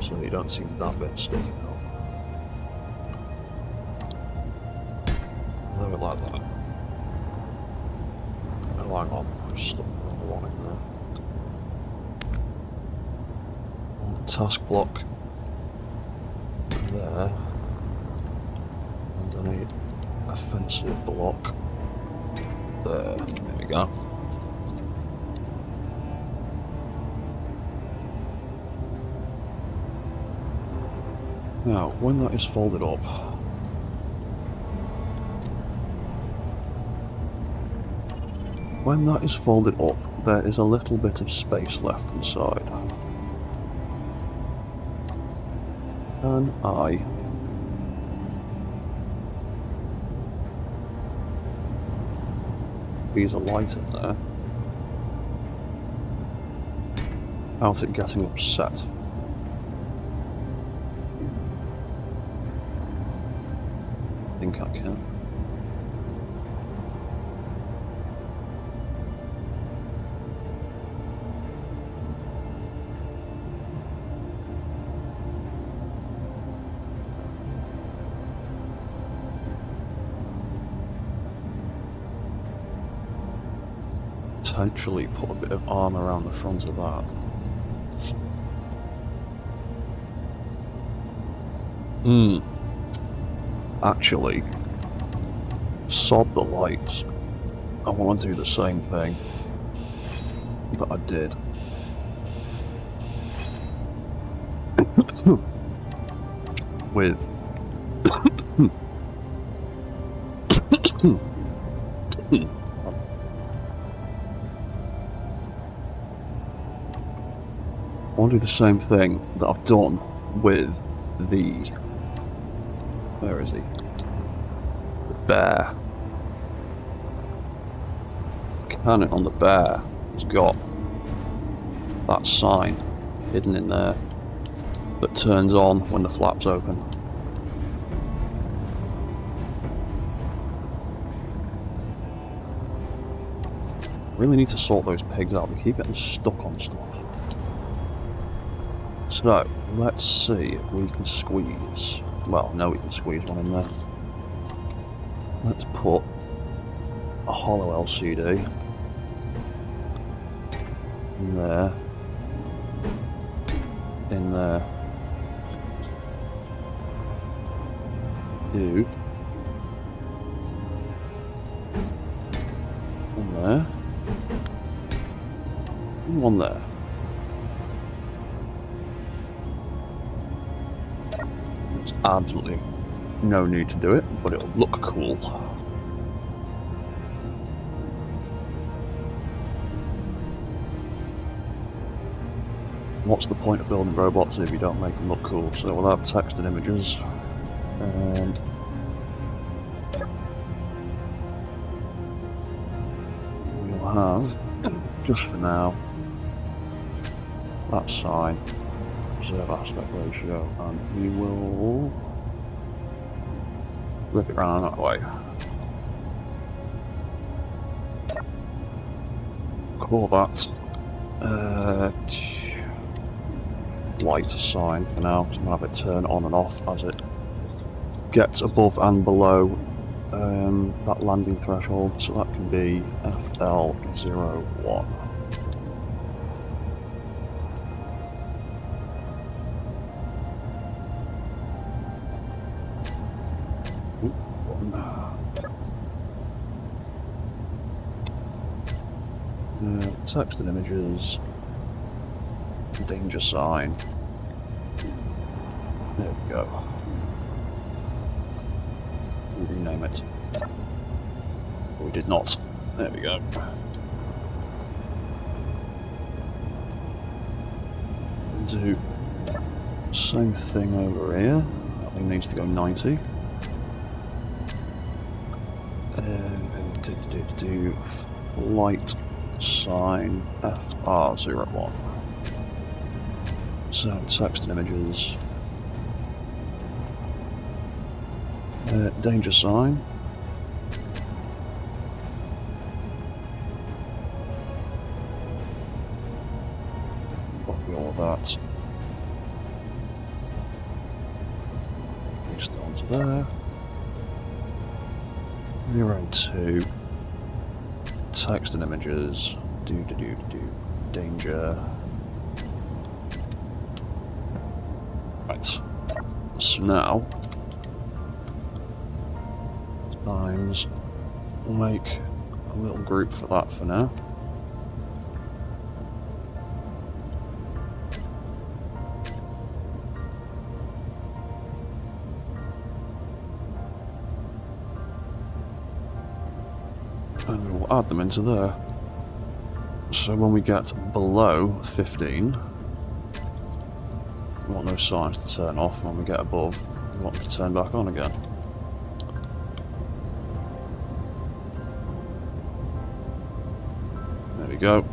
Speaker 1: so you don't see that bit sticking out. Leave it like that. Oh, hang on, I stuck another one in there. On the task block there, underneath offensive block there. There we go. Now, when that is folded up, there is a little bit of space left inside. Can I squeeze a light in there without it getting upset? I think I can. Potentially put a bit of arm around the front of that. Actually, sod the lights. I want to do the same thing that I did with I want to do the same thing that I've done with the... where is he? The bear. Cannon on the bear has got that sign hidden in there that turns on when the flaps open. Really need to sort those pigs out, they keep getting stuck on stuff. So, let's see if we can squeeze, well, no, we can squeeze one in there. Let's put a hollow LCD in there, do one there, and one there. There's absolutely no need to do it, but it'll look cool. What's the point of building robots if you don't make them look cool? So we'll have text and images, and we'll have, just for now, that sign, observe aspect ratio, and we will rip it around that way. Call that light sign for now, so I'm going to have it turn on and off as it gets above and below that landing threshold, so that can be FL01. Text and images, danger sign. There we go. We'll rename it. We did not. There we go. Do same thing over here. That thing needs to go 90. And do light sign FR01. So, text and images. Danger sign. Copy all of that. Paste onto there. 02. Text and images. Do. Danger. Right. So now, times, we'll make a little group for that for now. And we'll add them into there. So when we get below 15, we want those signs to turn off. When we get above, we want them to turn back on again. There we go.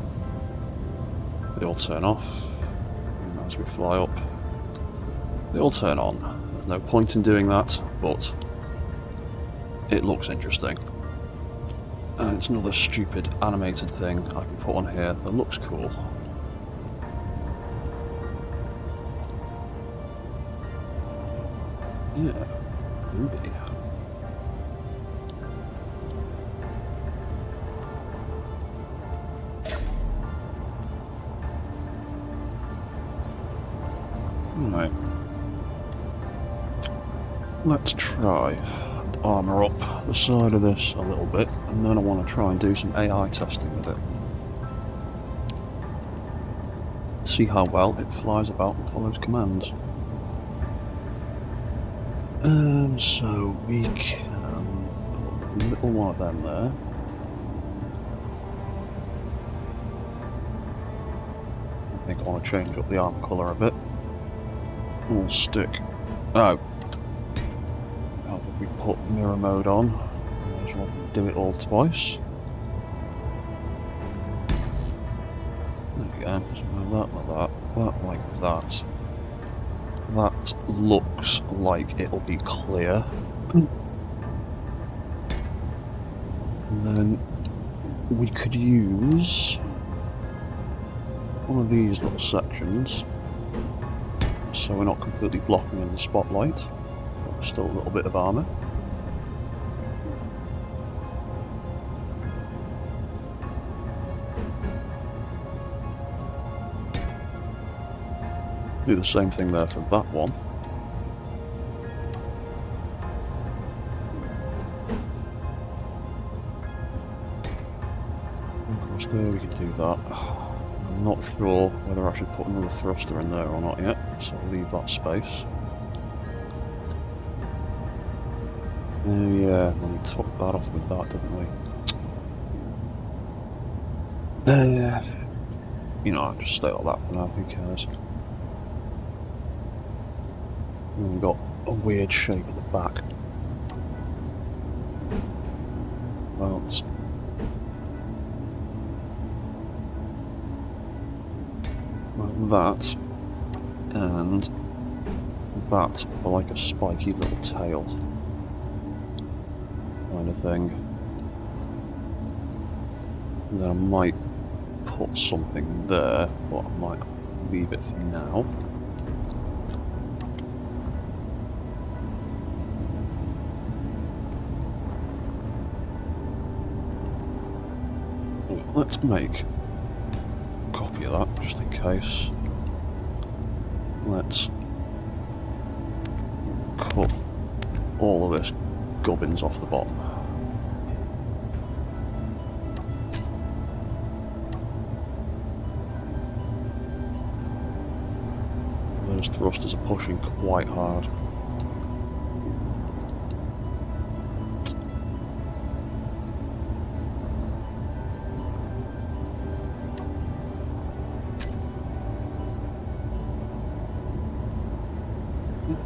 Speaker 1: They all turn off. And as we fly up, they all turn on. There's no point in doing that, but it looks interesting. And it's another stupid animated thing I can put on here that looks cool. Yeah, Ruby. Right. Let's try and armour up the side of this a little bit, and then I want to try and do some AI testing with it. See how well it flies about and follows commands. So we can put a little one of them there. I think I want to change up the arm colour a bit. We'll stick. Oh. How did we put mirror mode on? Might as well do it all twice. There we go. So like that like that. That looks like it'll be clear. And then we could use one of these little sections so we're not completely blocking in the spotlight. Still a little bit of armour. Do the same thing there for that one. Of course, there we can do that. I'm not sure whether I should put another thruster in there or not yet, so I'll leave that space. Yeah, we took that off with that, didn't we? You know, I'll just stay like that for now, who cares? And we've got a weird shape at the back. That's like that, and that for like a spiky little tail kind of thing. And then I might put something there, but I might leave it for now. Let's make a copy of that, just in case. Let's cut all of this gubbins off the bottom. Those thrusters are pushing quite hard.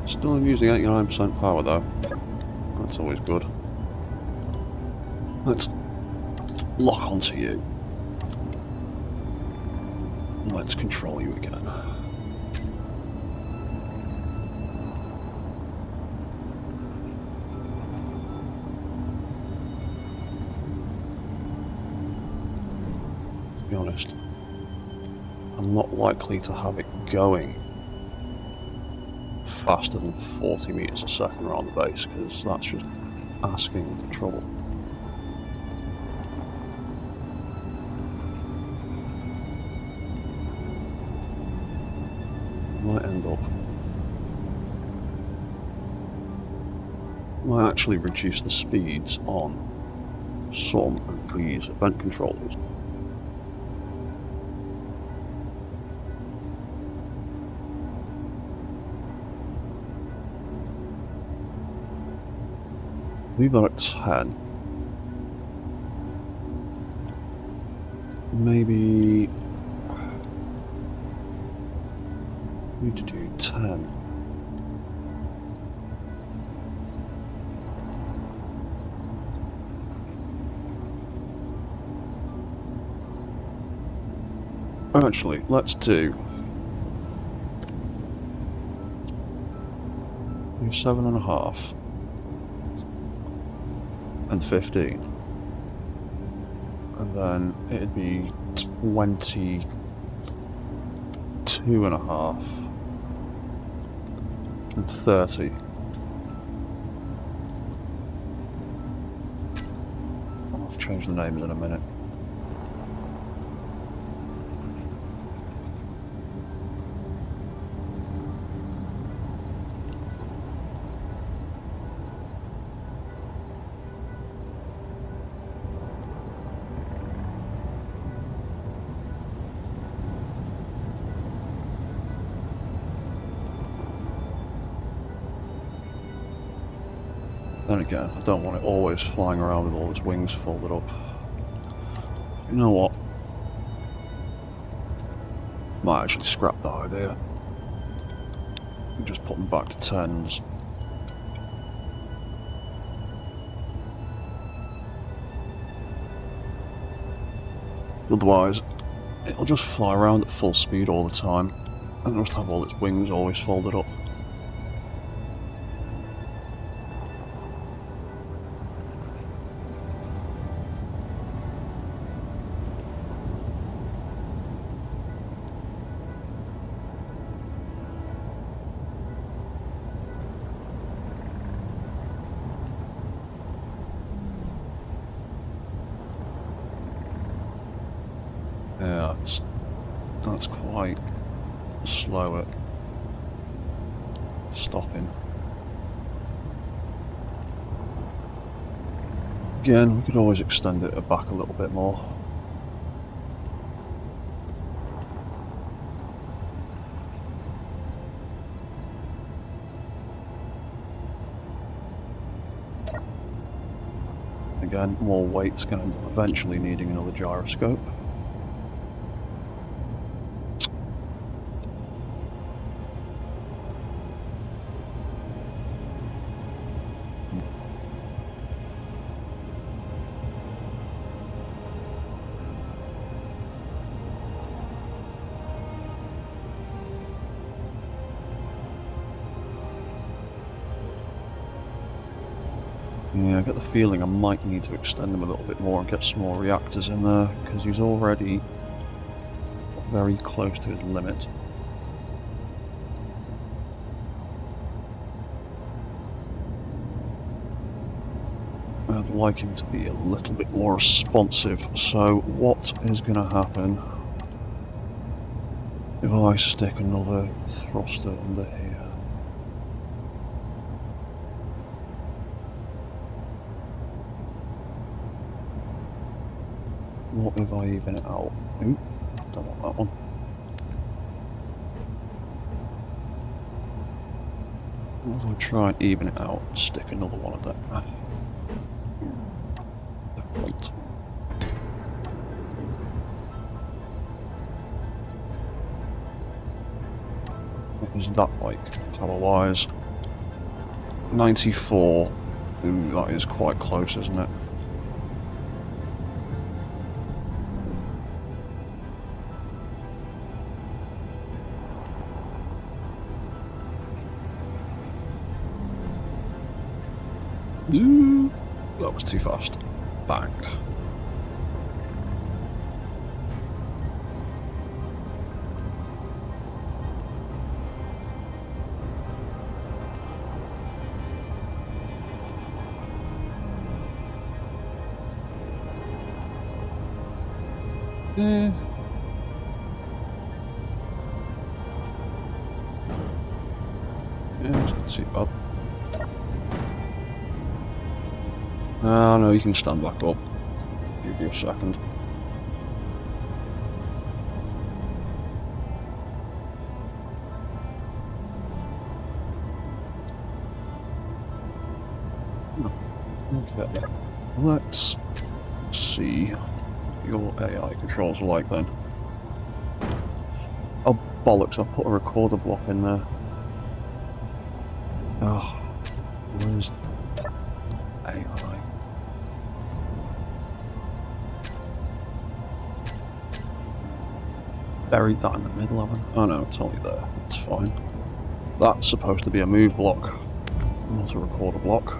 Speaker 1: Still using 89% power though. That's always good. Let's lock onto you. Let's control you again. be honest, I'm not likely to have it going faster than 40 meters a second around the base, because that's just asking for trouble. Might actually reduce the speeds on some of these event controllers. Leave that at 10. Maybe need to do 10. Actually, let's do 7.5 and 15, and then it'd be 22.5 and 30. I'll have to change the names in a minute. Then again, I don't want it always flying around with all its wings folded up. You know what? Might actually scrap that idea. Just put them back to 10s. Otherwise, it'll just fly around at full speed all the time and just have all its wings always folded up. Yeah, that's quite slow at stopping. Again, we could always extend it back a little bit more. Again, more weight's going to end up eventually needing another gyroscope. Yeah, I get the feeling I might need to extend him a little bit more and get some more reactors in there, because he's already very close to his limit. I'd like him to be a little bit more responsive, so what is going to happen if I stick another thruster under here? What if I even it out? Oop, don't want that one. What if I try and even it out and stick another one of them? The front. What is that like, power-wise? 94. Ooh, that is quite close, isn't it? Ooh, that was too fast. Bang. Yeah, it's not too bad. Ah, no, you can stand back up. Give you a second. Okay, let's see your AI controls are like then. Oh bollocks, I put a recorder block in there. Oh, where's the AI? Buried that in the middle, haven't I? Oh no, it's only there. It's fine. That's supposed to be a move block, not a recorder block.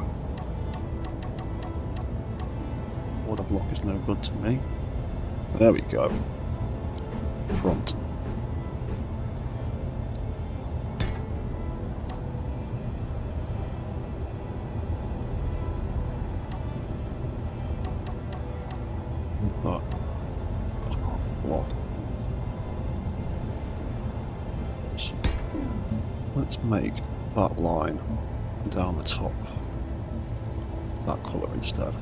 Speaker 1: Recorder block is no good to me. There we go. Front. That block. So let's make that line down the top that colour instead.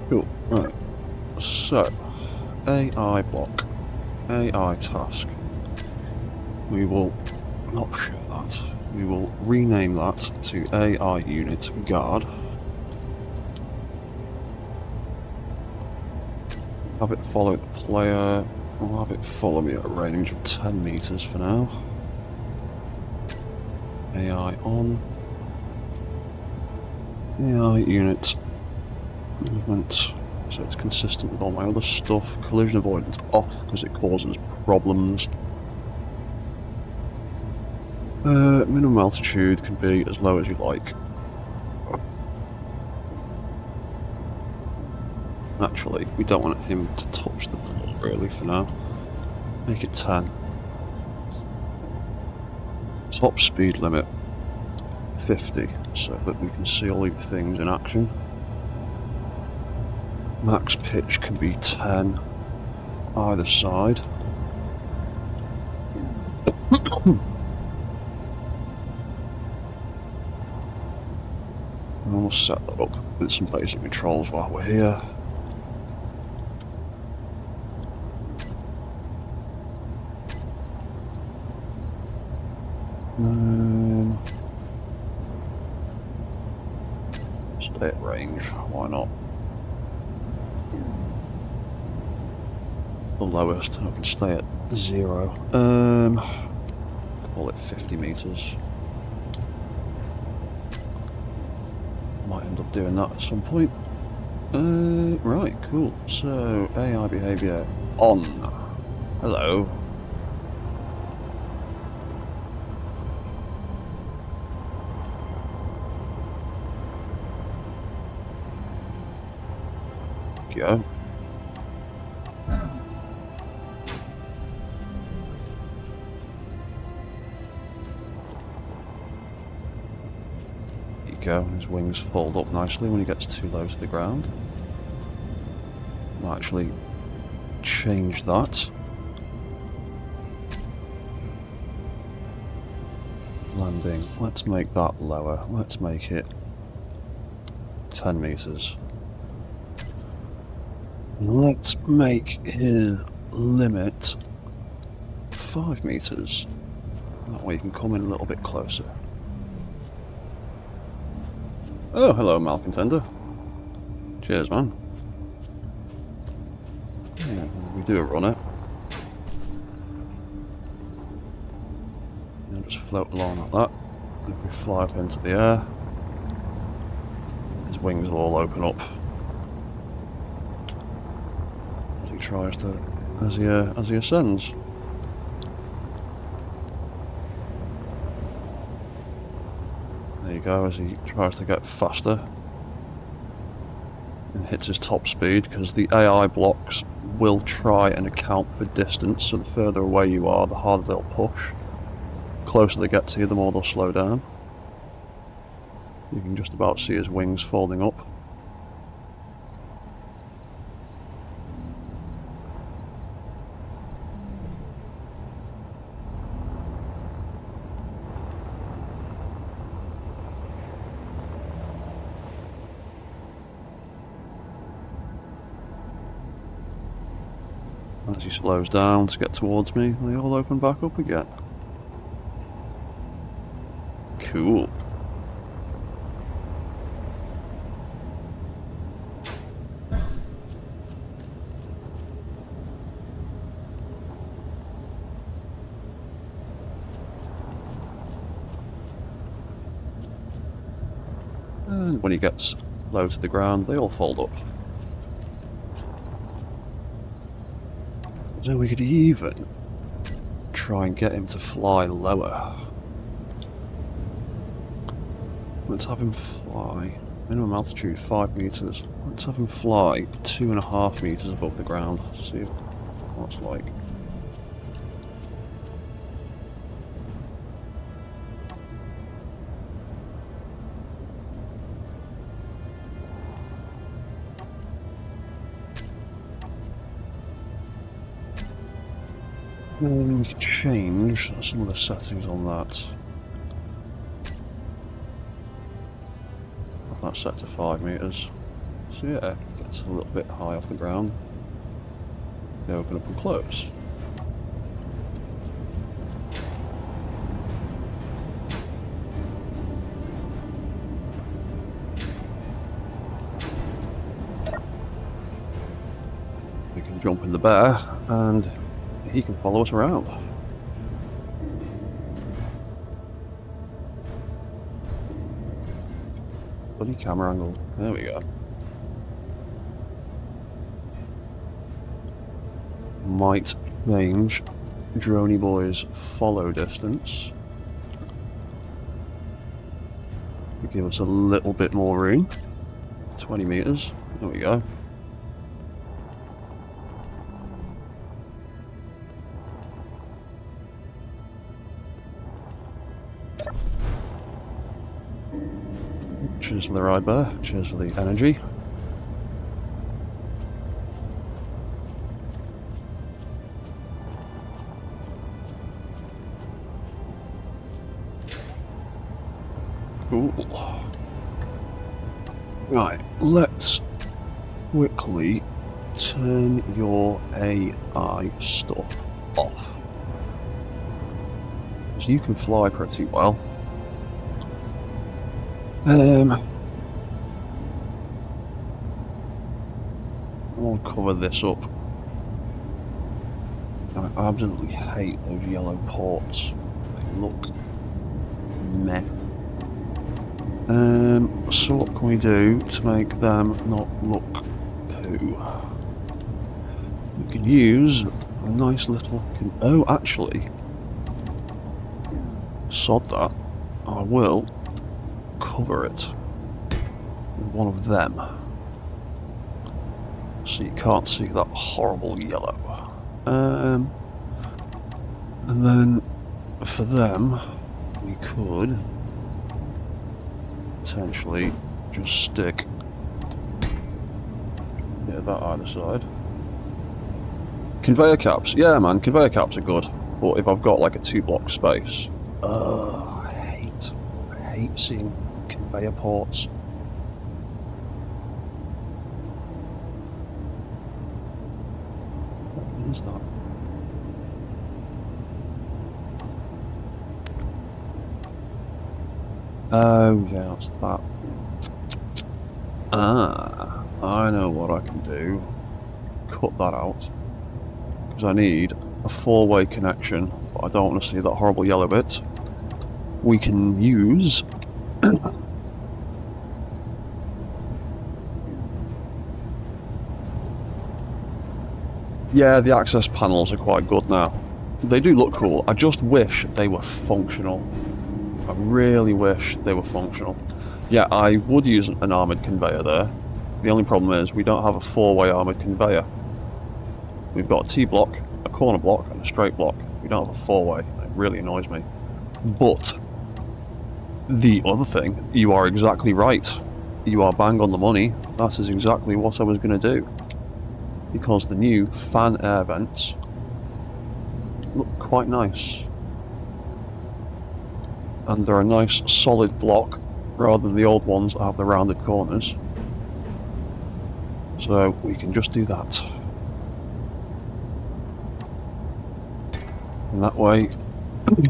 Speaker 1: Cool, right. So, AI block, AI task. We will not show that. We will rename that to AI unit guard. Have it follow the player. I'll have it follow me at a range of 10 meters for now. AI on. AI unit movement. So it's consistent with all my other stuff. Collision avoidance off because it causes problems. Minimum altitude can be as low as you like. Actually, we don't want him to touch the floor really for now. Make it 10. Top speed limit 50, so that we can see all these things in action. Max pitch can be 10 either side. And we'll set that up with some basic controls while we're here. Stay at range, why not? The lowest, I can stay at 0. Call it 50 meters. Might end up doing that at some point. Right, cool. So, AI behaviour on. Hello. Go. There you go, his wings fold up nicely when he gets too low to the ground. I'll actually change that. Landing, let's make that lower. Let's make it 10 meters. Let's make his limit 5 meters. That way you can come in a little bit closer. Oh, hello, Malcontender. Cheers, man. Yeah, we do a runner. And just float along like that. If we fly up into the air, his wings will all open up. Tries to as he ascends. There you go, as he tries to get faster and hits his top speed, because the AI blocks will try and account for distance, so the further away you are, the harder they'll push. The closer they get to you, the more they'll slow down. You can just about see his wings folding up. As he slows down to get towards me, they all open back up again. Cool. And when he gets low to the ground, they all fold up. So we could even try and get him to fly lower. Let's have him fly. Minimum altitude 5 meters. Let's have him fly 2.5 meters above the ground. See what it's like. And we can change some of the settings on that. That's set to 5 meters. So yeah, it gets a little bit high off the ground. They open up and close. We can jump in the bear and he can follow us around. Bloody camera angle. There we go. Might change Droney Boy's follow distance. Give us a little bit more room. 20 meters. There we go. Cheers for the ride, bear. Cheers for the energy. Cool. Right, let's quickly turn your AI stuff off. Because you can fly pretty well. I'll cover this up. I absolutely hate those yellow ports. They look meh. So what can we do to make them not look poo? We could use a nice little... Oh, actually, sod that. I will cover it with one of them, so you can't see that horrible yellow. And then for them, we could potentially just stick that either side. Conveyor caps, yeah man, conveyor caps are good, but if I've got like a 2-block space, I hate seeing conveyor ports. What is that? Oh yeah, that's that. Ah, I know what I can do. Cut that out. Because I need a 4-way connection, but I don't want to see that horrible yellow bit. We can use yeah, the access panels are quite good now. They do look cool. I just wish they were functional. I really wish they were functional. Yeah, I would use an armoured conveyor there. The only problem is we don't have a 4-way armoured conveyor. We've got a T-block, a corner block, and a straight block. We don't have a 4-way. It really annoys me. But the other thing, you are exactly right. You are bang on the money. That is exactly what I was going to do. Because the new fan air vents look quite nice. And they're a nice solid block rather than the old ones that have the rounded corners. So we can just do that. And that way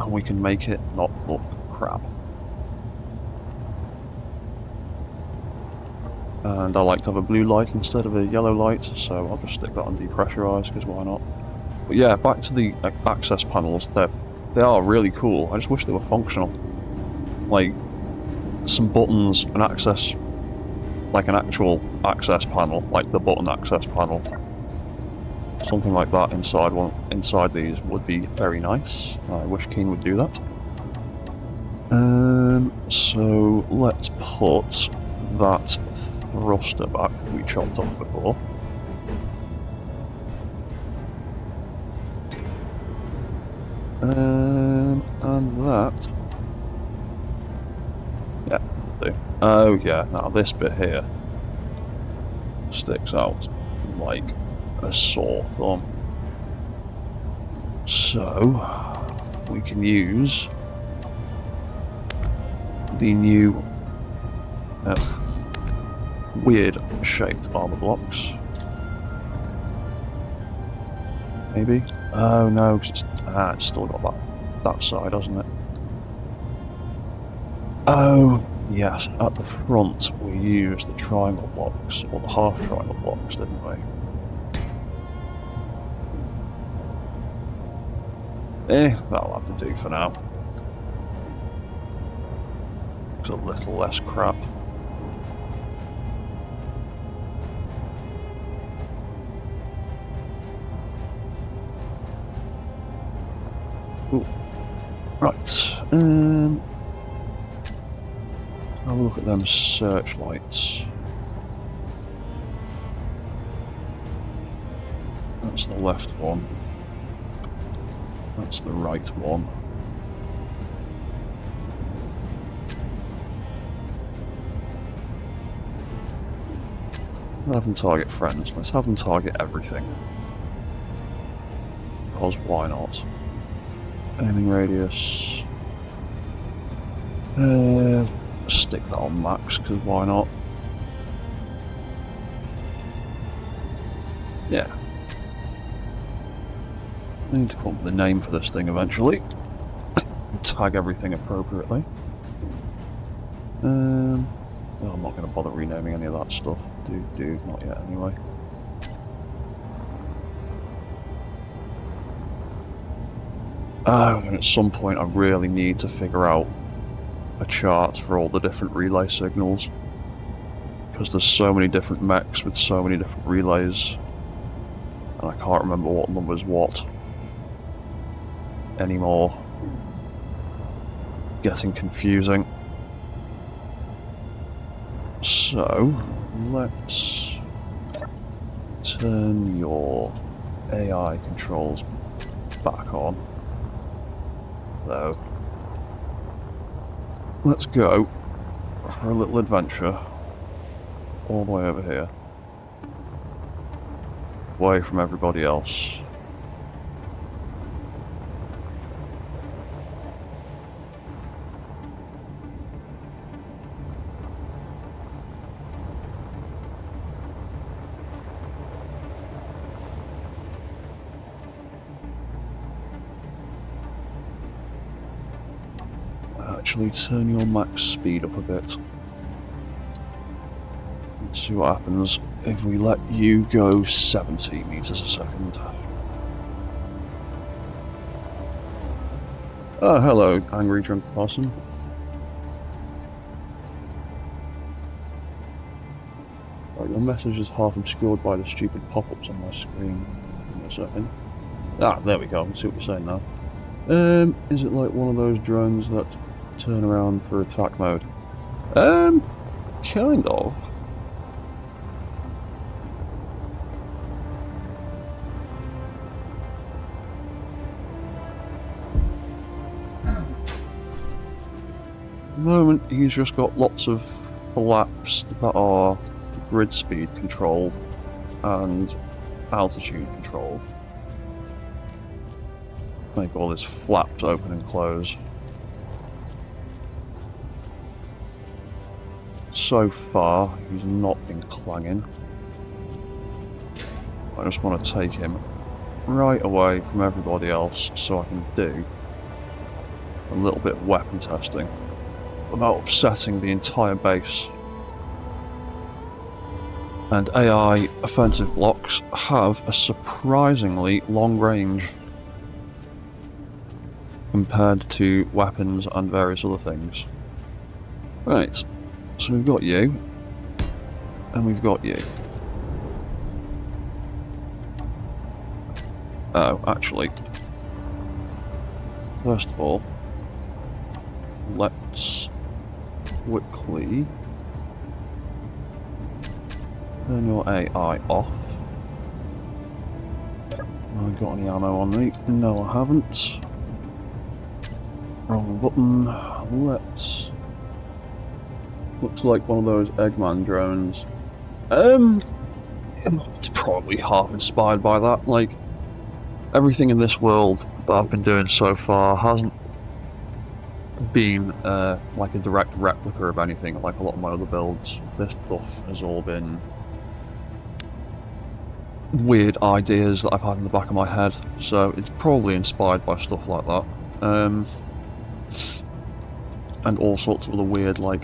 Speaker 1: we can make it not look crap. And I like to have a blue light instead of a yellow light, so I'll just stick that on depressurized, because why not? But yeah, back to the access panels. They are really cool. I just wish they were functional. Like, some buttons, an access, like an actual access panel, like the button access panel. Something like that inside these would be very nice. I wish Keen would do that. So let's put that thruster back that we chopped off before. And that... yeah, do. Oh yeah, now this bit here sticks out like a sore thumb. So we can use the new weird shaped armor blocks. Maybe? Oh no, cause it's still got that side, hasn't it? Oh yes, at the front we used the triangle blocks, or the half triangle blocks, didn't we? That'll have to do for now. It's a little less crap. Ooh. Right. Have a look at them searchlights. That's the left one. That's the right one. Have them target friends. Let's have them target everything. Because why not? Aiming radius. Stick that on max, because why not? Yeah. I need to come up with a name for this thing eventually. Tag everything appropriately. I'm not going to bother renaming any of that stuff. Dude, not yet anyway. And at some point I really need to figure out a chart for all the different relay signals, because there's so many different mechs with so many different relays, and I can't remember what number's what anymore. Getting confusing. So let's turn your AI controls back on. So let's go for a little adventure all the way over here, away from everybody else. Actually, turn your max speed up a bit. Let's see what happens if we let you go 70 meters a second. Oh, hello, angry drunk person. Right, your message is half obscured by the stupid pop-ups on my screen. Give me a second. Ah, there we go, I can see what you're saying now. Is it like one of those drones that turn around for attack mode? Kind of. At the moment, he's just got lots of flaps that are grid speed controlled and altitude controlled. Make all his flaps open and close. So far, he's not been clanging. I just want to take him right away from everybody else so I can do a little bit of weapon testing without upsetting the entire base. And AI offensive blocks have a surprisingly long range compared to weapons and various other things. Right, so we've got you, and we've got you. Oh, actually, first of all, let's quickly turn your AI off. Have I got any ammo on me? No, I haven't. Wrong button. Let's... Looks like one of those Eggman drones. It's probably half inspired by that. Like, everything in this world that I've been doing so far hasn't been like a direct replica of anything like a lot of my other builds. This stuff has all been weird ideas that I've had in the back of my head, so it's probably inspired by stuff like that. And all sorts of other weird, like,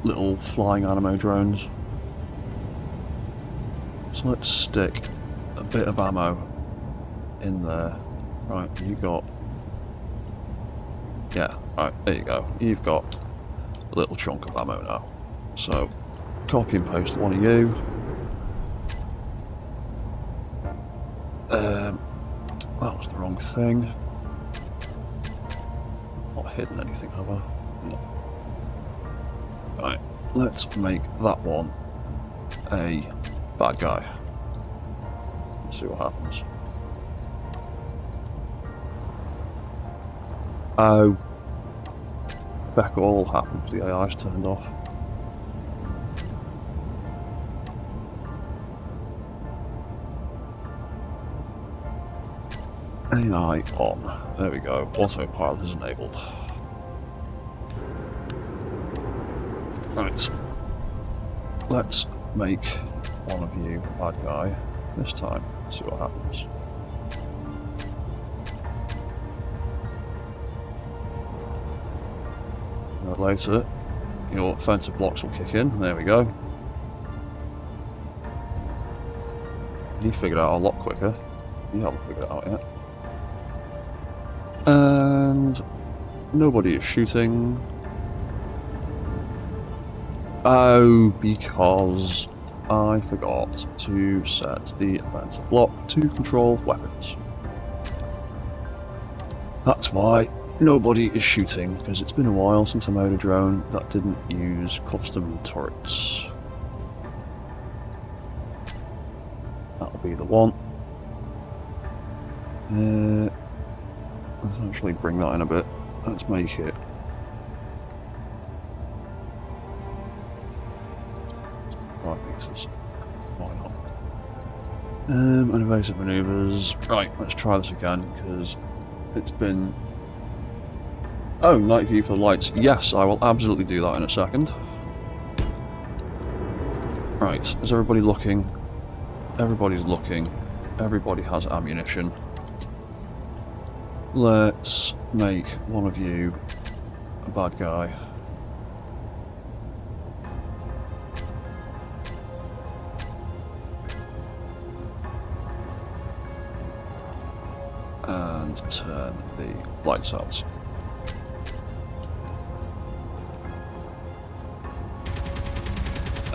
Speaker 1: little flying anime drones. So let's stick a bit of ammo in there. Right, you got... Yeah, right, there you go. You've got a little chunk of ammo now. So, copy and paste one of you. That was the wrong thing. Not hidden anything, have I? No. Right, let's make that one a bad guy. Let's see what happens. Oh. Beck all happened, the AI's turned off. AI on. There we go. Autopilot is enabled. Right. Let's make one of you a bad guy this time. See what happens. Later, your offensive blocks will kick in. There we go. You figured it out a lot quicker. You haven't figured it out yet. And nobody is shooting. Oh, because I forgot to set the offensive block to control weapons. That's why nobody is shooting, because it's been a while since I made a drone that didn't use custom turrets. That'll be the one. Let's actually bring that in a bit. Let's make it 5 meters. Why not? And evasive maneuvers. Right, let's try this again, because it's been... Oh, night view for the lights. Yes, I will absolutely do that in a second. Right, is everybody looking? Everybody's looking. Everybody has ammunition. Let's make one of you a bad guy. And turn the lights out.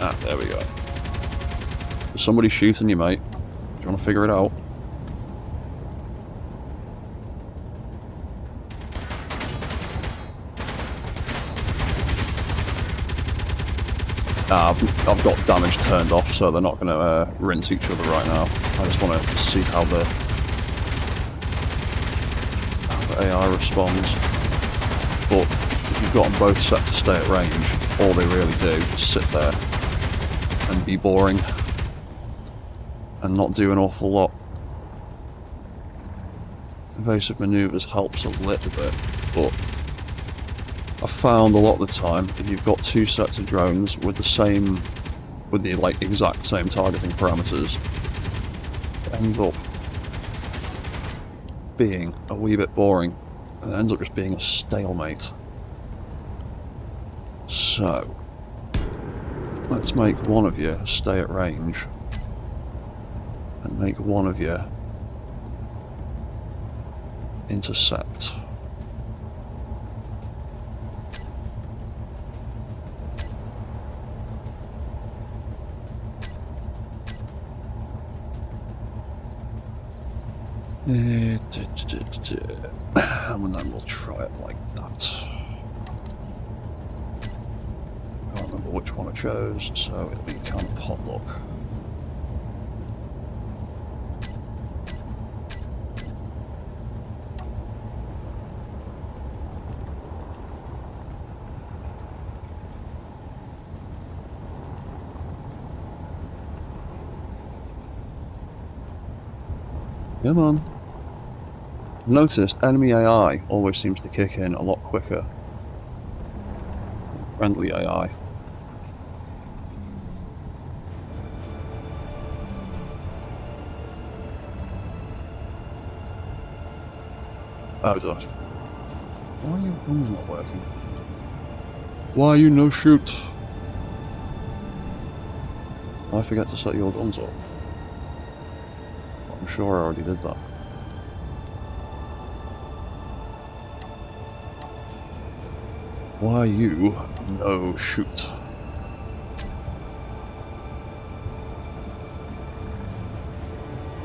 Speaker 1: Ah, there we go. Is somebody shooting you, mate? Do you want to figure it out? I've got damage turned off, so they're not going to rinse each other right now. I just want to see how the AI responds. But if you've got them both set to stay at range, all they really do is sit there and be boring and not do an awful lot. Evasive maneuvers helps a little bit, but I've found a lot of the time, if you've got two sets of drones with the like exact same targeting parameters, it ends up being a wee bit boring. And it ends up just being a stalemate. So, let's make one of you stay at range. And make one of you intercept. And then we'll try it like that. Can't remember which one I chose, so it'll be kind of potluck. Come on. Noticed enemy AI always seems to kick in a lot quicker. Friendly AI. Oh, it does. Why are your guns not working? Why you no shoot? I forget to set your guns up. I'm sure I already did that. Why you no shoot?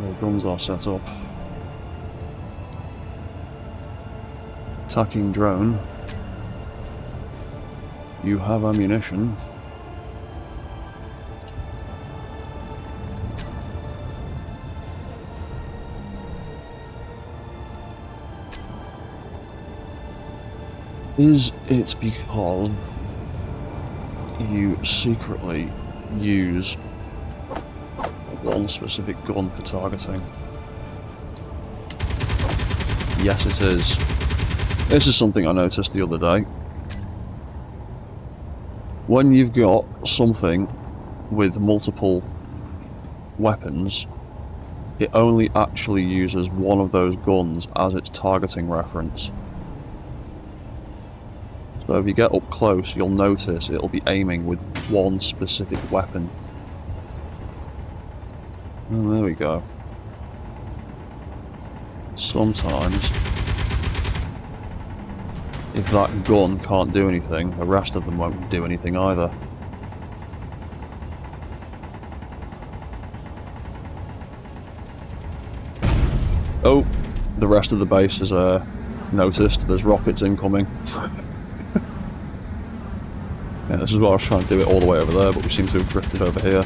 Speaker 1: Your guns are set up. Attacking drone. You have ammunition. Is it because you secretly use one specific gun for targeting? Yes, it is. This is something I noticed the other day. When you've got something with multiple weapons, it only actually uses one of those guns as its targeting reference. So if you get up close, you'll notice it'll be aiming with one specific weapon. Oh, there we go. Sometimes, if that gun can't do anything, the rest of them won't do anything either. Oh, the rest of the base is noticed. There's rockets incoming. Yeah, this is why I was trying to do it all the way over there, but we seem to have drifted over here.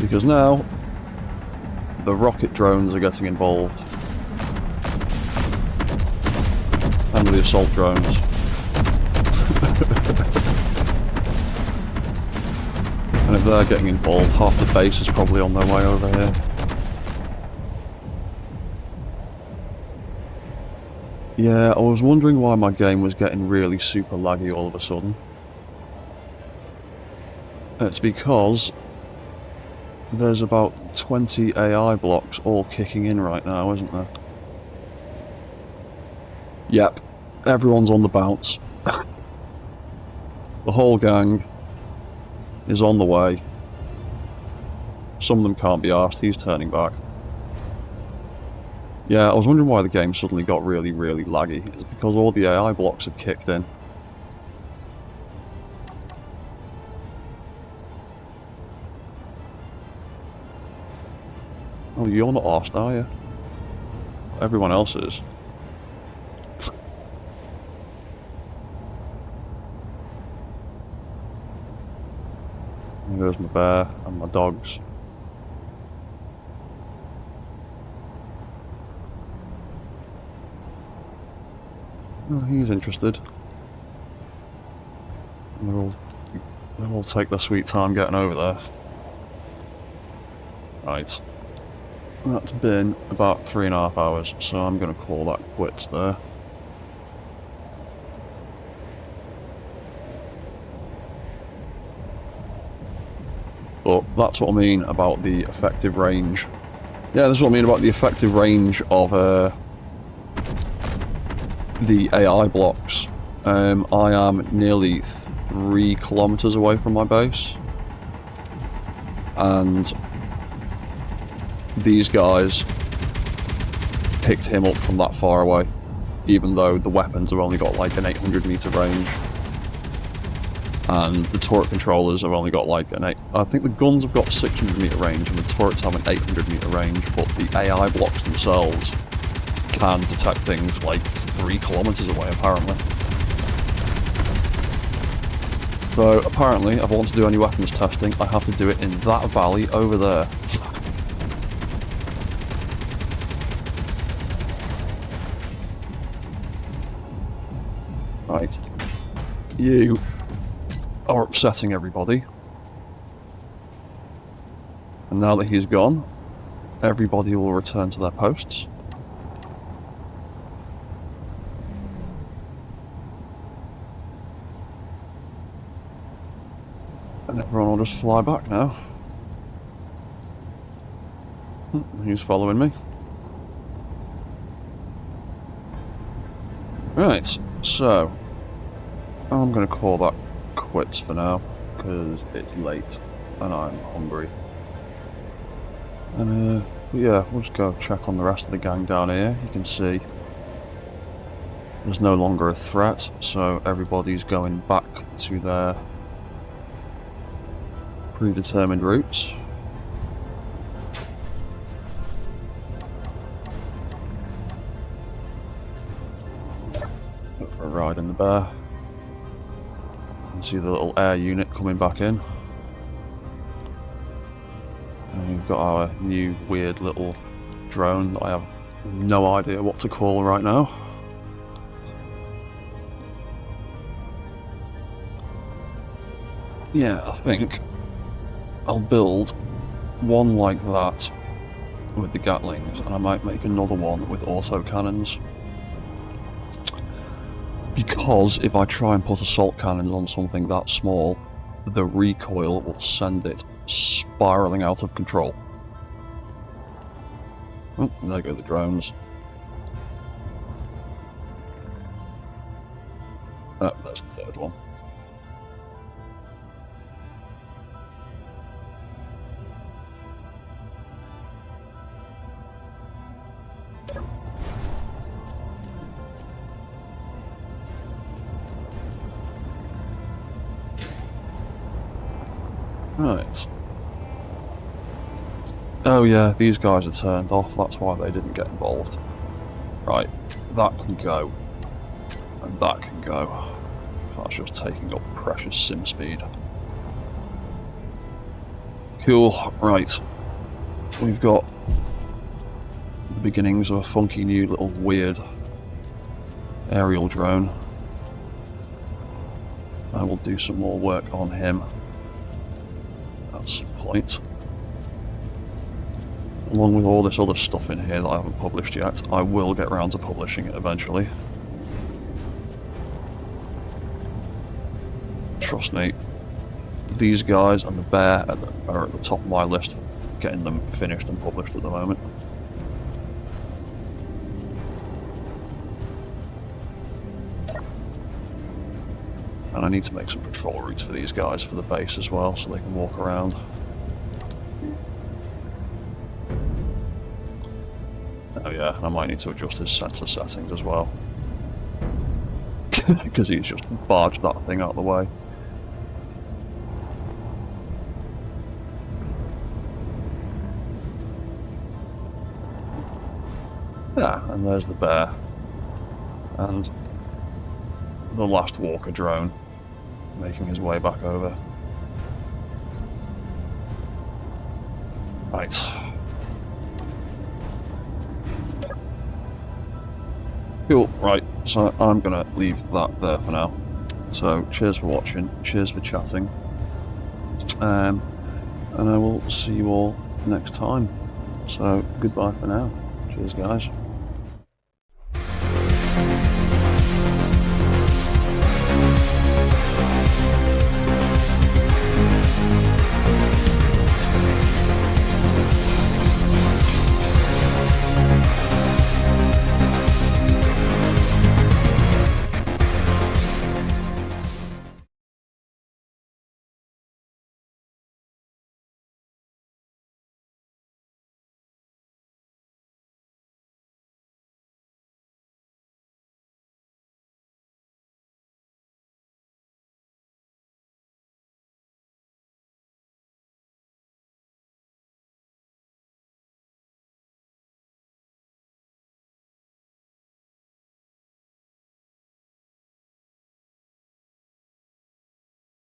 Speaker 1: Because now, the rocket drones are getting involved. And the assault drones. And if they're getting involved, half the base is probably on their way over here. Yeah, I was wondering why my game was getting really super laggy all of a sudden. It's because there's about 20 AI blocks all kicking in right now, isn't there? Yep, everyone's on the bounce. The whole gang is on the way. Some of them can't be arsed, he's turning back. Yeah, I was wondering why the game suddenly got really, really laggy. It's because all the AI blocks have kicked in. Oh, you're not arsed, are you? Everyone else is. There goes my bear and my dogs. Oh, he's interested. They'll all take their sweet time getting over there. Right. That's been about 3.5 hours, so I'm going to call that quits there. But that's what I mean about the effective range Yeah, this is what I mean about the effective range of the AI blocks. I am nearly 3 kilometers away from my base, and these guys picked him up from that far away, even though the weapons have only got like an 800 meter range, and the turret controllers have only got like an I think the guns have got 600 meter range and the turrets have an 800 meter range, but the AI blocks themselves can detect things like 3 kilometers away apparently. So apparently, if I want to do any weapons testing, I have to do it in that valley over there. Right. You are upsetting everybody. And now that he's gone, everybody will return to their posts. And everyone will just fly back now. He's following me. Right, so I'm going to call that quits for now, because it's late and I'm hungry. And yeah, we'll just go check on the rest of the gang down here. You can see there's no longer a threat, so everybody's going back to their predetermined routes. Go for a ride in the bear. You can see the little air unit coming back in. And we've got our new weird little drone that I have no idea what to call right now. Yeah, I think I'll build one like that with the Gatlings, and I might make another one with autocannons. Because if I try and put assault cannons on something that small, the recoil will send it spiraling out of control. Oh, there go the drones. Oh, there's the third one. Right. Oh yeah, these guys are turned off, that's why they didn't get involved. Right, that can go. And that can go. That's just taking up precious sim speed. Cool, right. We've got the beginnings of a funky new little weird aerial drone. I will do some more work on him at some point. Along with all this other stuff in here that I haven't published yet. I will get around to publishing it eventually. Trust me, these guys and the bear are at the top of my list, getting them finished and published at the moment. And I need to make some patrol routes for these guys for the base as well, so they can walk around. Oh yeah, and I might need to adjust his sensor settings as well. Because he's just barged that thing out of the way. Yeah, and there's the bear. And the last walker drone making his way back over. Right. Cool, right, so I'm gonna leave that there for now. So, cheers for watching, cheers for chatting, and I will see you all next time. So, goodbye for now. Cheers, guys.